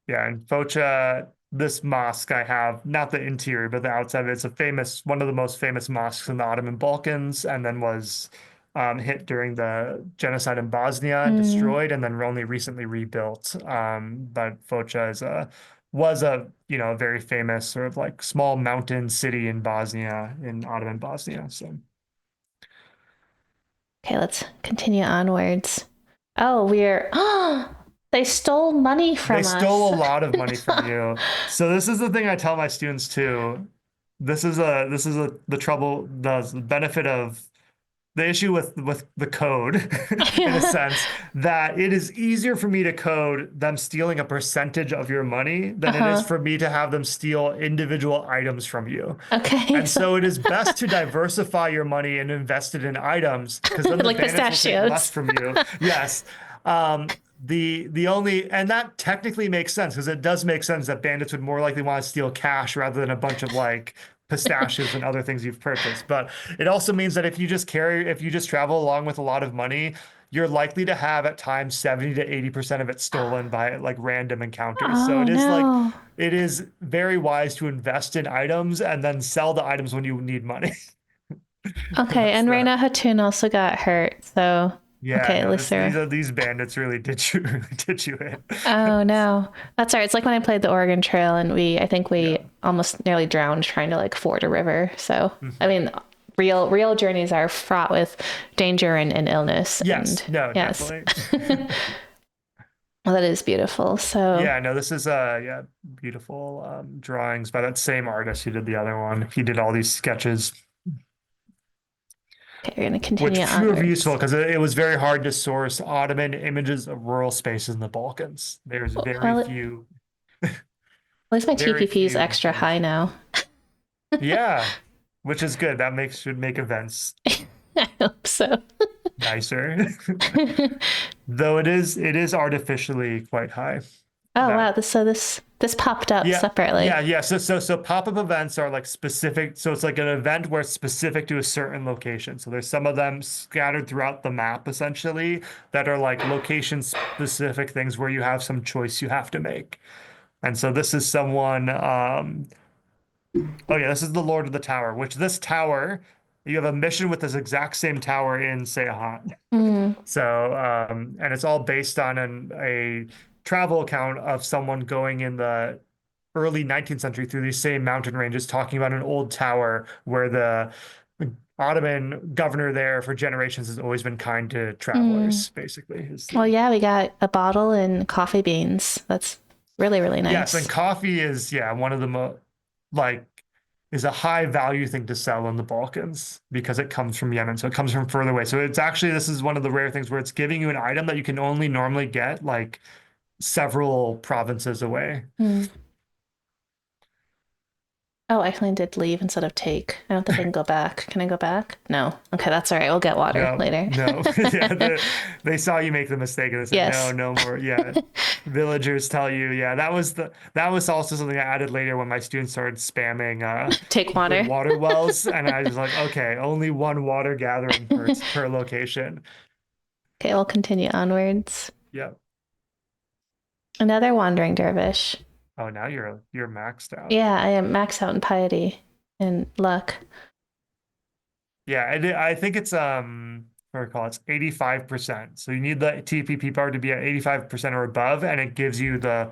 Yeah, and Foça, this mosque I have, not the interior, but the outside of it, it's one of the most famous mosques in the Ottoman Balkans, and then was hit during the genocide in Bosnia and Mm. destroyed, and then only recently rebuilt. But Foča was a a very famous sort of like small mountain city in Bosnia, in Ottoman Bosnia. So Okay, let's continue onwards. Oh, we're they stole money they from stole us. a lot of money from you. So this is the thing I tell my students too. This is the trouble, the benefit of the issue with the code in a Yeah. sense that it is easier for me to code them stealing a percentage of your money than it is Uh-huh. for me to have them steal individual items from you. Okay, And so so it is best to diversify your money and invest it in items because then the like bandits will take less pistachios. from you. Yes. The only and that technically makes sense because it does make sense that bandits would more likely want to steal cash rather than a bunch of like pistachios and other things you've purchased. But it also means that if you just travel along with a lot of money, you're likely to have at times 70 to 80% of it stolen by like random encounters. So Oh no. it is very wise to invest in items and then sell the items when you need money. Okay, That's and the Reina Hatun also got hurt. So Yeah, okay, at no, least these bandits really did you really did you Oh in. no. That's all right. It's like when I played the Oregon Trail and I think we Yeah. almost nearly drowned trying to like ford a river. So I Mhm. mean real journeys are fraught with danger and illness and Yes, no, yes. definitely. Well, that is beautiful. So Yeah, no, this is yeah, beautiful drawings by that same artist who did the other one. He did all these sketches, okay, we're gonna which continue proved useful onwards. because it was very hard to source Ottoman images of rural spaces in the Balkans. There's Well, at least my very TPP is few extra high information. now. Yeah, which is good. That makes should make events I hope so. nicer. Though it is artificially quite high. Oh wow, That this popped up Yeah, separately. yeah. So pop-up events are like specific. So it's like an event where it's specific to a certain location. So there's some of them scattered throughout the map essentially that are like location specific things where you have some choice you have to make. And so this is someone oh yeah, this is the Lord of the Tower, which this tower, you have a mission with this exact same tower in Seyahat. Mm, So, and it's all based on a travel account of someone going in the early 19th century through these same mountain ranges, talking about an old tower where the Ottoman governor there for generations has always been kind to mm. travelers, basically. Is Well, the yeah, we got a bottle and coffee beans. That's really Yes, and nice. coffee is, yeah, one of the like, is a high value thing to sell in the Balkans because it comes from Yemen. So it comes from further away. So it's actually, this is one of the rare things where it's giving you an item that you can only normally get like several provinces away. Mm. Oh, I accidentally did leave instead of take. I don't think I can go back. Can I go back? No. Okay, that's all right. We'll get water No, later. no. Yeah, they saw you make the mistake and they said, no, Yes. no more. Yeah. Villagers tell you, yeah, that was also something I added later when my students started spamming Take the water. water wells. And I was like, okay, only one water gathering per location. Okay, we'll continue onwards. Yeah. Another wandering dervish. Oh, now you're maxed out. Yeah, I am max out in piety and luck. Yeah, I think it's what do I call it? It's 85%. So you need the TPP power to be at 85% or above, and it gives you the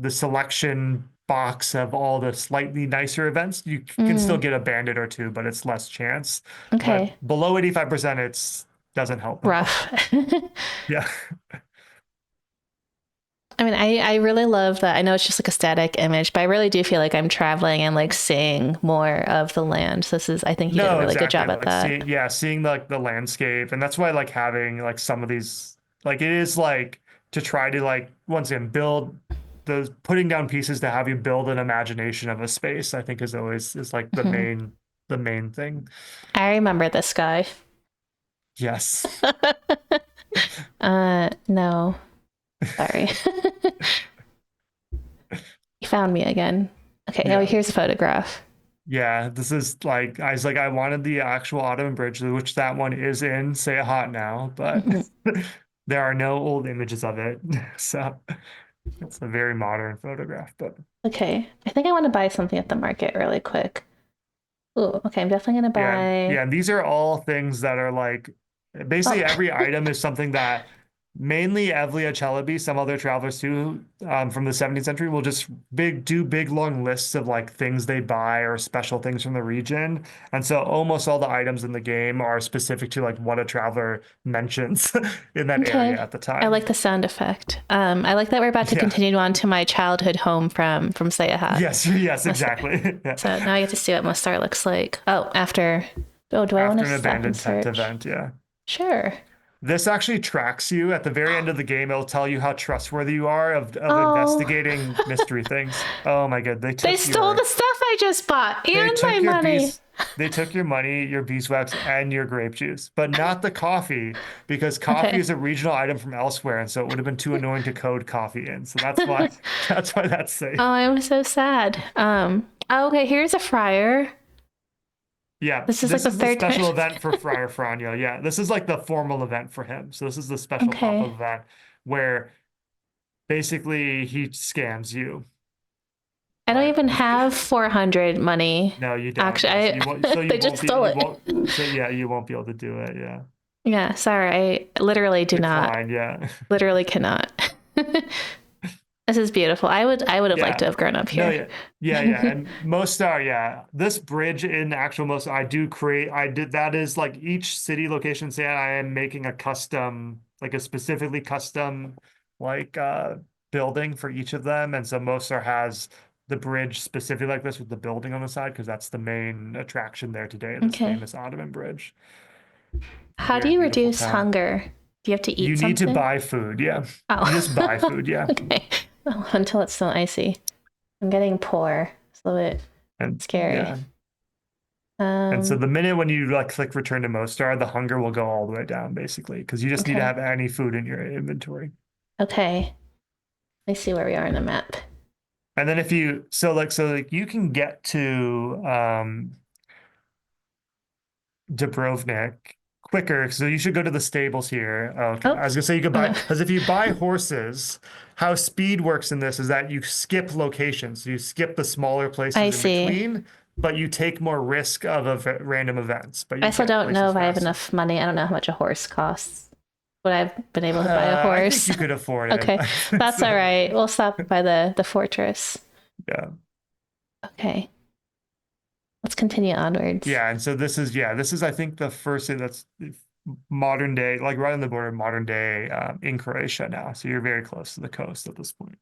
selection box of all the slightly nicer events. You can still Mm, get a bandit or two, but it's less chance. But okay, below 85%, it's doesn't help at all. rough. Yeah. I mean, I really love that. I know it's just like a static image, but I really do feel like I'm traveling and like seeing more of the land. So this is, I think you did a No, really good exactly. job at Like that. seeing like the landscape, and that's why I like having like some of these. Like it is like to try to like once again build the putting down pieces to have you build an imagination of a space. I think is always is like Mhm. the main thing. I remember this guy. Yes. No, sorry. He found me again. Okay, oh, Yeah. here's a photograph. Yeah, this is like I was like I wanted the actual Ottoman bridge, which that one is in Hot now, but Mhm. there are no old images of it. So it's a very modern photograph, but Okay, I think I want to buy something at the market really quick. Ooh, okay, I'm definitely gonna Yeah, yeah, buy. and these are all things that are like Oh, basically every item is something that mainly Evlia Celebi, some other travelers too, from the 17th century will just do big long lists of like things they buy or special things from the region. And so almost all the items in the game are specific to like what a traveler mentions in that area okay. at the I time. like the sound effect. I like that we're about to Yeah. continue on to my childhood home from Sayahat. Yes, yes, So exactly. Yeah. so now I get to see what Mostar looks like. Oh, after. Oh, do I want to After an stop and abandoned tent search? event, yeah. Sure. This actually tracks you at the very end of the game. It'll tell you how trustworthy you are of Oh, investigating mystery things. Oh my God, they stole the stuff I just bought they and my took your money. bees, they took your money, your beeswax, and your grape juice, but not the coffee because coffee Okay. is a regional item from elsewhere, and so it would have been too annoying to code coffee in. So that's why that's why that's Oh, safe. I'm so sad. Okay, here's a fryer. Yeah, This is like this the is the third time. special event for Friar Franjo. Yeah, this is like the formal event for him. So this is the special Okay. pop-up event where basically he scams you. I don't Like even have 400 money. no, you don't. Actually, Yeah, so you won't. So they just stole You it. won't. So yeah, you won't be able to do it. Yeah, Yeah, sorry. I literally do not. decline. Yeah, Literally cannot. This is beautiful. I would have liked to yeah. have grown up No, here. yeah, yeah, yeah. And most are yeah. This bridge in actual most I do create. I did that is like each city location. Say I am making a custom, like a specifically custom, like building for each of them. And so Mostar has the bridge specifically like this with the building on the side because that's the main attraction there today. This Okay. famous Ottoman bridge. How do Very you beautiful reduce town. hunger? Do you have to You eat need to something? buy food. Yeah. You just buy Oh, food. Yeah. okay. Oh, until it's still icy. I'm getting poor. It's a little bit And scary. yeah. And so Um, the minute when you like click return to Mostar, the hunger will go all the way down basically because you just need to okay. have any food in your inventory. Okay. Let me see where we are in the map. And then if you so like you can get to Dubrovnik quicker. So you should go to the stables here. Okay. Oh, I was gonna say you could buy uh, because if you buy horses, how speed works in this is that you skip locations. You skip the smaller I places in see. between, but you take more risk of random events, but I you still get don't know places if I have faster. enough money. I don't know how much a horse costs. Would I have been able to buy a I think horse? you could afford it. Okay, that's all So, right. We'll stop by the fortress. yeah. Okay, let's continue onwards. Yeah, and so this is I think the first thing that's modern day, like right on the border of modern day in Croatia now. So you're very close to the coast at this point.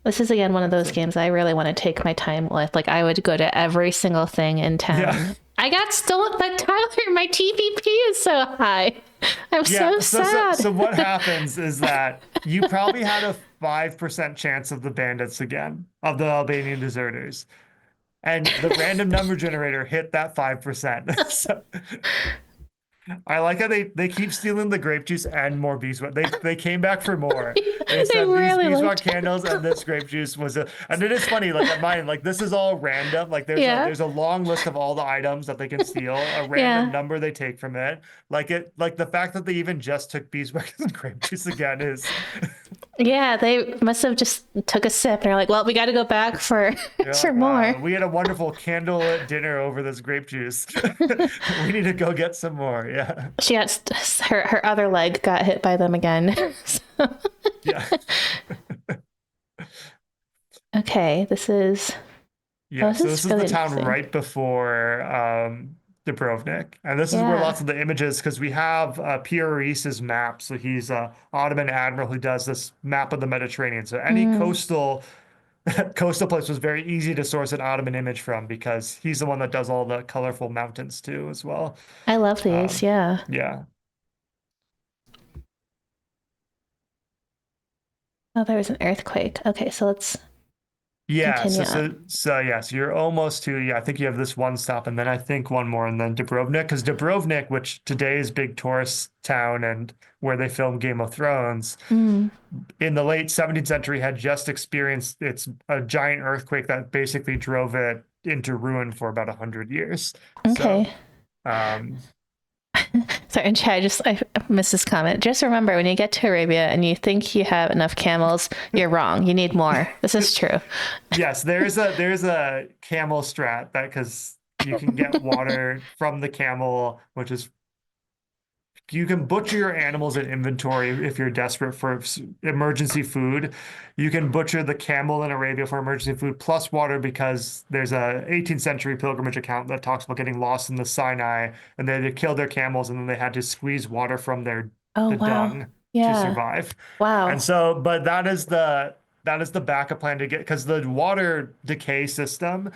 This is again one of those So games I really want to take my time with. Like I would go to every single thing in yeah. town. I got stolen, but Tyler, my TPP is so high. I'm Yeah, so sad. so what happens is that you probably had a 5% chance of the bandits again, of the Albanian deserters. And the random number generator hit that 5%. So I like how they keep stealing the grape juice and more beeswax. They came back for more. They They said these really beeswax liked candles and this grape juice was a and it is funny, like at mine, like this is all random. Like Yeah, there's a long list of all the items that they can steal, a random yeah. number they take from it. Like the fact that they even just took beeswax and grape juice again is Yeah, they must have just took a sip and they're like, well, we got to go back for they're for like, more. wow, we had a wonderful candlelit dinner over this grape juice. We need to go get some more. Yeah. She got her other leg got hit by them again. Yeah. Okay, this is Yeah, this so this is is the really town interesting. right before Dubrovnik. And this is where Yeah, lots of the images, because we have Pierre Reese's map. So he's a Ottoman admiral who does this map of the Mediterranean. So any mm, coastal place was very easy to source an Ottoman image from because he's the one that does all the colorful mountains too as well. I love these. Um, Yeah. yeah. Oh, there was an earthquake. Okay, so let's Yeah, continue on. yeah, so you're almost to yeah, I think you have this one stop and then I think one more and then Dubrovnik because Dubrovnik, which today is big tourist town and where they filmed Game of Thrones, Mm, in the late 17th century had just experienced its a giant earthquake that basically drove it into ruin for about 100 years. So okay. um Sorry, and Chad, I missed this comment. Just remember, when you get to Arabia and you think you have enough camels, you're wrong. You need more. This is true. yes, there's a camel strat that because You can get water from the camel, which is you can butcher your animals in inventory if you're desperate for emergency food. You can butcher the camel in Arabia for emergency food plus water because there's a 18th century pilgrimage account that talks about getting lost in the Sinai and they killed their camels and then they had to squeeze water from Oh, the wow. dung to Yeah. survive. And Wow. so, but that is the backup plan to get because the water decay system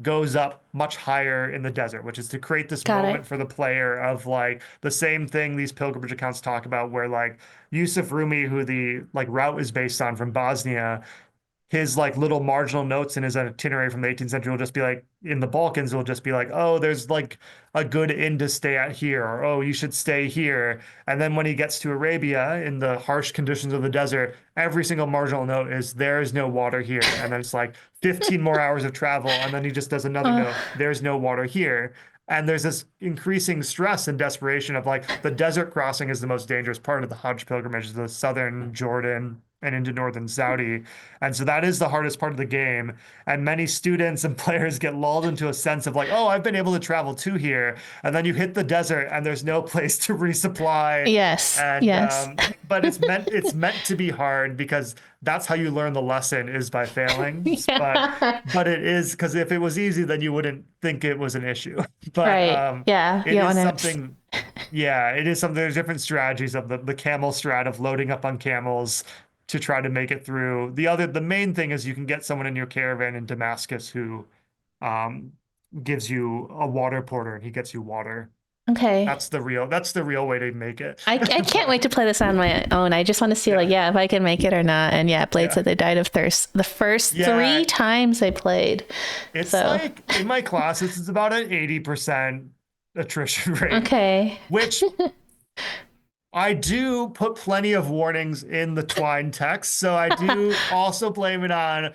goes up much higher in the desert, which is to create this Got moment it. for the player of like the same thing these pilgrimage accounts talk about, where like Yusuf Rumi, who the like route is based on from Bosnia, his like little marginal notes in his itinerary from the 18th century will just be like in the Balkans will just be like, oh, there's like a good inn to stay at here, or oh, you should stay here. And then when he gets to Arabia in the harsh conditions of the desert, every single marginal note is there is no water here. And then it's like 15 more hours of travel, and then he just does another Uh, note, there's no water here. And there's this increasing stress and desperation of like the desert crossing is the most dangerous part of the Hajj pilgrimage, the southern Jordan and into northern Saudi. And so that is the hardest part of the game. And many students and players get lulled into a sense of like, oh, I've been able to travel to here. And then you hit the desert and there's no place to resupply. yes. And Yes. but it's meant to be hard because that's how you learn the lesson is by failing. Yeah. But it is because if it was easy, then you wouldn't think it was an issue. But Right. Yeah. it You is want to. something yeah, it is something. There's different strategies of the camel strat of loading up on camels to try to make it through. The main thing is you can get someone in your caravan in Damascus who um, gives you a water porter and he gets you water. Okay. That's the real way to make it. I can't wait But to play this on my own. I just want to see, like, yeah, yeah, if I can make it or not. And yeah, Blade yeah, said they died of thirst the first yeah. three times they played. It's So, like in my classes, it's about an 80% attrition rate, okay. which I do put plenty of warnings in the Twine text, so I do also blame it on,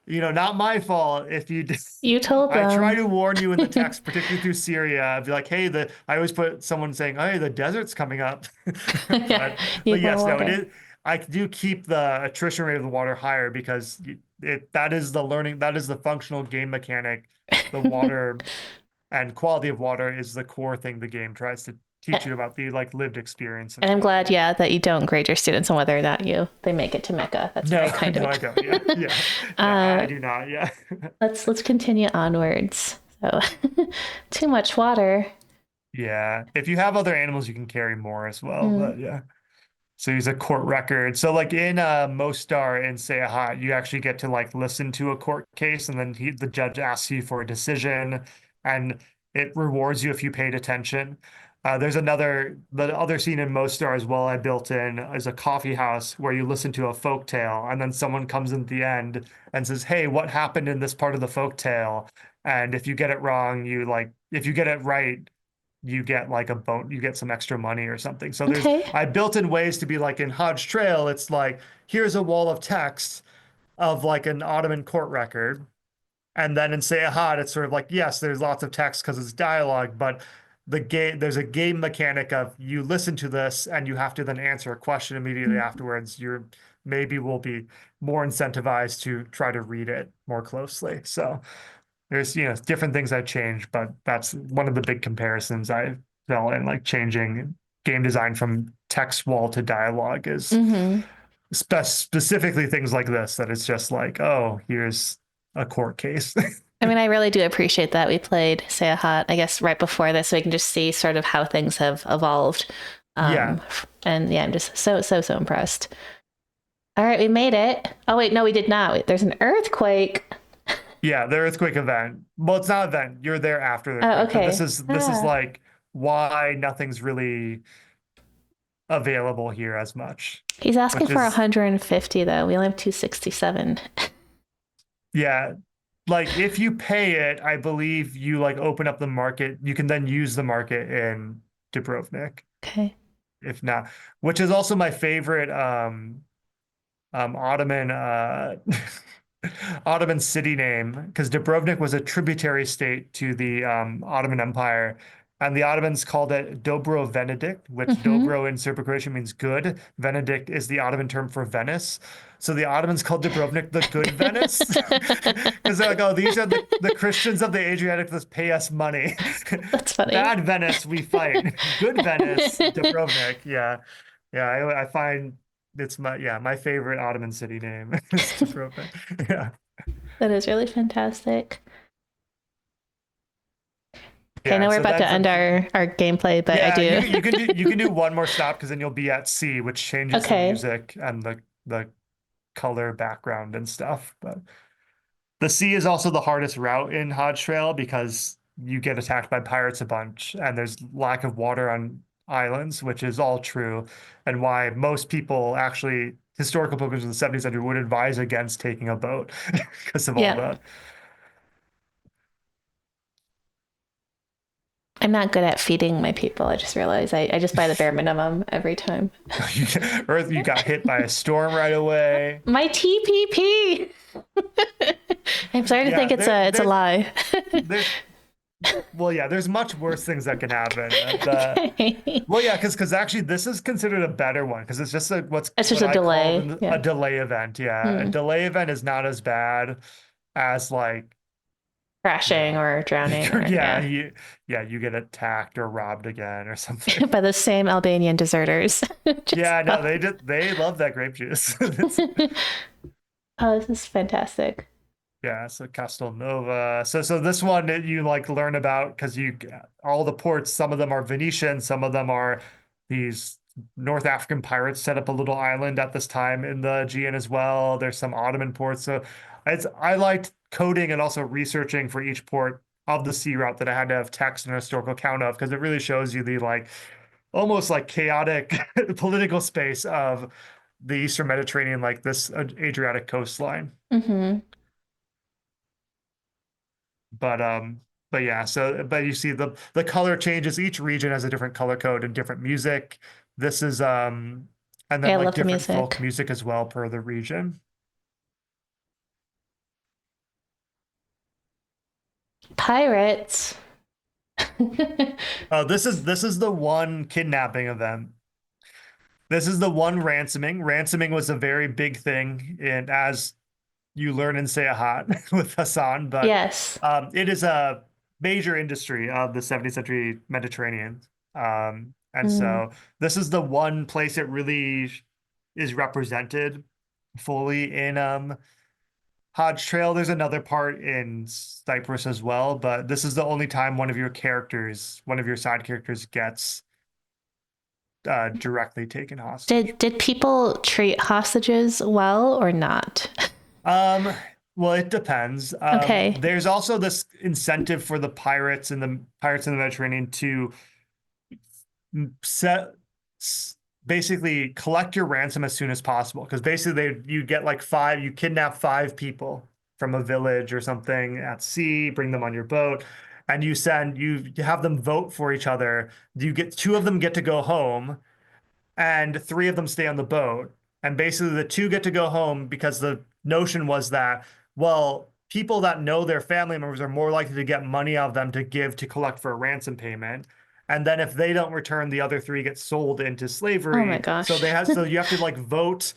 not my fault if you did. You told I try them. to warn you in the text, particularly through Syria. I'd be like, hey, I always put someone saying, hey, the desert's coming up. Yeah. But Need more yes, no, it water. is. I do keep the attrition rate of the water higher because that is the learning, that is the functional game mechanic. The water and quality of water is the core thing the game tries to teach you about the like lived experience and And I'm stuff. glad, yeah, that you don't grade your students on whether or not they make it to Mecca. That's No, very kind of no, I don't. Yeah, you. yeah, yeah. I uh, do not. Yeah, let's continue onwards. So, too much water. yeah. If you have other animals, you can carry more as well. Mm. But yeah. So he's a court record. So like in Mostar in Seyahat, you actually get to like listen to a court case, and then the judge asks you for a decision, and it rewards you if you paid attention. There's the other scene in Mostar as well. I built in is a coffee house where you listen to a folk tale, and then someone comes in at the end and says, "Hey, what happened in this part of the folk tale?" And if you get it wrong, if you get it right, you get like you get some extra money or something. So Okay. I built in ways to be like in Hodge Trail, it's like, here's a wall of text of like an Ottoman court record. And then in Seyahat, it's sort of like, yes, there's lots of text because it's dialogue, but there's a game mechanic of you listen to this and you have to then answer a question immediately Mm. afterwards. You're maybe will be more incentivized to try to read it more closely. So there's different things I changed, but that's one of the big comparisons I felt in like changing game design from text wall to dialogue is Hmm. specifically things like this that it's just like, oh, here's a court case. I mean, I really do appreciate that we played Say a Hot, I guess, right before this, so we can just see sort of how things have evolved. Yeah, And yeah, I'm just so impressed. All right, we made it. Oh wait, no, we did not. Wait, there's an earthquake. yeah, the earthquake event. Well, it's not event. You're there after the Oh, earthquake, but okay. this is Ah, like why nothing's really available here as much, he's asking which for is 150 though. We only have 267. yeah, like if you pay it, I believe you like open up the market. You can then use the market in Dubrovnik. Okay. If not, which is also my favorite Ottoman Ottoman city name because Dubrovnik was a tributary state to the Ottoman Empire. And the Ottomans called it Dobro Venedict, which Hmm. Dobro in Serbo-Croatian means good. Venedict is the Ottoman term for Venice. So the Ottomans called Dubrovnik the good Venice because they're like, oh, these are the Christians of the Adriatic that pay us money. That's funny. Bad Venice, we fight. Good Venice, Dubrovnik. Yeah. Yeah, I find it's my favorite Ottoman city name is Dubrovnik. Yeah. That is really fantastic. Okay, I Yeah, know and we're so about then to end our gameplay, but I yeah, do. you can do one more stop because then you'll be at sea, which changes the Okay. music and the color background and stuff. But the sea is also the hardest route in Hodge Trail because you get attacked by pirates a bunch, and there's lack of water on islands, which is all true, and why most people actually historical pilgrims in the 17th century would advise against taking a boat because of all Yeah. the I'm not good at feeding my people. I just realized I just buy the bare minimum every time. or you got hit by a storm right away. My TPP. I'm starting to think Yeah, it's a lie. there's well, yeah, there's much worse things that can happen. Okay. Well, yeah, because actually this is considered a better one because it's just It's just what a I call delay. a Yeah. delay event. Yeah, a Hmm. delay event is not as bad as like, you Crashing know, or drowning or yeah, yeah. you get attacked or robbed again or something. By the same Albanian deserters. Just Yeah, no, they love that grape juice. oh, this is fantastic. Yeah, so Castelnova. So this one you like learn about because you all the ports, some of them are Venetian, some of them are these North African pirates set up a little island at this time in the Aegean as well. There's some Ottoman ports. So I liked coding and also researching for each port of the sea route that I had to have text and historical account of because it really shows you the like almost like chaotic political space of the Eastern Mediterranean, like this Adriatic coastline. Hmm. But but yeah, so but you see the color changes. Each region has a different color code and different music. This is and Yeah, then I like love the different folk music. music as well per the region. Pirates. Oh, this is the one kidnapping event. This is the one ransoming. Ransoming was a very big thing, and as you learn in Seyahat with Hassan, but Yes. it is a major industry of the 17th century Mediterranean. And Mm. so this is the one place it really is represented fully in Hodge Trail. There's another part in Cyprus as well, but this is the only time one of your side characters gets directly taken hostage. Did people treat hostages well or not? Um, well, it depends. Okay. There's also this incentive for the pirates in the Mediterranean to set basically collect your ransom as soon as possible because basically you get like you kidnap 5 people from a village or something at sea, bring them on your boat, and you have them vote for each other. You get 2 of them get to go home and 3 of them stay on the boat. And basically, the 2 get to go home because the notion was that, well, people that know their family members are more likely to get money out of them to give to collect for a ransom payment. And then if they don't return, the other 3 get sold into Oh my slavery. gosh. So you have to like vote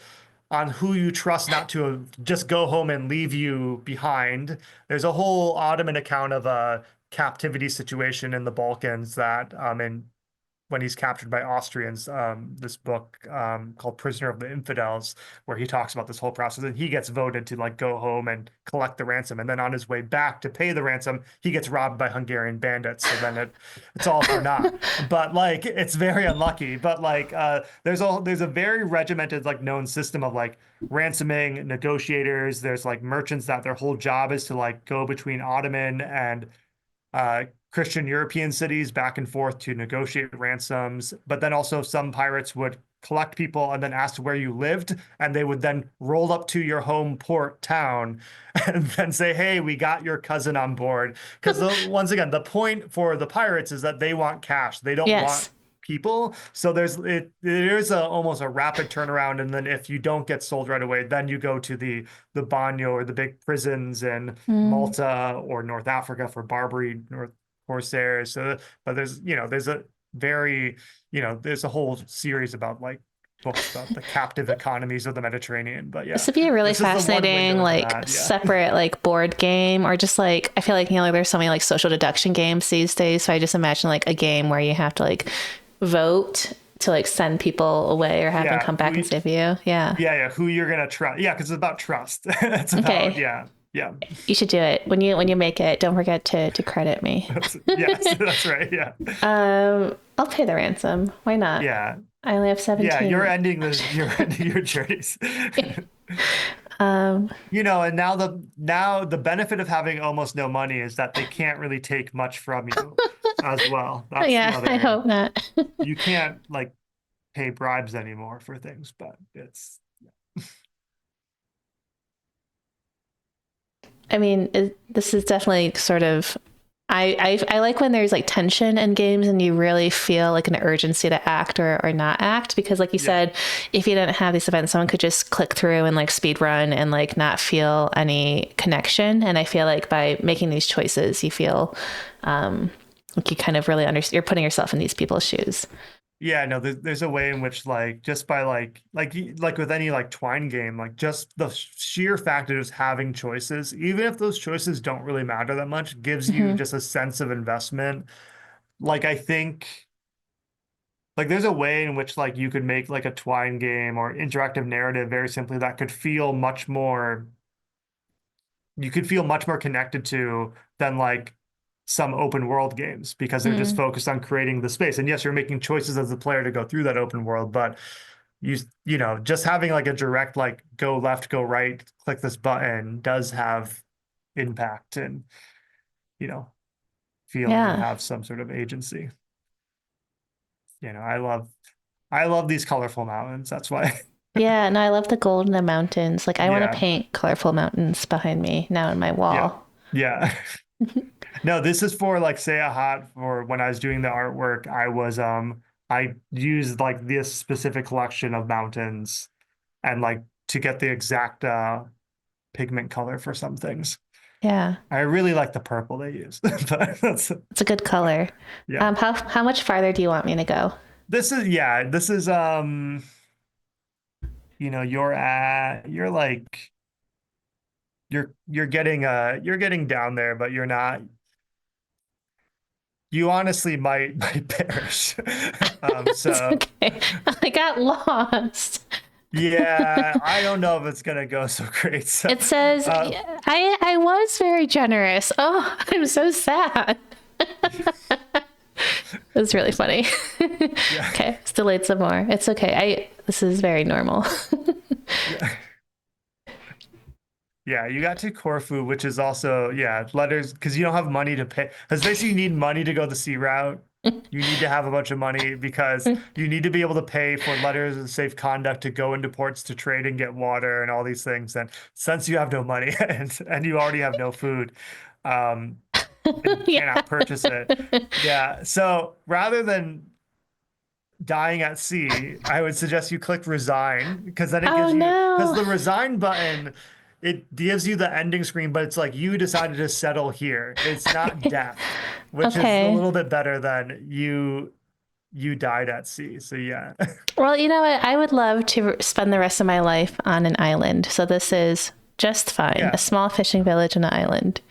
on who you trust not to just go home and leave you behind. There's a whole Ottoman account of a captivity situation in the Balkans that in when he's captured by Austrians, this book called Prisoner of the Infidels, where he talks about this whole process. And he gets voted to like go home and collect the ransom. And then on his way back to pay the ransom, he gets robbed by Hungarian bandits. So then it's all for naught. But like it's very unlucky. But like there's a very regimented, like known system of like ransoming negotiators. There's like merchants that their whole job is to like go between Ottoman and uh, Christian European cities back and forth to negotiate ransoms. But then also some pirates would collect people and then ask where you lived, and they would then roll up to your home port town and then say, "Hey, we got your cousin on board." Because once again, the point for the pirates is that they want cash; they don't want Yes. people. So there's almost a rapid turnaround, and then if you don't get sold right away, then you go to the Banyo or the big prisons in Mm. Malta or North Africa for Barbary, North corsairs. So, but there's a very, there's a whole series about like books about the captive economies of the Mediterranean. But This yeah, would be a really this is the one fascinating, window into like that. Yeah. separate, like board game, or just like I feel like there's so many like social deduction games these days. So I just imagine like a game where you have to like vote to like send people away or have them Yeah. come back and save you. Yeah. Yeah. Who you're gonna trust. Yeah, because it's about trust. It's about, Okay. yeah. Yeah. You should do it when you make it. Don't forget to credit me. Yes, that's right. Yeah. I'll pay the ransom. Why not? Yeah. I only have Yeah. 17. You're ending your journeys. Um, And now the benefit of having almost no money is that they can't really take much from you as well. That's the yeah, I other, hope not. you can't like pay bribes anymore for things, but it's I mean, this is definitely sort of. I like when there's like tension in games and you really feel like an urgency to act or not act because like you yeah. said, if you didn't have these events, someone could just click through and like speed run and like not feel any connection. And I feel like by making these choices, you feel like you kind of really understand. You're putting yourself in these people's shoes. Yeah, no, there's a way in which like just by like with any like twine game, like just the sheer fact of just having choices, even if those choices don't really matter that much, gives you Hmm. just a sense of investment. Like I think like there's a way in which like you could make like a twine game or interactive narrative very simply that could feel much more you could feel much more connected to than like some open world games because they're just Mm. focused on creating the space. And yes, you're making choices as a player to go through that open world, but just having like a direct like go left, go right, click this button does have impact and you know feel you Yeah. have some sort of agency. I love these colorful mountains. That's why. Yeah. No, I love the gold in the mountains. Like I want to Yeah. paint colorful mountains behind me now in my Yeah. wall. Yeah. No, this is for like say a hot for when I was doing the artwork, I used like this specific collection of mountains and like to get the exact pigment color for some things. Yeah. I really like the purple they use. But It's a good color. yeah. How much farther do you want me to go? This is you're getting down there, but you're not you honestly might perish. It's So okay. I got lost. yeah, I don't know if it's gonna go so great. So, It says uh, I was very generous. Oh, I'm so sad. It was really funny. yeah, Okay, it's delayed some more. It's okay. I This is very normal. yeah, yeah. You got to Corfu, which is also letters because you don't have money to pay. Because basically, you need money to go the sea route. You need to have a bunch of money because you need to be able to pay for letters of safe conduct to go into ports to trade and get water and all these things. And since you have no money and you already have no food, um, and you Yeah. cannot purchase it. Yeah. So rather than dying at sea, I would suggest you click resign because then it Oh gives you because no. the resign button it gives you the ending screen, but it's like you decided to settle here. It's not death, which is a Okay. little bit better than you died at sea. So yeah. Well, you know what? I would love to spend the rest of my life on an island. So this is just fine. A Yeah. small fishing village on an island.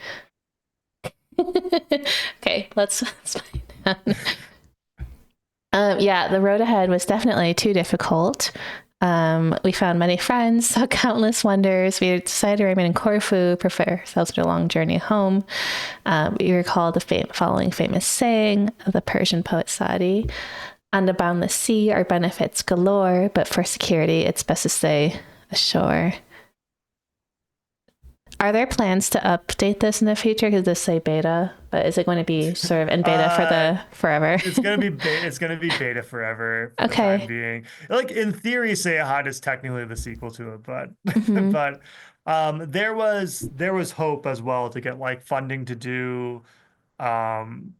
Okay, let's find out. Yeah, the road ahead was definitely too difficult. We found many friends, saw countless wonders. We decided to remain in Corfu, prepare ourselves for a long journey home. We recall the following famous saying of the Persian poet Sadi: "On the boundless sea are benefits galore, but for security, it's best to stay ashore." Are there plans to update this in the future? Because this say beta, but is it going to be sort of in beta for Uh, the forever? it's gonna be beta forever for the time Okay. being. Like in theory, Sayahad is technically the sequel to it, but Hmm. but there was hope as well to get like funding to do um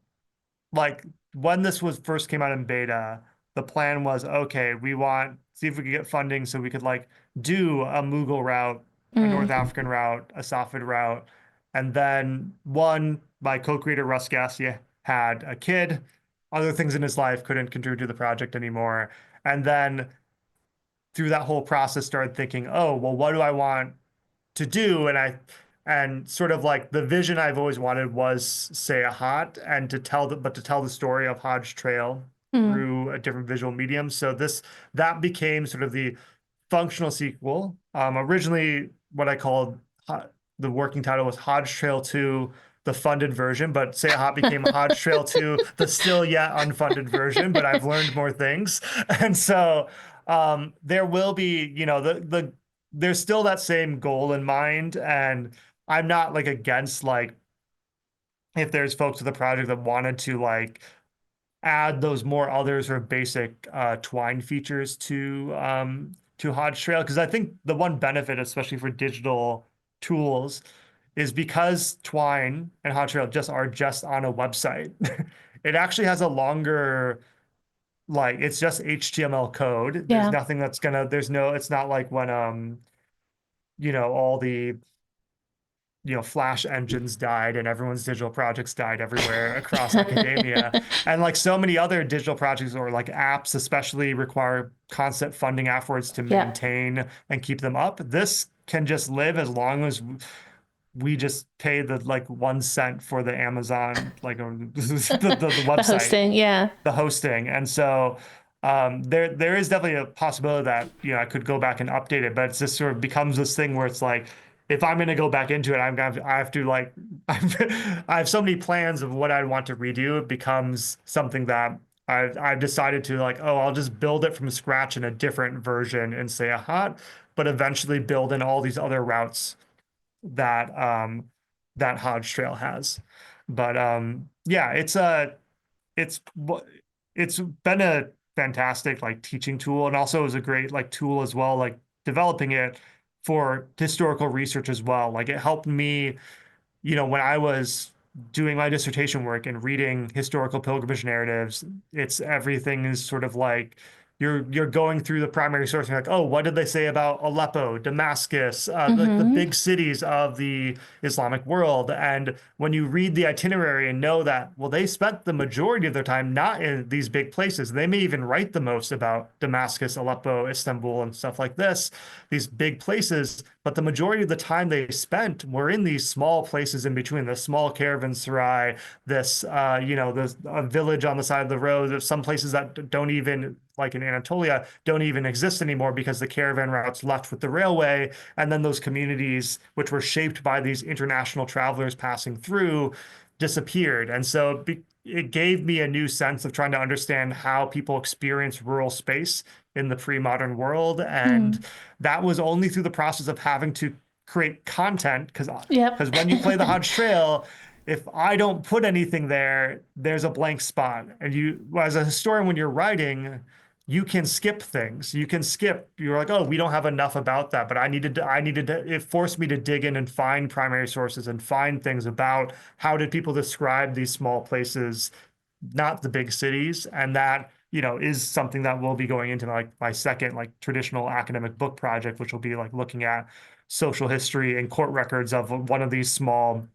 like when this was first came out in beta, the plan was okay, we want see if we could get funding so we could like do a Mughal route, a North Mm. African route, a Safed route, and then one my co-creator Russ Gassier had a kid, other things in his life couldn't contribute to the project anymore. And then through that whole process started thinking, oh, well, what do I want to do? And sort of like the vision I've always wanted was say a hot and to tell the story of Hodge Trail Mm. through a different visual medium. So that became sort of the functional sequel. Originally, what I called the working title was Hodge Trail 2, the funded version, but Say a Hot became Hodge Trail 2, the still yet unfunded version, but I've learned more things. And so there will be, there's still that same goal in mind. And I'm not like against like if there's folks of the project that wanted to like add those more other sort of basic Twine features to Hodge Trail, because I think the one benefit, especially for digital tools, is because Twine and Hodge Trail just on a website. It actually has a longer like it's just HTML code. There's Yeah. nothing that's gonna there's no it's not like when all the Flash engines died and everyone's digital projects died everywhere across academia. And like so many other digital projects or like apps, especially require constant funding afterwards to Yeah. maintain and keep them up. This can just live as long as we just pay the like 1 cent for the Amazon, like the The website, hosting. Yeah. the hosting. And so there is definitely a possibility that I could go back and update it, but it's just sort of becomes this thing where it's like if I'm going to go back into it, I have to like I have so many plans of what I want to redo. It becomes something that I've decided to like, oh, I'll just build it from scratch in a different version and say a hot, but eventually build in all these other routes that that Hodge Trail has. But yeah, it's it's been a fantastic like teaching tool, and also is a great like tool as well, like developing it for historical research as well. Like it helped me, when I was doing my dissertation work and reading historical pilgrimage narratives, it's everything is sort of like you're going through the primary source and you're like, oh, what did they say about Aleppo, Damascus, like the Mm-hmm. big cities of the Islamic world? And when you read the itinerary and know that, well, they spent the majority of their time not in these big places. They may even write the most about Damascus, Aleppo, Istanbul, and stuff like this, these big places, but the majority of the time they spent were in these small places in between, the small caravanserai, this this a village on the side of the road. There's some places that don't even, like in Anatolia, don't even exist anymore because the caravan routes left with the railway, and then those communities, which were shaped by these international travelers passing through, disappeared. And so it gave me a new sense of trying to understand how people experience rural space in the pre-modern world. And Mm. that was only through the process of having to create content, Yep. because when you play the Hodge Trail, if I don't put anything there, there's a blank spot. And you, as a historian, when you're writing, you can skip things. You can skip. You're like, oh, we don't have enough about that. But it forced me to dig in and find primary sources and find things about how did people describe these small places, not the big cities. And that, is something that we'll be going into like my second like traditional academic book project, which will be like looking at social history and court records of one of these small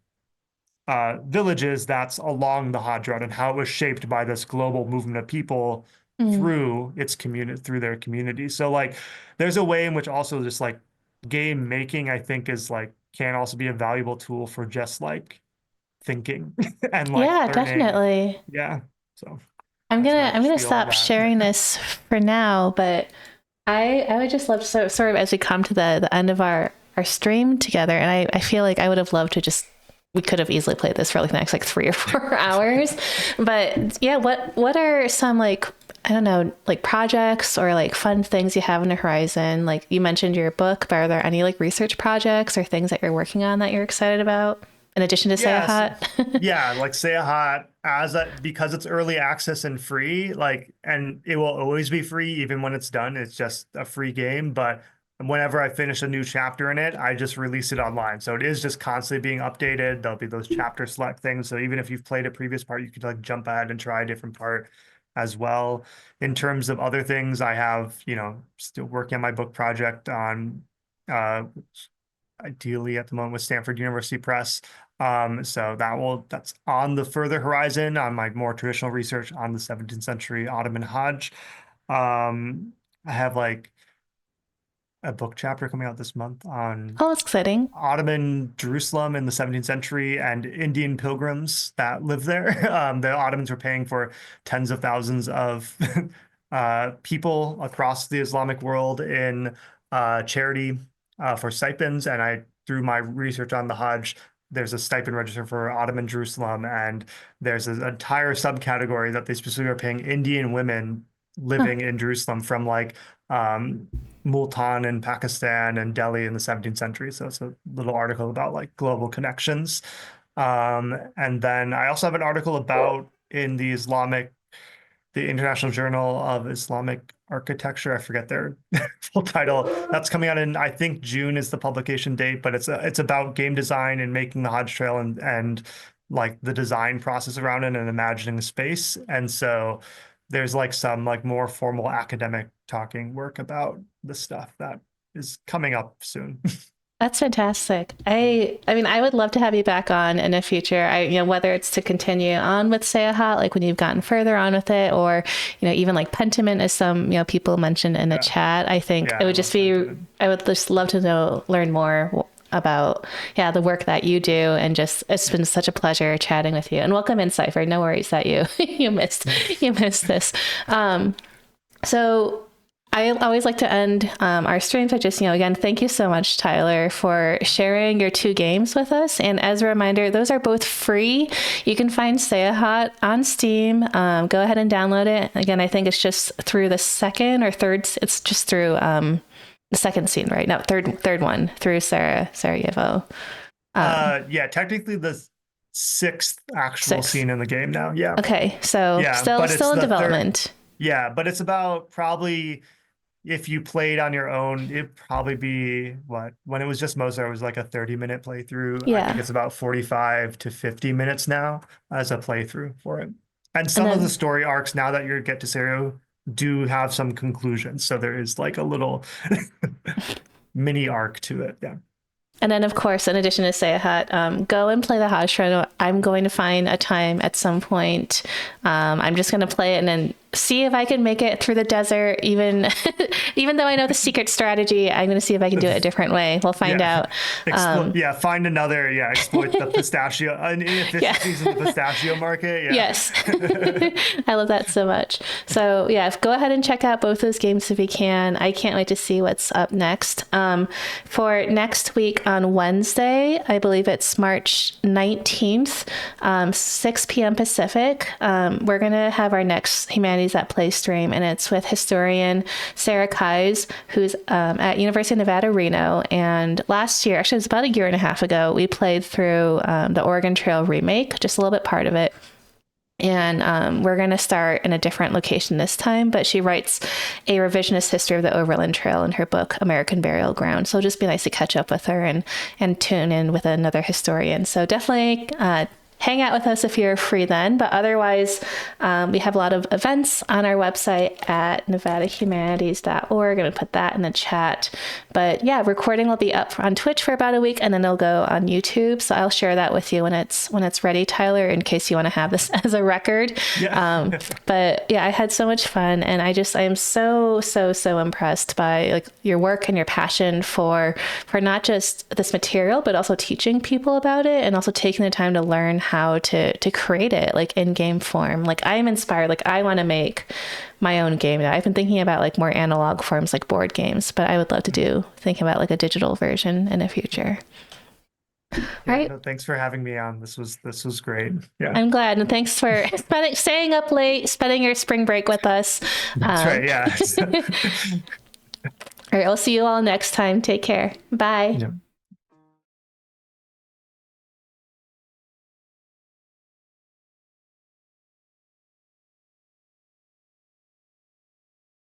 villages that's along the Hodge Road and how it was shaped by this global movement of people Mm. through its community, through their community. So like there's a way in which also just like game making, I think is like can also be a valuable tool for just like thinking and like Yeah, learning. definitely. Yeah. So I'm that's gonna my I'm gonna spiel on stop that. sharing this for now, but I would just love to sort of as we come to the end of our stream together, and I feel like I would have loved to just we could have easily played this for like the next like 3 or 4 hours. But yeah, what are some like I don't know, like projects or like fun things you have on the horizon? Like you mentioned your book, but are there any like research projects or things that you're working on that you're excited about in addition to Say a Yes. Hot? Yeah, like say a hot because it's early access and free, like, and it will always be free even when it's done. It's just a free game, but whenever I finish a new chapter in it, I just release it online. So it is just constantly being updated. There'll be those chapter select things. So even if you've played a previous part, you could like jump ahead and try a different part as well. In terms of other things, I have, still working on my book project on uh ideally at the moment with Stanford University Press So that's on the further horizon on my more traditional research on the 17th century Ottoman Hajj. I have like a book chapter coming out this month on Oh, it's exciting. Ottoman Jerusalem in the 17th century and Indian pilgrims that lived there. The Ottomans were paying for tens of thousands of people across the Islamic world in charity for stipends. And through my research on the Hajj, there's a stipend register for Ottoman Jerusalem, and there's an entire subcategory that they specifically are paying Indian women Huh. living in Jerusalem from like um, Multan in Pakistan and Delhi in the 17th century. So it's a little article about like global connections. And then I also have an article about in the International Journal of Islamic Architecture. I forget their full title. That's coming out in, I think June is the publication date, but it's about game design and making the Hajj Trail and like the design process around it and imagining the space. And so there's like some like more formal academic talking work about the stuff that is coming up soon. That's fantastic. I mean, I would love to have you back on in the future. Whether it's to continue on with Seyahat, like when you've gotten further on with it, or, even like Pentiment, as some, people mentioned in the Yeah. chat. I think Yeah, it I would just love be, Pentiment. I would just love to about, the work that you do. And just, it's been such a pleasure chatting with you, and welcome in, Cypher. No worries that you, you missed this. So I always like to end our streams by just, again, thank you so much, Tyler, for sharing your 2 games with us. And as a reminder, those are both free. You can find Seyahat on Steam. Go ahead and download it. Again, I think it's just through the second or third. It's just through the second scene, right? No, third one through Sarajevo. Yeah, technically the 6th actual 6. scene in the game now. Yeah. Okay, so Yeah, still but it's in the third. development. Yeah, but it's about probably if you played on your own, it'd probably be what when it was just Mozart, it was like a 30-minute playthrough. I think Yeah, it's about 45 to 50 minutes now as a playthrough for it. And and some of the then story arcs now that you get to Serio do have some conclusions. So there is like a little mini arc to it. Yeah. And then, of course, in addition to Seyahat, go and play the Hajj Trail. I'm going to find a time at some point. I'm just going to play it and then see if I can make it through the desert. Even even though I know the secret strategy, I'm going to see if I can do it a different way. We'll find Yeah. out. Find another, exploit the pistachio Yeah. inefficiencies in the pistachio market. Yeah. Yes. I love that so much. So yeah, go ahead and check out both those games if you can. I can't wait to see what's up next. For next week on Wednesday, I believe it's March 19th, 6 p.m. Pacific, we're going to have our next Humanities at Play stream, and it's with historian Sarah Kais, who's at University of Nevada, Reno. And last year, actually it was about a year and a half ago, we played through the Oregon Trail remake, just a little bit part of it. And we're going to start in a different location this time, but she writes a revisionist history of the Overland Trail in her book, American Burial Ground. So it'll just be nice to catch up with her and tune in with another historian. So definitely hang out with us if you're free then. But otherwise, we have a lot of events on our website at nevadahumanities.org. I'm going to put that in the chat. But yeah, recording will be up on Twitch for about a week, and then it'll go on YouTube. So I'll share that with you when it's ready, Tyler, in case you want to have this as a record. Yeah. But yeah, I had so much fun, and I am so impressed by like your work and your passion for not just this material, but also teaching people about it, and also taking the time to learn how to create it like in game form. Like I'm inspired. Like I want to make my own game now. I've been thinking about like more analog forms like board games, but I would love to think about like a digital version in the future. Yeah, Right. no, thanks for having me on. This was great. Yeah. I'm glad. And thanks for staying up late, spending your spring break with us. That's right. Yeah. All right. We'll see you all next time. Take care. Bye. Yeah.